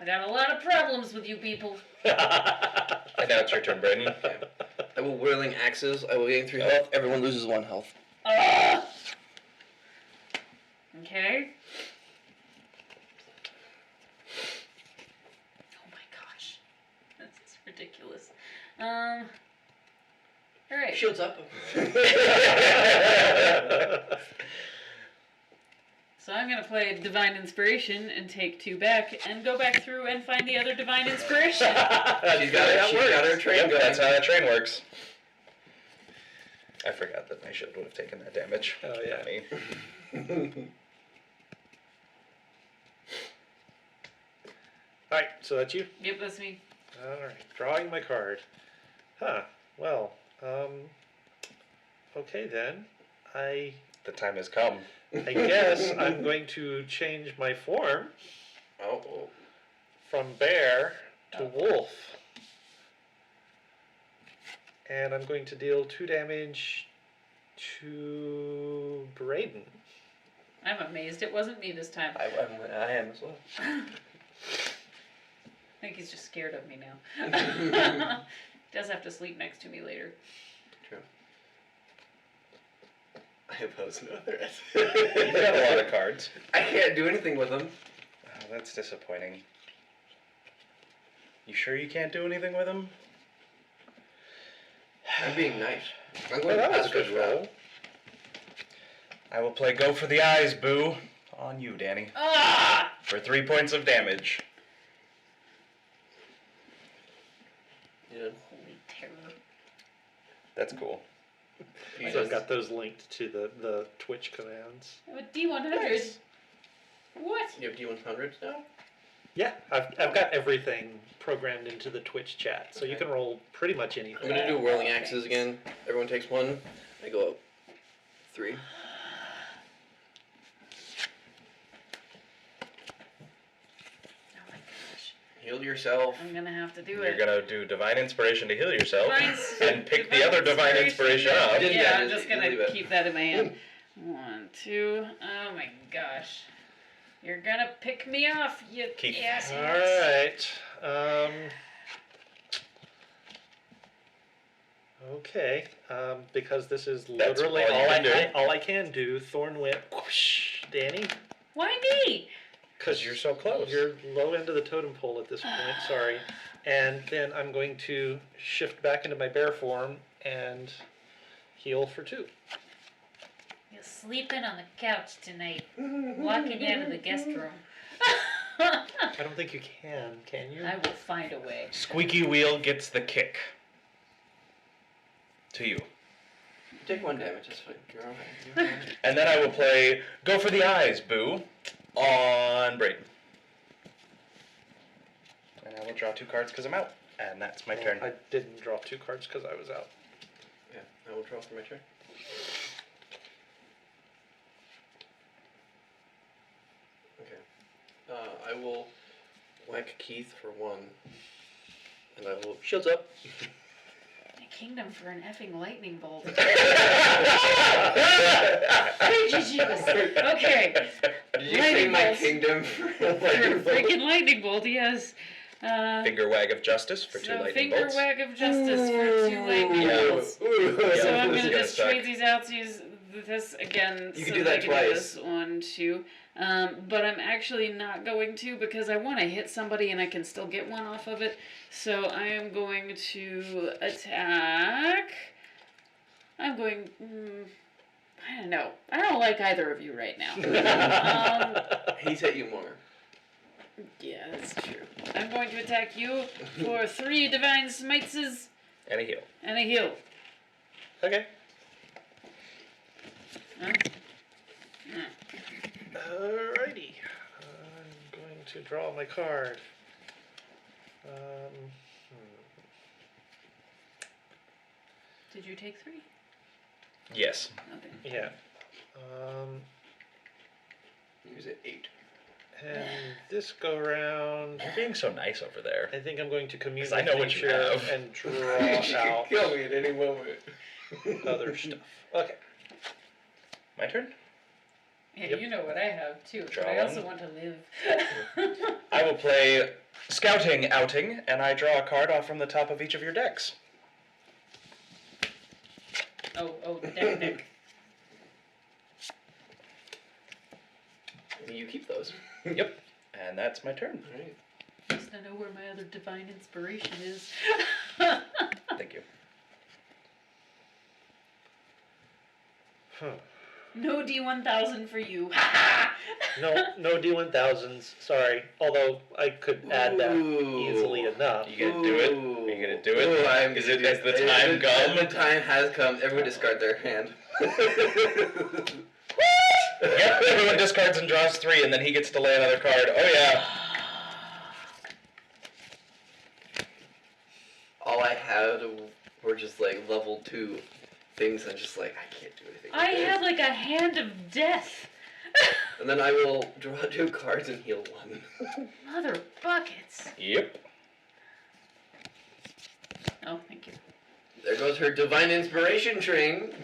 I got a lot of problems with you people. And now it's your turn, Braden. I will whirling axes. I will gain 3 health. Everyone loses 1 health. Okay. Oh my gosh. This is ridiculous. Alright. Shields up. So I'm gonna play Divine Inspiration and take 2 back and go back through and find the other Divine Inspiration. She's got her train Yep, going. that's how that train works. I forgot that my shield would have taken that damage. Oh, yeah. Not me. Alright, so that's you? Yep, that's me. Alright, drawing my card. Huh, well, okay then. I The time has come. guess I'm going to change my form Oh. from bear to wolf. And I'm going to deal 2 damage to Braden. I'm amazed it wasn't me this time. I am as well. I think he's just scared of me now. Does have to sleep next to me later. True. I oppose no threat. You've got a lot of cards. I can't do anything with them. Oh, that's disappointing. You sure you can't do anything with them? I'm being nice. I'm Well, going that to was a good roll. I will play Go for the Eyes, Boo. On you, Danny. Ah! For 3 points of damage. Yeah. Holy terror. That's cool. So I've got those linked to the Twitch commands. I have a D100. Nice. What? You have D100s now? Yeah, I've got everything programmed into the Twitch chat, so you can roll pretty much anything. I'm gonna do whirling axes again. Everyone takes 1. I go up 3. Oh my gosh. Heal yourself. I'm gonna have to do You're it. gonna do Divine Inspiration to heal yourself. Divine- And pick the other Divine Inspiration up. Didn't Yeah, get I'm it. just You leave gonna it. keep that in my hand. 1, 2. Oh my gosh. You're gonna pick me off, you Keep- ass. Alright. Okay. Because this is That's literally all you can do. all I can do. Thorn Whip. Whoosh, Danny. Why me? Because you're so close. You're low end of the totem pole at this point. Sorry. And then I'm going to shift back into my bear form and heal for 2. You're sleeping on the couch tonight, walking out of the guest room. I don't think you can you? I will find a way. Squeaky Wheel gets the kick. To you. Take 1 damage, that's fine. You're alright. You're alright. And then I will play Go for the Eyes, Boo. On Braden. And I will draw 2 cards because I'm out. And that's my turn. I didn't draw 2 cards because I was out. Yeah, I will draw for my turn. Okay. I will whack Keith for 1. And I will shields up. A kingdom for an effing lightning bolt. Okay. Did you Lightning say my bolts. kingdom For a freaking lightning bolt, yes. Finger Wag of Justice for 2 So lightning finger bolts. wag of justice for 2 lightning Yeah. bolts. Yeah, So I'm this is gonna gonna just suck. trade these out to use this again. You so can do that I that can twice. this 1, 2. But I'm actually not going to because I want to hit somebody and I can still get 1 off of it. So I am going to attack. I'm going. I don't know. I don't like either of you right now. He's hit you more. Yeah, that's true. I'm going to attack you for 3 divine smites And a heal. and a heal. Okay. Huh? Alrighty. I'm going to draw my card. Did you take 3? Yes. Okay. Yeah. Use it 8. And this go round, You're being so nice over there. I think I'm going to commune 'Cause I with know what you nature have. and You draw can out kill me at any moment. other stuff. Okay. My turn? Yeah, Yep. you know what I have too. Draw But I also one. want to live. I will play Scouting Outing, and I draw a card off from the top of each of your decks. oh, deck. You keep those. Yep. And that's my turn. Alright. Just to know where my other divine inspiration is. Thank you. No D1000 for you. No D1000s. Sorry. Although I could add that easily enough. You gonna do it? Are you gonna do it? Ooh, Is it as the time The come? time has come. Everyone discard their hand. Yep, everyone discards and draws 3, and then he gets to lay another card. Oh yeah. All I had were just like level 2 things. I'm just like, I can't do anything. I with this. have like a hand of death. And then I will draw 2 cards and heal 1. Mother buckets. Yep. Oh, thank you. There goes her divine inspiration train.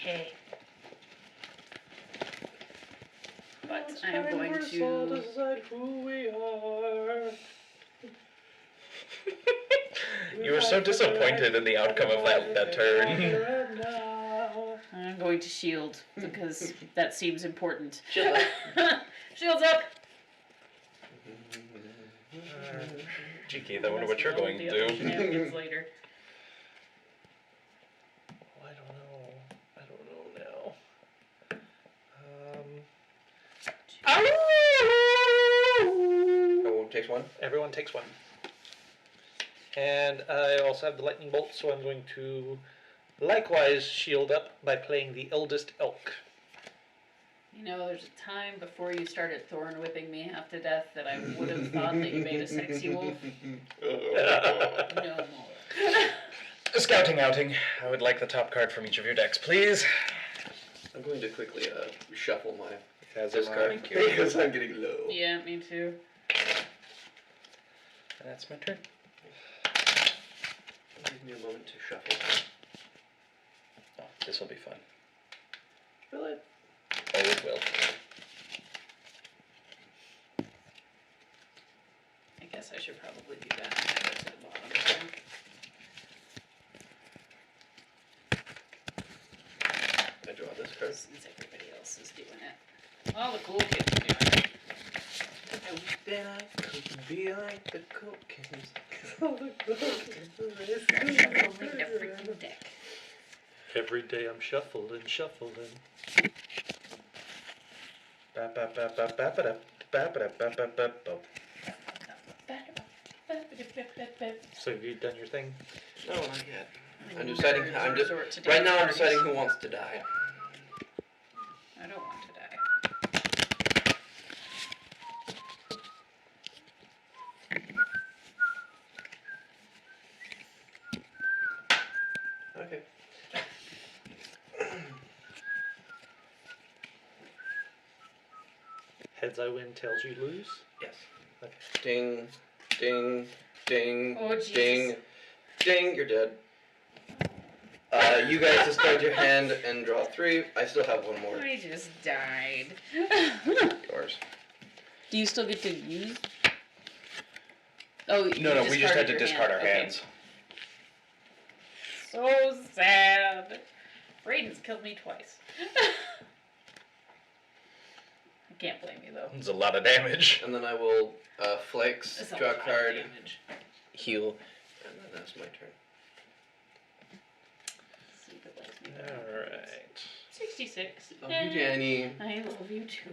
Okay. But I am going to. decide who we are. You were so disappointed in the outcome of that turn. I'm going to shield because that seems important. Shield up. Shields up. Gee, Keith, I wonder what you're going to do. Shenanigans later. Oh, I don't know now. Oh, takes 1. Everyone takes 1. And I also have the lightning bolt, so I'm going to likewise shield up by playing the eldest elk. You know, there's a time before you started thorn whipping me half to death that I would have thought that you made a sexy wolf. No more. Scouting Outing. I would like the top card from each of your decks, please. I'm going to quickly shuffle my As discard Thank you. because I'm getting low. Yeah, me too. That's my turn. Give me a moment to shuffle. Oh, this will be fun. Will it? Oh, it will. I guess I should probably do that and add it to the bottom. I draw this card. Since everybody else is doing it. All the cool kids are doing it. Then I could be like the cool kids. Shuffling the freaking deck. Every day I'm shuffling. So have you done your thing? No, not yet. I'm deciding. Right now. I'm deciding who wants to die. I don't want to die. Okay. Heads I win, tails you lose. Yes. Okay. Ding, ding, ding, Oh, Jesus. ding, ding. You're dead. You guys discard your hand and draw 3. I still have 1 more. I just died. Yours. Do you still get to use? Oh, you No, we just had discarded to your discard our hand. Okay. hands. So sad. Brayden's killed me twice. I can't blame you though. It's a lot of damage. And then I will flex, That's a draw lot a of card, damage. heal, and then that's my turn. Let's see if it lets me down. Alright. 66. Love you, Danny. I love you too.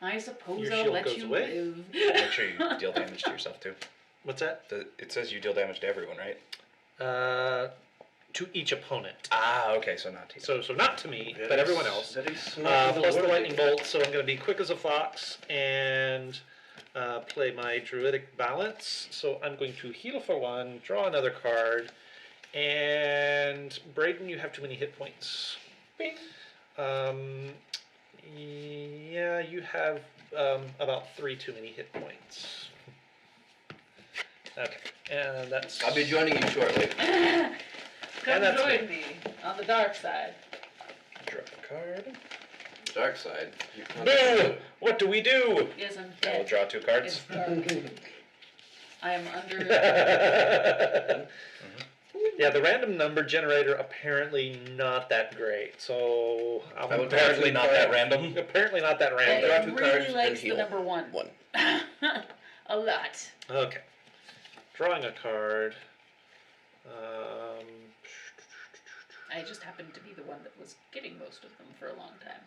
I suppose Your I'll shield let goes you away? live. Make sure you deal damage to yourself too. What's that? It says you deal damage to everyone, right? To each opponent. Ah, okay, so not to you. So not to me, but everyone else. Very smart Plus the little lightning wording. bolt, so I'm going to be quick as a fox and play my druidic balance. So I'm going to heal for 1, draw another card, and Brayden, you have too many hit points. Bing. Yeah, you have about 3 too many hit points. Okay, and that's. I'll be joining you shortly. Come that's join me on the dark side. Draw a card. Dark side. You can't- Boo! What do we do? Yes, I'm I will dead. draw 2 cards. It's dark. I am under. Yeah, the random number generator apparently not that great. So I would Apparently not that random. apparently not that random. draw It 2 really cards likes and the heal. number 1. 1. A lot. Okay. Drawing a card. I just happened to be the one that was getting most of them for a long time.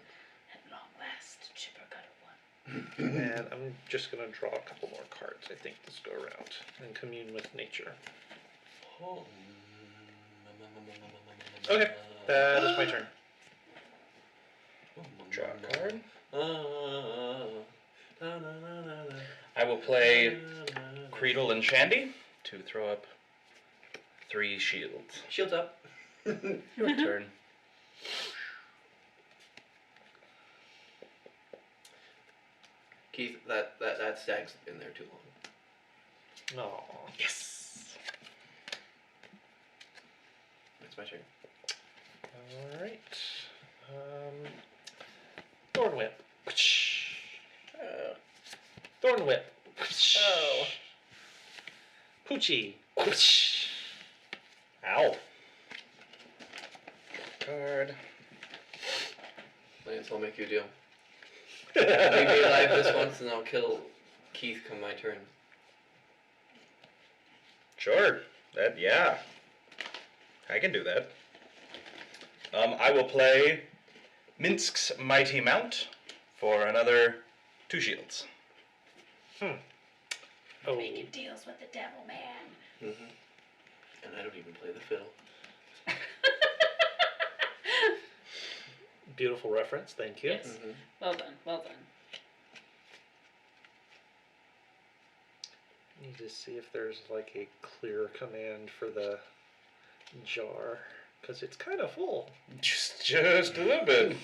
At long last, Chipper got a 1. And I'm just going to draw a couple more cards, I think, this go around. And commune with nature. Okay, that is my turn. Draw a card. I will play Creedle and Shandy to throw up 3 shields. Shields up. Your turn. Keith, that stag's in there too long. No. Yes. That's my turn. Alright. Thorn Whip. Thorn Whip. Oh. Poochie. Ow. Card. Lance, I'll make you a deal. Leave me alive this once and I'll kill Keith come my turn. Sure. Yeah. I can do that. I will play Minsk's Mighty Mount for another 2 shields. Oh. Making deals with the devil man. Mm-hmm. And I don't even play the fiddle. Beautiful reference, thank you. Yes. Mm-hmm. Well done. Well done. Need to see if there's like a clear command for the jar, because it's kind of full. Just a little bit.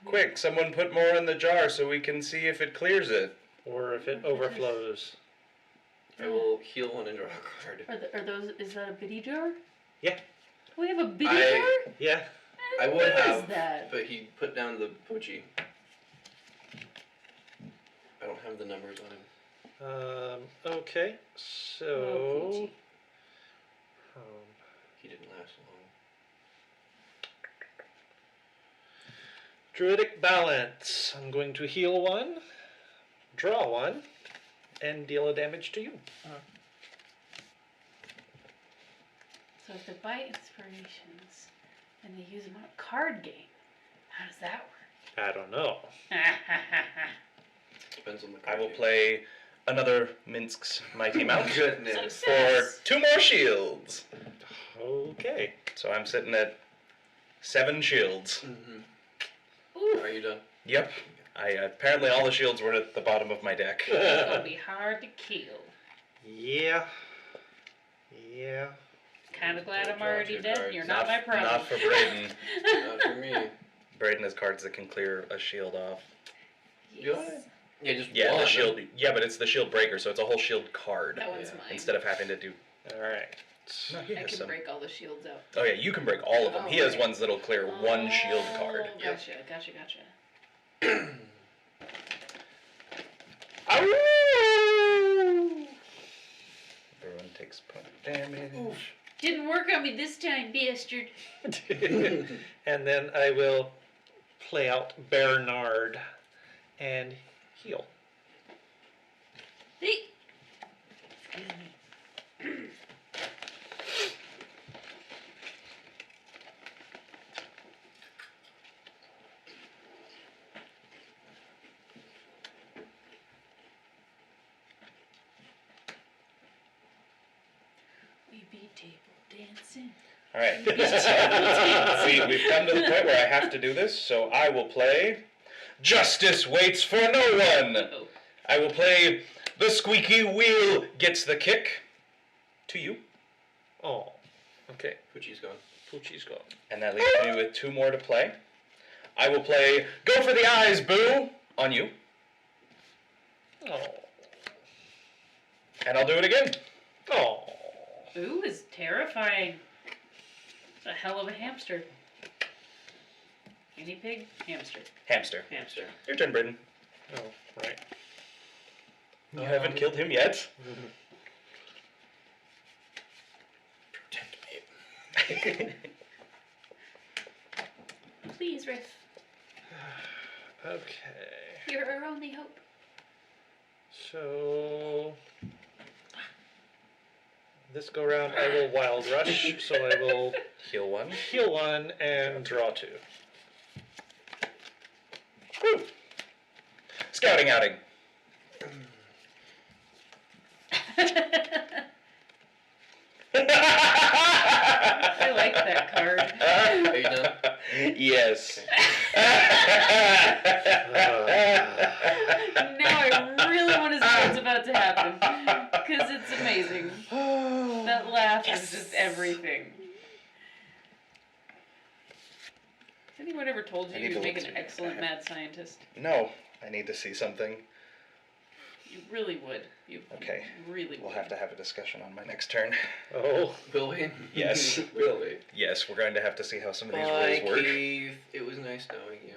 Quick, someone put more in the jar so we can see if it clears it. Or if it overflows. I will heal 1 and draw a card. Are those? Is that a biddy jar? Yeah. We have a biddy I- jar. Yeah. I would What is have, that? but he put down the Poochie. I don't have the numbers on him. Okay, Oh, so. Poochie. He didn't last long. Druidic Balance. I'm going to heal 1, draw 1, and deal a damage to you. So if they buy inspirations and they use them on a card game, how does that I don't know. work? Depends on the I card. will play another Minsk's Mighty Mount Goodness. for 2 more shields. Okay. So I'm sitting at 7 shields. Mm-hmm. Ooh, Are you done? Yep. Apparently all the shields were at the bottom of my deck. it's gonna be hard to kill. Yeah. Yeah. Kind of glad I'm Draw already 2 dead. cards. You're not my problem. Not for Braden. Not for me. Braden has cards that can clear a shield off. Yes. Yeah, just Yeah, one. the shield. Yeah, but it's the shield breaker, so it's a whole shield card That one's Yeah. mine. instead of having to do. Alright. No, he I has can some. break all the shields out. Oh yeah, you can break all of them. Oh, He has right. ones that'll clear 1 shield card. Oh, Yep. gotcha. Everyone takes point damage. Didn't work on me this time, bastard. And then I will play out Bernard and heal. Hey. Excuse me. We be table dancing. All right. We be table dancing. We've come to the point where I have to do this, so I will play Justice Waits for No One. Uh-oh. I will play The Squeaky Wheel Gets the Kick to you, Oh. Okay. Poochie's gone. Poochie's gone. and that leaves me with 2 more to play. I will play Go for the Eyes, Boo on you, Oh. and I'll do it again. Oh. Ooh is terrifying. A hell of a hamster. Guinea pig, hamster. Hamster. Hamster. Your turn, Braden. Oh, right. You haven't killed him yet. Protect me. Please, Riff. Okay. You're our only hope. So this go round, I will wild rush. So I will Heal one. heal one and draw 2. Woo. Scouting outing. I like that card. Are you done? Yes. Now I really want to see what's about to happen. Because it's amazing. That laugh is just everything. Has anyone ever told I you need you'd to make look an through excellent that. mad scientist? No, I need to see something. You really would. You Okay. really We'll would. have to have a discussion on my next turn. Oh, Will we? Yes. Will we? Yes, we're going to have to see how some of these Bye, rules work. Keith. It was nice knowing you.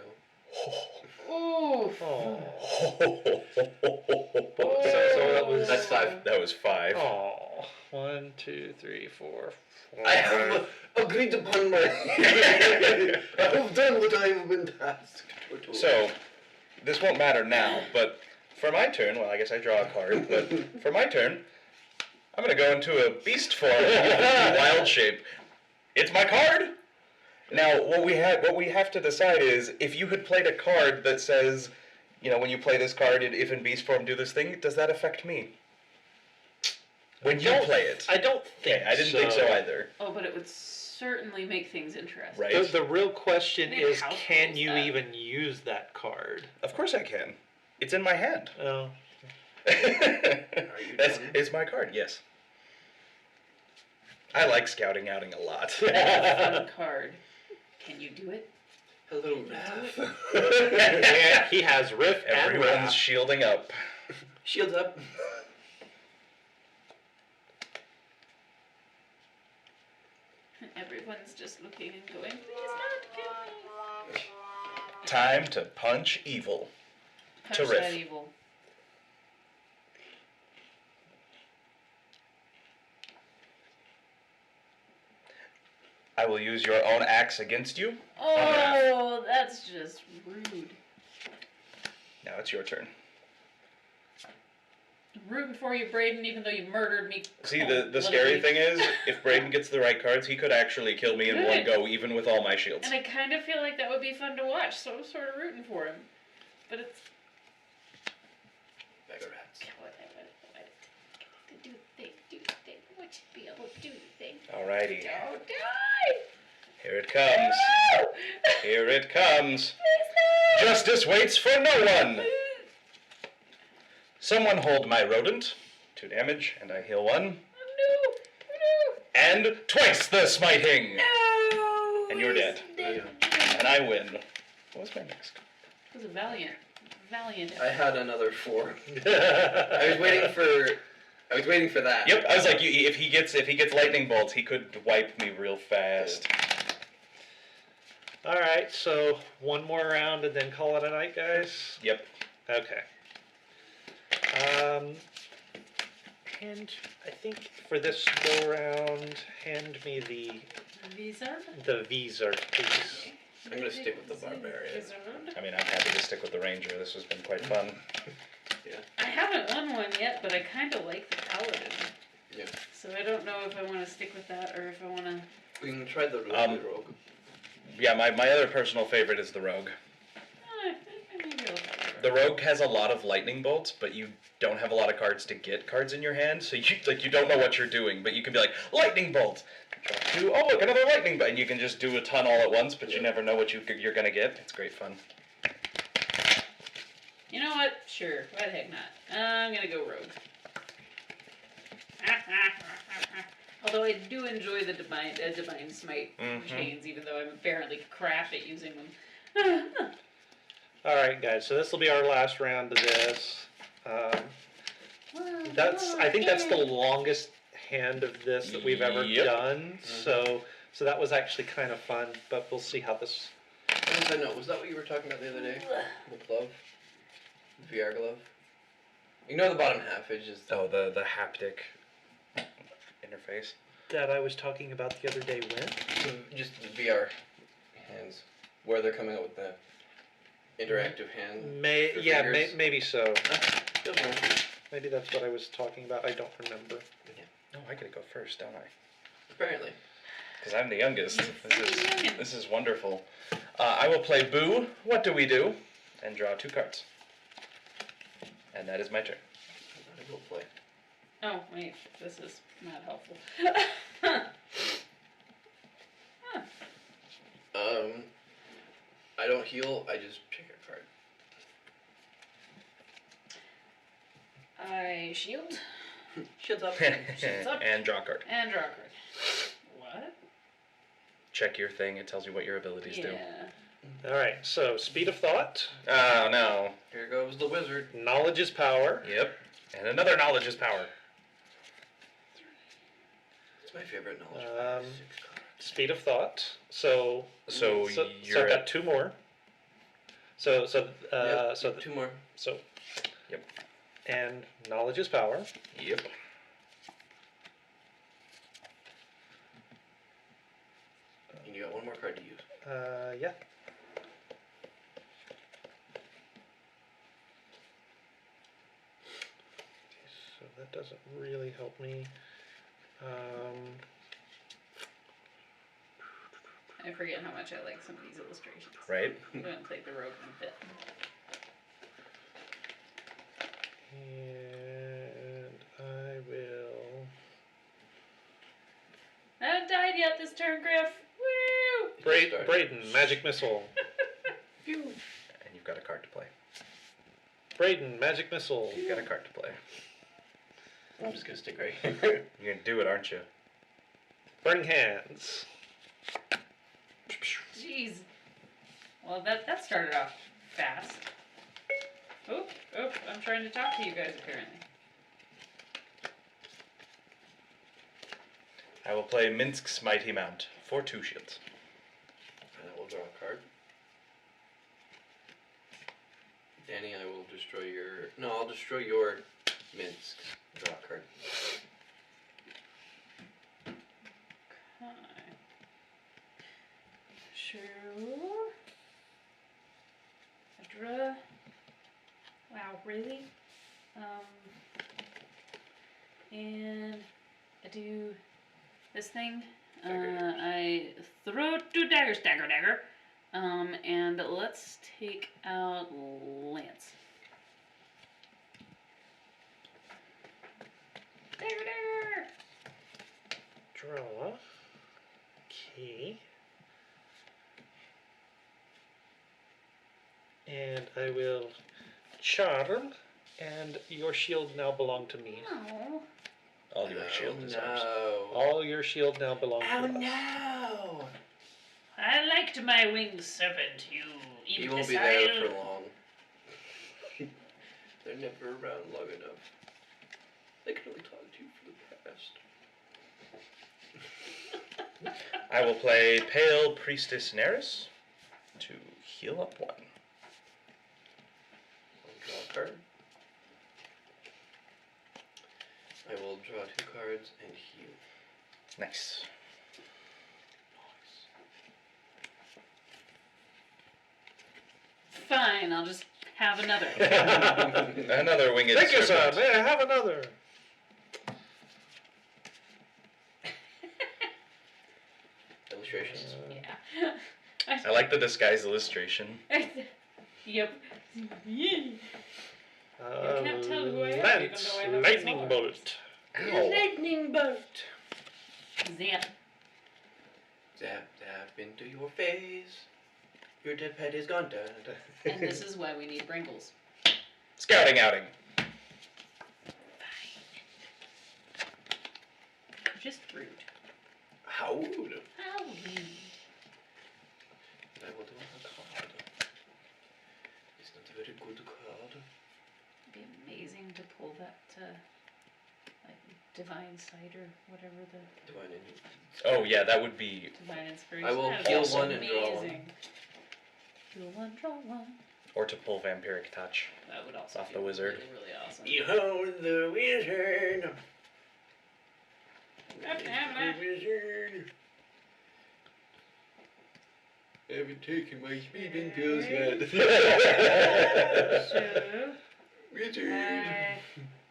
Ooh. oh, so that was- That's 5. That was 5. oh. 1, 2, 3, 4. I have agreed upon my. I have done what I have been tasked to do. So, this won't matter now, but for my turn, well, I guess I draw a card, but for my turn, I'm going to go into a beast form, wild shape. It's my card! Now, what we have to decide is, if you had played a card that says, you know, when you play this card, if in beast form do this thing, does that affect me? When you play it. I don't think Okay, I didn't think so either. Oh, but it would certainly make things interesting. Right. The real question Maybe is, house can rules you that. even use that card? Of course I can. It's in my hand. Oh, It's my card, yes. I like scouting outing a lot. That's a fun card. Can you do it? Hello, Raph. he has Riff and Everyone's Wrath. shielding up. Shields up. Everyone's just looking and going, please not kill me. Time to punch evil. Punch To riff. that evil. I will use your own axe against you. Oh, that's just rude. Now it's your turn. Rooting for you, Braden, even though you murdered me. See, the scary thing is, if Braden gets the right cards, he could actually kill me in one Good. go, even with all my shields. And I kind of feel like that would be fun to watch, so I'm sort of rooting for him. But it's... Bag of rats. Do the thing, do the thing. What should be able to do the thing? Alrighty. Don't die! Here it comes. No! Here it comes. Please no! Justice waits for no one. Someone hold my rodent. 2 damage, and I heal 1. No! And twice the smiting. No! And you're dead. And I win. What was my next card? It was a valiant. Valiant. I had another 4. I was waiting for that. Yep, I was like, if he gets lightning bolts, he could wipe me real fast. All right, so one more round and then call it a night, guys. Yep. Okay. And I think for this go round, hand me the Visa? visor, please. I'm gonna stick with the barbarian. I mean, I'm happy to stick with the ranger. This has been quite fun. I haven't won one yet, but I kind of like the paladin. Yeah. So I don't know if I want to stick with that or if I want to... We can try the rogue. Rogue. Yeah, my other personal favorite is the rogue. Maybe I'll try it. The rogue has a lot of lightning bolts, but you don't have a lot of cards to get cards in your hand, so you don't know what you're doing, but you can be like, lightning bolt! Draw 2, oh look, another lightning bolt! And you can just do a ton all at once, but you never know what you're gonna get. It's great fun. You know what? Sure. Why the heck not? I'm going to go rogue. Although I do enjoy the divine smite chains, even though I'm apparently crap at using them. All right, guys. So this will be our last round of this. I think that's the longest hand of this that we've ever Yep. done. So So that was actually kind of fun, but we'll see how this. On a side note, was that what you were talking about the other day? The glove? The VR glove? Ignore the bottom half, it's just... Oh, the haptic interface. That I was talking about the other day when? Just the VR hands. Where they're coming up with the interactive hand. for fingers. Maybe so. Feels right. Maybe that's what I was talking about. I don't remember. Oh, I gotta go first, don't I? Apparently. Because I'm the youngest. You're youngin'. This is wonderful. I will play Boo. What do we do? And draw 2 cards. And that is my turn. I will play. Oh, wait, this is not helpful. I don't heal, I just pick a card. I shield Shields up. Shields up. And draw a card. and draw a card. What? Check your thing. It tells you what your abilities do. Yeah. All right. So speed of thought, Oh, no. Here goes the wizard. knowledge is power. Yep. And another knowledge is power. It's my favorite knowledge. Um, 6 cards. Speed of thought. So So so you're I've at... got 2 more. So Yep, so 2 more. so. Yep. And knowledge is power. Yep. And you got 1 more card to use. Yeah. So that doesn't really help me. I forget how much I like some of these illustrations. Right? I'm gonna play the rogue in a bit. And I will. I haven't died yet this turn, Griff. Woo! Braden, magic missile. And you've got a card to play. Braden, magic missile. You've got a card to play. I'm just gonna stick right here. You're gonna do it, aren't you? Burning hands. Jeez. Well, that started off fast. Oop, I'm trying to talk to you guys apparently. I will play Minsk's Mighty Mount for 2 shields. And I will draw a card. Danny, I will destroy your... No, I'll destroy your Minsk. Draw a card. Okay. Sure. I draw. Wow, really? And I do this thing. I throw 2 daggers, dagger. And let's take out Lance. Dagger. Draw. Key. And I will charm. And your shield now belong to me. No. All your shield is ours. No. All your shield now belong to us. no! I liked my winged servant, you He imbecile. won't be there for long. They're never around long enough. They can only talk to you for the past. I will play Pale Priestess Neris to heal up 1. I'll draw a card. I will draw 2 cards and heal. Nice. Fine, I'll just have another. Another winged Thank you, sir. serpent. May I have another? Illustrations. Yeah. I like the disguise illustration. Yep. can't tell who I am, Lance, even though I have lightning small bolt. Ow. Lightning bolt! Zap. Zap, zap into your face. Your dead pet is gone. Da, da. And this is why we need Bringles. Scouting outing. Just rude. How rude. How rude. I will do a card. It's not a very good card. It'd be amazing to pull that lightning. divine sight or whatever the Divine Energy. Oh yeah, that would be. divine inspiration. I will That heal is one and draw one. amazing. Heal one, draw one. Or to pull vampiric touch. That would also Off be the wizard. really, really awesome. Behold the wizard. God damn it. Wizard. I haven't taken my sleeping pills yet. So, Wizard.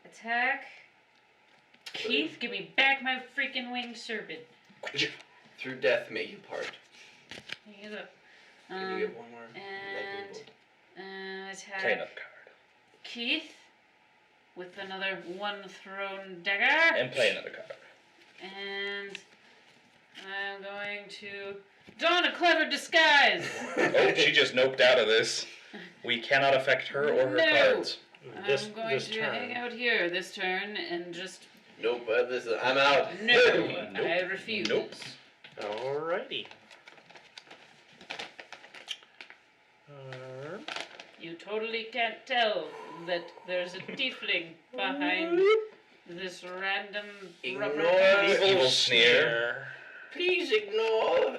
attack. Keith, give me back my freaking winged serpent. Through death may you part. He's up. Can you get one more? And attack Play another card. Keith with another one thrown dagger. And play another card. And I'm going to don a clever disguise. Oh, she just noped out of this. We cannot affect her or her No. cards. This I'm going this to turn. hang out here this turn and just Nope, I'm out. no. Nope. I refuse. Nope. Alrighty. You totally can't tell that there's a tiefling behind this random rubber Ignore mask. Evil sneer. Please ignore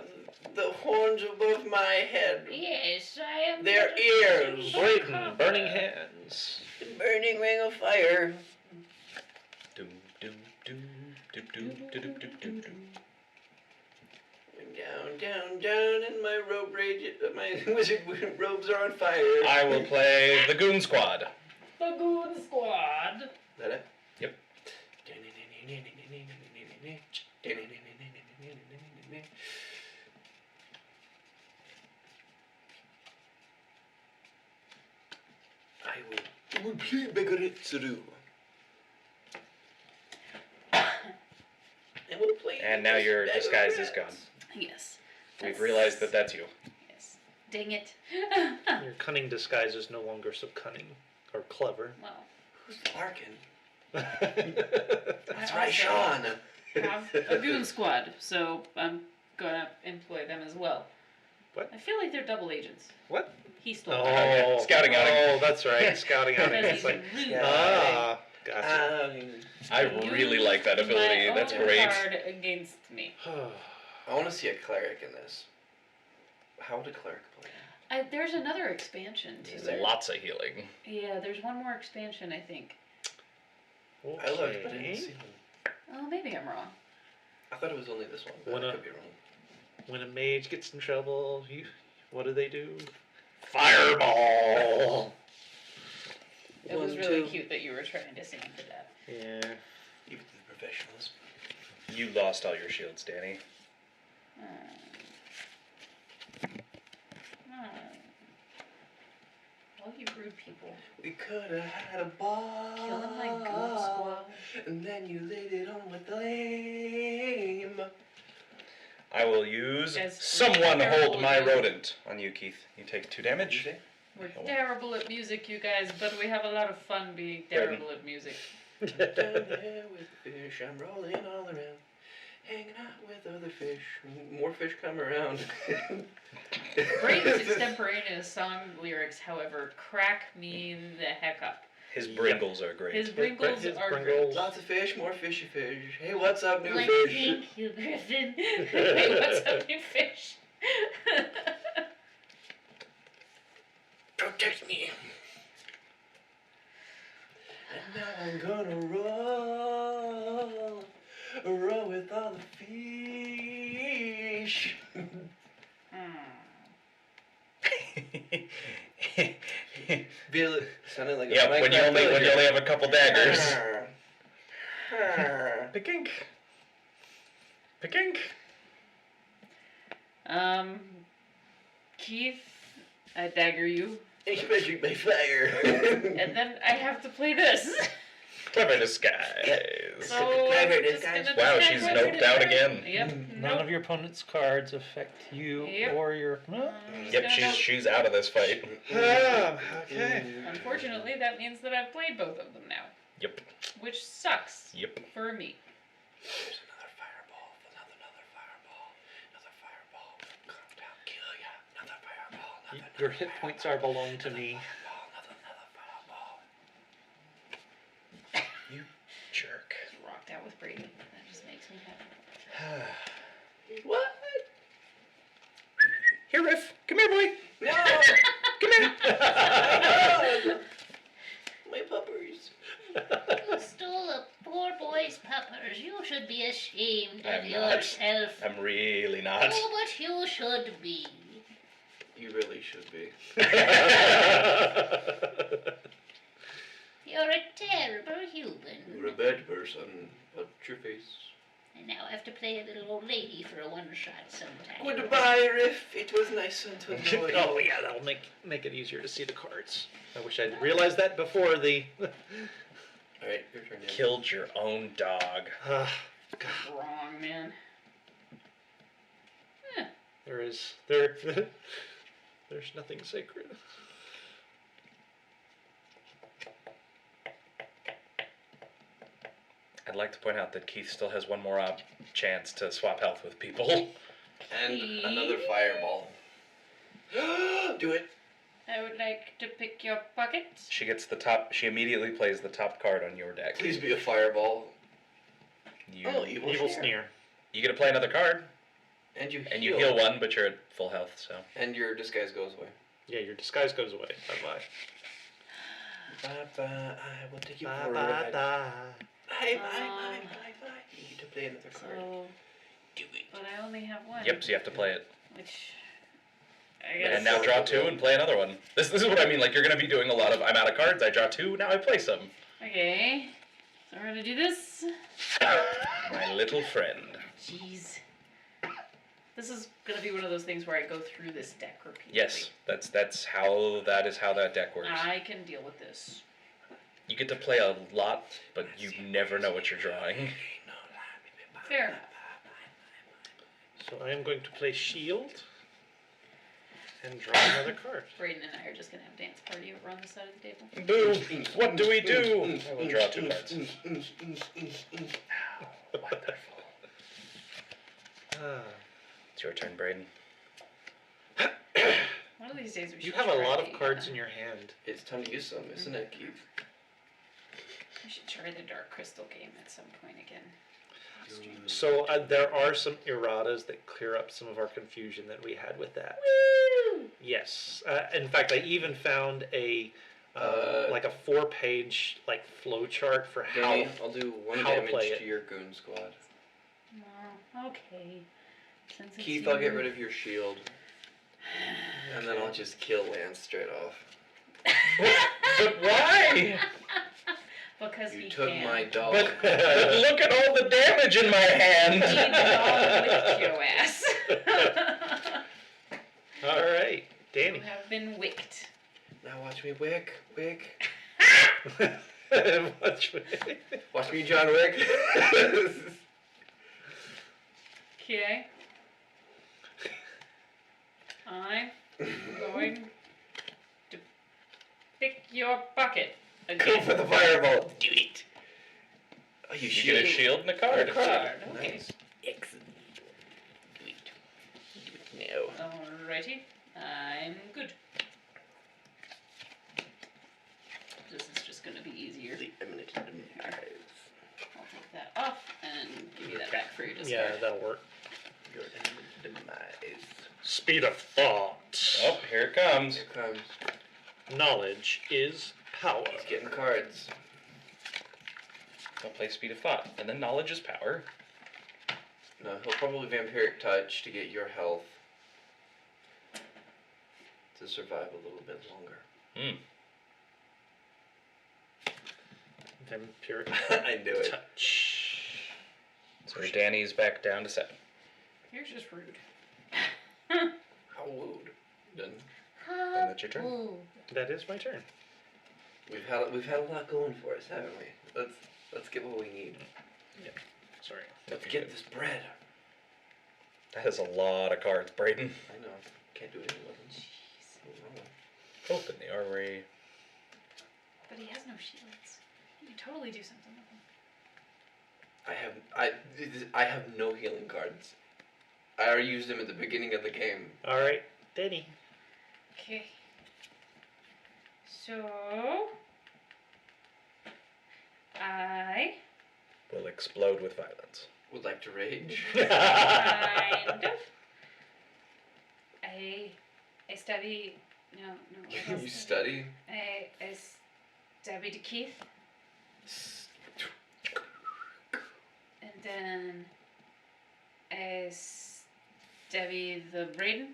the horns above my head. Yes, I am. Their but- ears. Blatant burning hands. The burning ring of fire. Doom, doom, doom, doom, doom, doom, doom, doom, doom. Down, down, down, and my my wizard robes are on fire. I will play the Goon Squad. The Goon Squad. Is that it? Yep. I will play Begaritsu. And we'll play. And now your disguise is gone. Yes. We've realized that that's you. Yes. Dang it. Your cunning disguise is no longer so cunning or clever. Well, Who's Larkin? That's That's I right, Sean. have a Goon Squad, so I'm gonna employ them as well. What? I feel like they're double agents. What? He stole Oh, them. Scouting outing. Oh, that's right. Scouting outing. Because It's he's like, rude. ah, gotcha. I really like that ability. My That's own great. card against me. I want to see a cleric in this. How would a cleric play? There's another expansion too. There's lots of healing. Yeah, there's one more expansion, I think. I looked, but I didn't Okay. see them. Oh, maybe I'm wrong. I thought it was only this one, but Wanna- I could be wrong. When a mage gets in trouble, what do they do? Fireball! It was One, really two. cute that you were trying to sing for that. Yeah. Even the professionals. You lost all your shields, Danny. All you rude people. We could have had a ball. Killing my goon squad. And then you laid it on with the lame. I will use Guys, Someone we're Hold My terrible. Rodent on you, Keith. You take 2 damage. We're Oh. terrible at music, you guys, but we have a lot of fun being terrible at music. Down there with the fish, I'm rolling all around. Hanging out with other fish. More fish come around. Brain's extemporaneous song lyrics, however, crack me the heck up. His Bringles are great. His Bringles His are Bringles. Lots of fish, more fishy fish. Hey, what's up, new great. fish? Thank you, Griffin. Hey, what's up, new fish? Protect me. And now I'm gonna roll with all the fish. Bill sounded like a Yep, when you only have a couple daggers. Picking. Picking. Keith, I dagger you, Especially by fire. and then I have to play this. Clever disguise. So Clever I'm just disguise. gonna Wow, disguise she's clever noped out disguise. again. Yep. None Nope. of your opponent's cards affect you Yep. or your. Well, I'm just Yep, gonna nope. she's out of this fight. okay. Unfortunately, that means that I've played both of them now, Yep. which sucks Yep. for me. There's another fireball. Another fireball. Another fireball. Come down, kill ya. Another fireball. Your hit points are belong to me. Another fireball. You jerk. Just rocked out with with Brady. That just makes me happy. What? Here, Riff. Come here, boy. No! Come here. God! My puppers. You stole a poor boy's puppers. You should be ashamed of I'm not. yourself. I'm really not. Oh, but you should be. You really should be. You're a terrible human. You're a bad person. What's your face? And now I have to play a little old lady for a one-shot sometime. Goodbye, Riff. It was nice to know you. Oh yeah, that'll make it easier to see the cards. I wish I'd realized that before the. Alright, your turn, Dan. Killed your own dog. Wrong, man. There's nothing sacred. I'd like to point out that Keith still has one more chance to swap health with people. And another fireball. Do it. I would like to pick your pocket. She gets the top. She immediately plays the top card on your deck. Please be a fireball. You, Evil sneer. you get to play another card, And you and you heal one, but you're at full health. So And your disguise goes away. Yeah, your disguise goes away. Bye Bye bye. I will take you bye. for a Bye ride. bye. Bye bye. You get to play another card. So, Do it. but I only have one. yep. So you have to play it, Which I guess. and now draw two and play another one. This is what I mean. Like you're gonna be doing a lot of. I'm out of cards. I draw two. Now I play some. Okay. So we're gonna do this. My little friend. Jeez. This is gonna be one of those things where I go through this deck repeatedly. Yes, that's how that deck works. I can deal with this. You get to play a lot, but you never know what you're drawing. Fair enough. So I am going to play shield and draw another card. Brayden and I are just gonna have a dance party over on the side of the table. Boo! What do we do? I will draw two cards. Wonderful. It's your turn, Braden. One of these days we should You have a lot try of cards in your hand. It's time to use some, isn't it, Keith? We should try the Dark Crystal game at some point again. So there are some erratas that clear up some of our confusion that we had with that. Woo! Yes. In fact, I even found a like a 4-page like flow chart for how. Danny, I'll do one how to damage play it. to your goon squad. Oh, okay. Since it's Keith, I'll get you. rid of your shield. And then I'll just kill Lance straight off. But why? Because You he took can. my dog. But look at all the damage in my hand. He dog licked your ass. All right, You Danny. have been wicked. Now watch me Wick. Watch me. Watch me, John Wick. Okay. I'm going to pick your bucket Go again. for the fireball. Do it. Oh, you You shield. get a shield and a card. Card. Okay. Nice. Excellent. Do it. Do it now. Alrighty. I'm good. This is just going to be easier. The eminent demise. I'll take that off and give you that back for your discard. Yeah, that'll work. Your eminent demise. Speed of thought. Oh, here it comes. Here comes. Knowledge is power. He's getting cards. I'll play Speed of Thought, and then Knowledge is power. No, he'll probably Vampiric Touch to get your health to survive a little bit longer. Hmm. Vampiric I knew it. touch. So Danny's back down to 7. You're just rude. How wooed. Done. Then that's your turn. Ooh. That is my turn. We've had a lot going for us, haven't we? Let's get what we need. Sorry. Let's get this bread. That is a lot of cards, Braden. I know. Can't do anything with them. Jeez. Open the armory. But he has no shields. You could totally do something with him. I have no healing cards. I already used them at the beginning of the game. All right, Danny. Okay. So I will explode with violence. Would like to rage. Kind of. I study. No. I don't You study. I study to Keith, and then I study the Braden.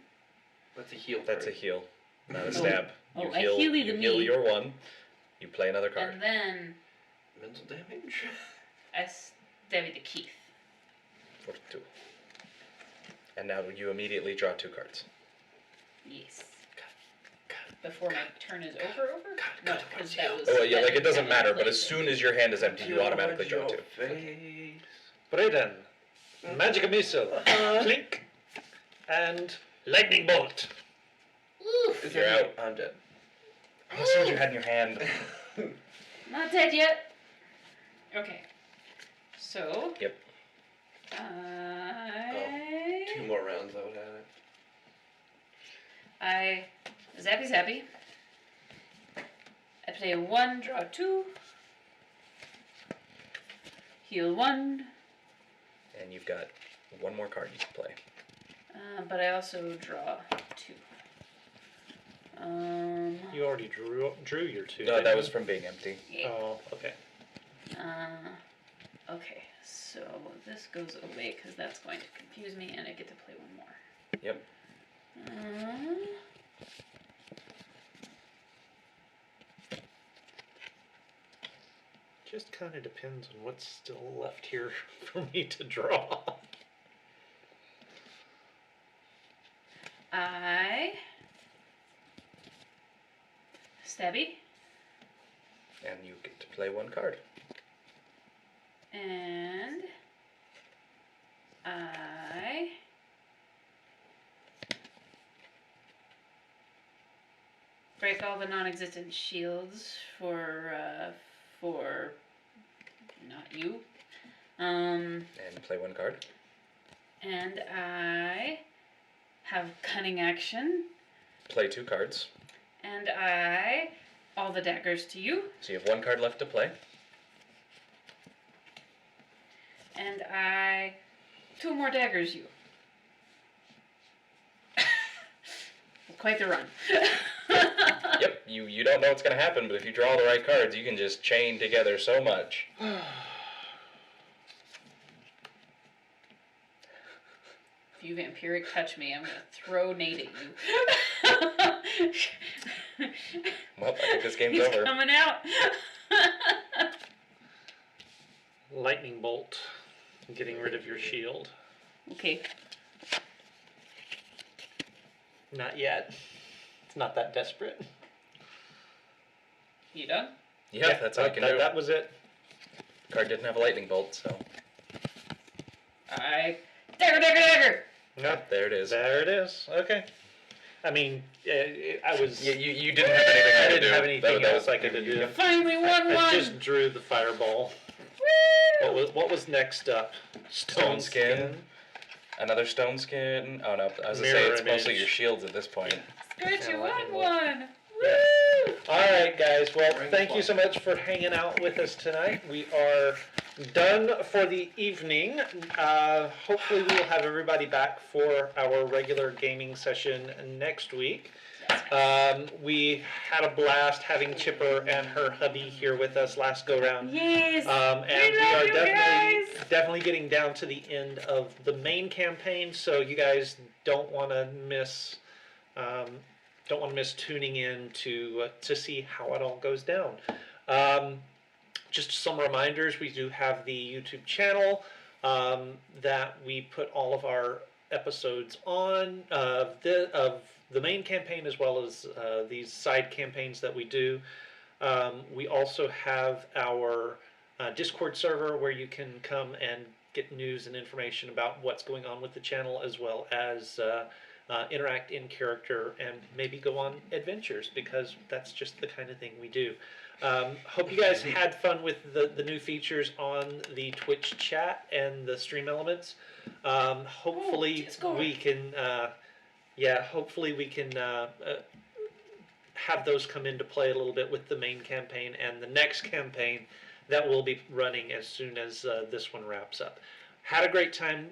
That's a heal. That's a heal, not a stab. Oh, You I heal, heal you the heal me. your one. You play another card. And then Mental damage. I study to Keith. 42. And now you immediately draw 2 cards. Yes. Before my turn is over? No, because that was. Oh yeah, that like it doesn't was matter. But like- as soon as your hand is empty, you automatically draw 2. Face. Braden, magic missile, clink, and lightning bolt. Is You're that out? I'm dead. I'll see what you had in your hand. Not dead yet. Okay. So. Yep. I. 2 more rounds, I would have it. I zappy. I play 1, draw 2. Heal 1. And you've got 1 more card you can play. But I also draw 2. You already drew your 2. No, didn't that you? was from being empty. Yeah. Oh, okay. Okay, so this goes away because that's going to confuse me, and I get to play 1 more. Yep. Just kind of depends on what's still left here for me to draw. I stabby, And you get to play 1 card. and I break all the non-existent shields for not you. And play 1 card. And I have cunning action, Play 2 cards. and I all the daggers to you, So you have 1 card left to play. and I 2 more daggers you. Quite the run. Yep. You don't know what's going to happen, but if you draw the right cards, you can just chain together so much. If you vampiric touch me, I'm gonna throw Nate at you. Well, I think this game's He's over. coming out. Lightning bolt, getting rid of your shield. Okay. Not yet. It's not that desperate. You done? Yeah, that's all you can do. That was it. Card didn't have a lightning bolt, so. I dagger. Yep, There it is. there it is. Okay. I mean, I was. Yeah, you didn't have anything I to didn't do. have anything That else I could do. Finally won I one. just drew the fireball. What was next up? Stone skin. Another stone skin. Oh no, I was gonna say Mirror it's mostly image. your shields at this point. Good, you lightning won bolt. one. All right, guys. Well, Bring thank the you so much for hanging out with us tonight. We are done for the evening. Hopefully, we will have everybody back for our regular gaming session next week. We had a blast having Chipper and her hubby here with us last go round. Yes. And We we love are you definitely getting down to the end of the main campaign, so you guys don't want to miss tuning in to see how it all goes down. Just some reminders: we do have the YouTube channel that we put all of our episodes on of the main campaign as well as these side campaigns that we do. We also have our Discord server where you can come and get news and information about what's going on with the channel, as well as interact in character and maybe go on adventures, because that's just the kind of thing we do. Hope you guys had fun with the new features on the Twitch chat and the stream elements. Hopefully we can have those come into play a little bit with the main campaign and the next campaign that will be running as soon as this one wraps up. Had a great time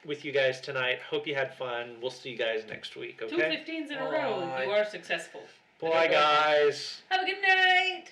with you guys tonight. Hope you had fun. We'll see you guys next week, Two okay? 15s in a row. Bye. You are successful. Bye, guys. Have a good night.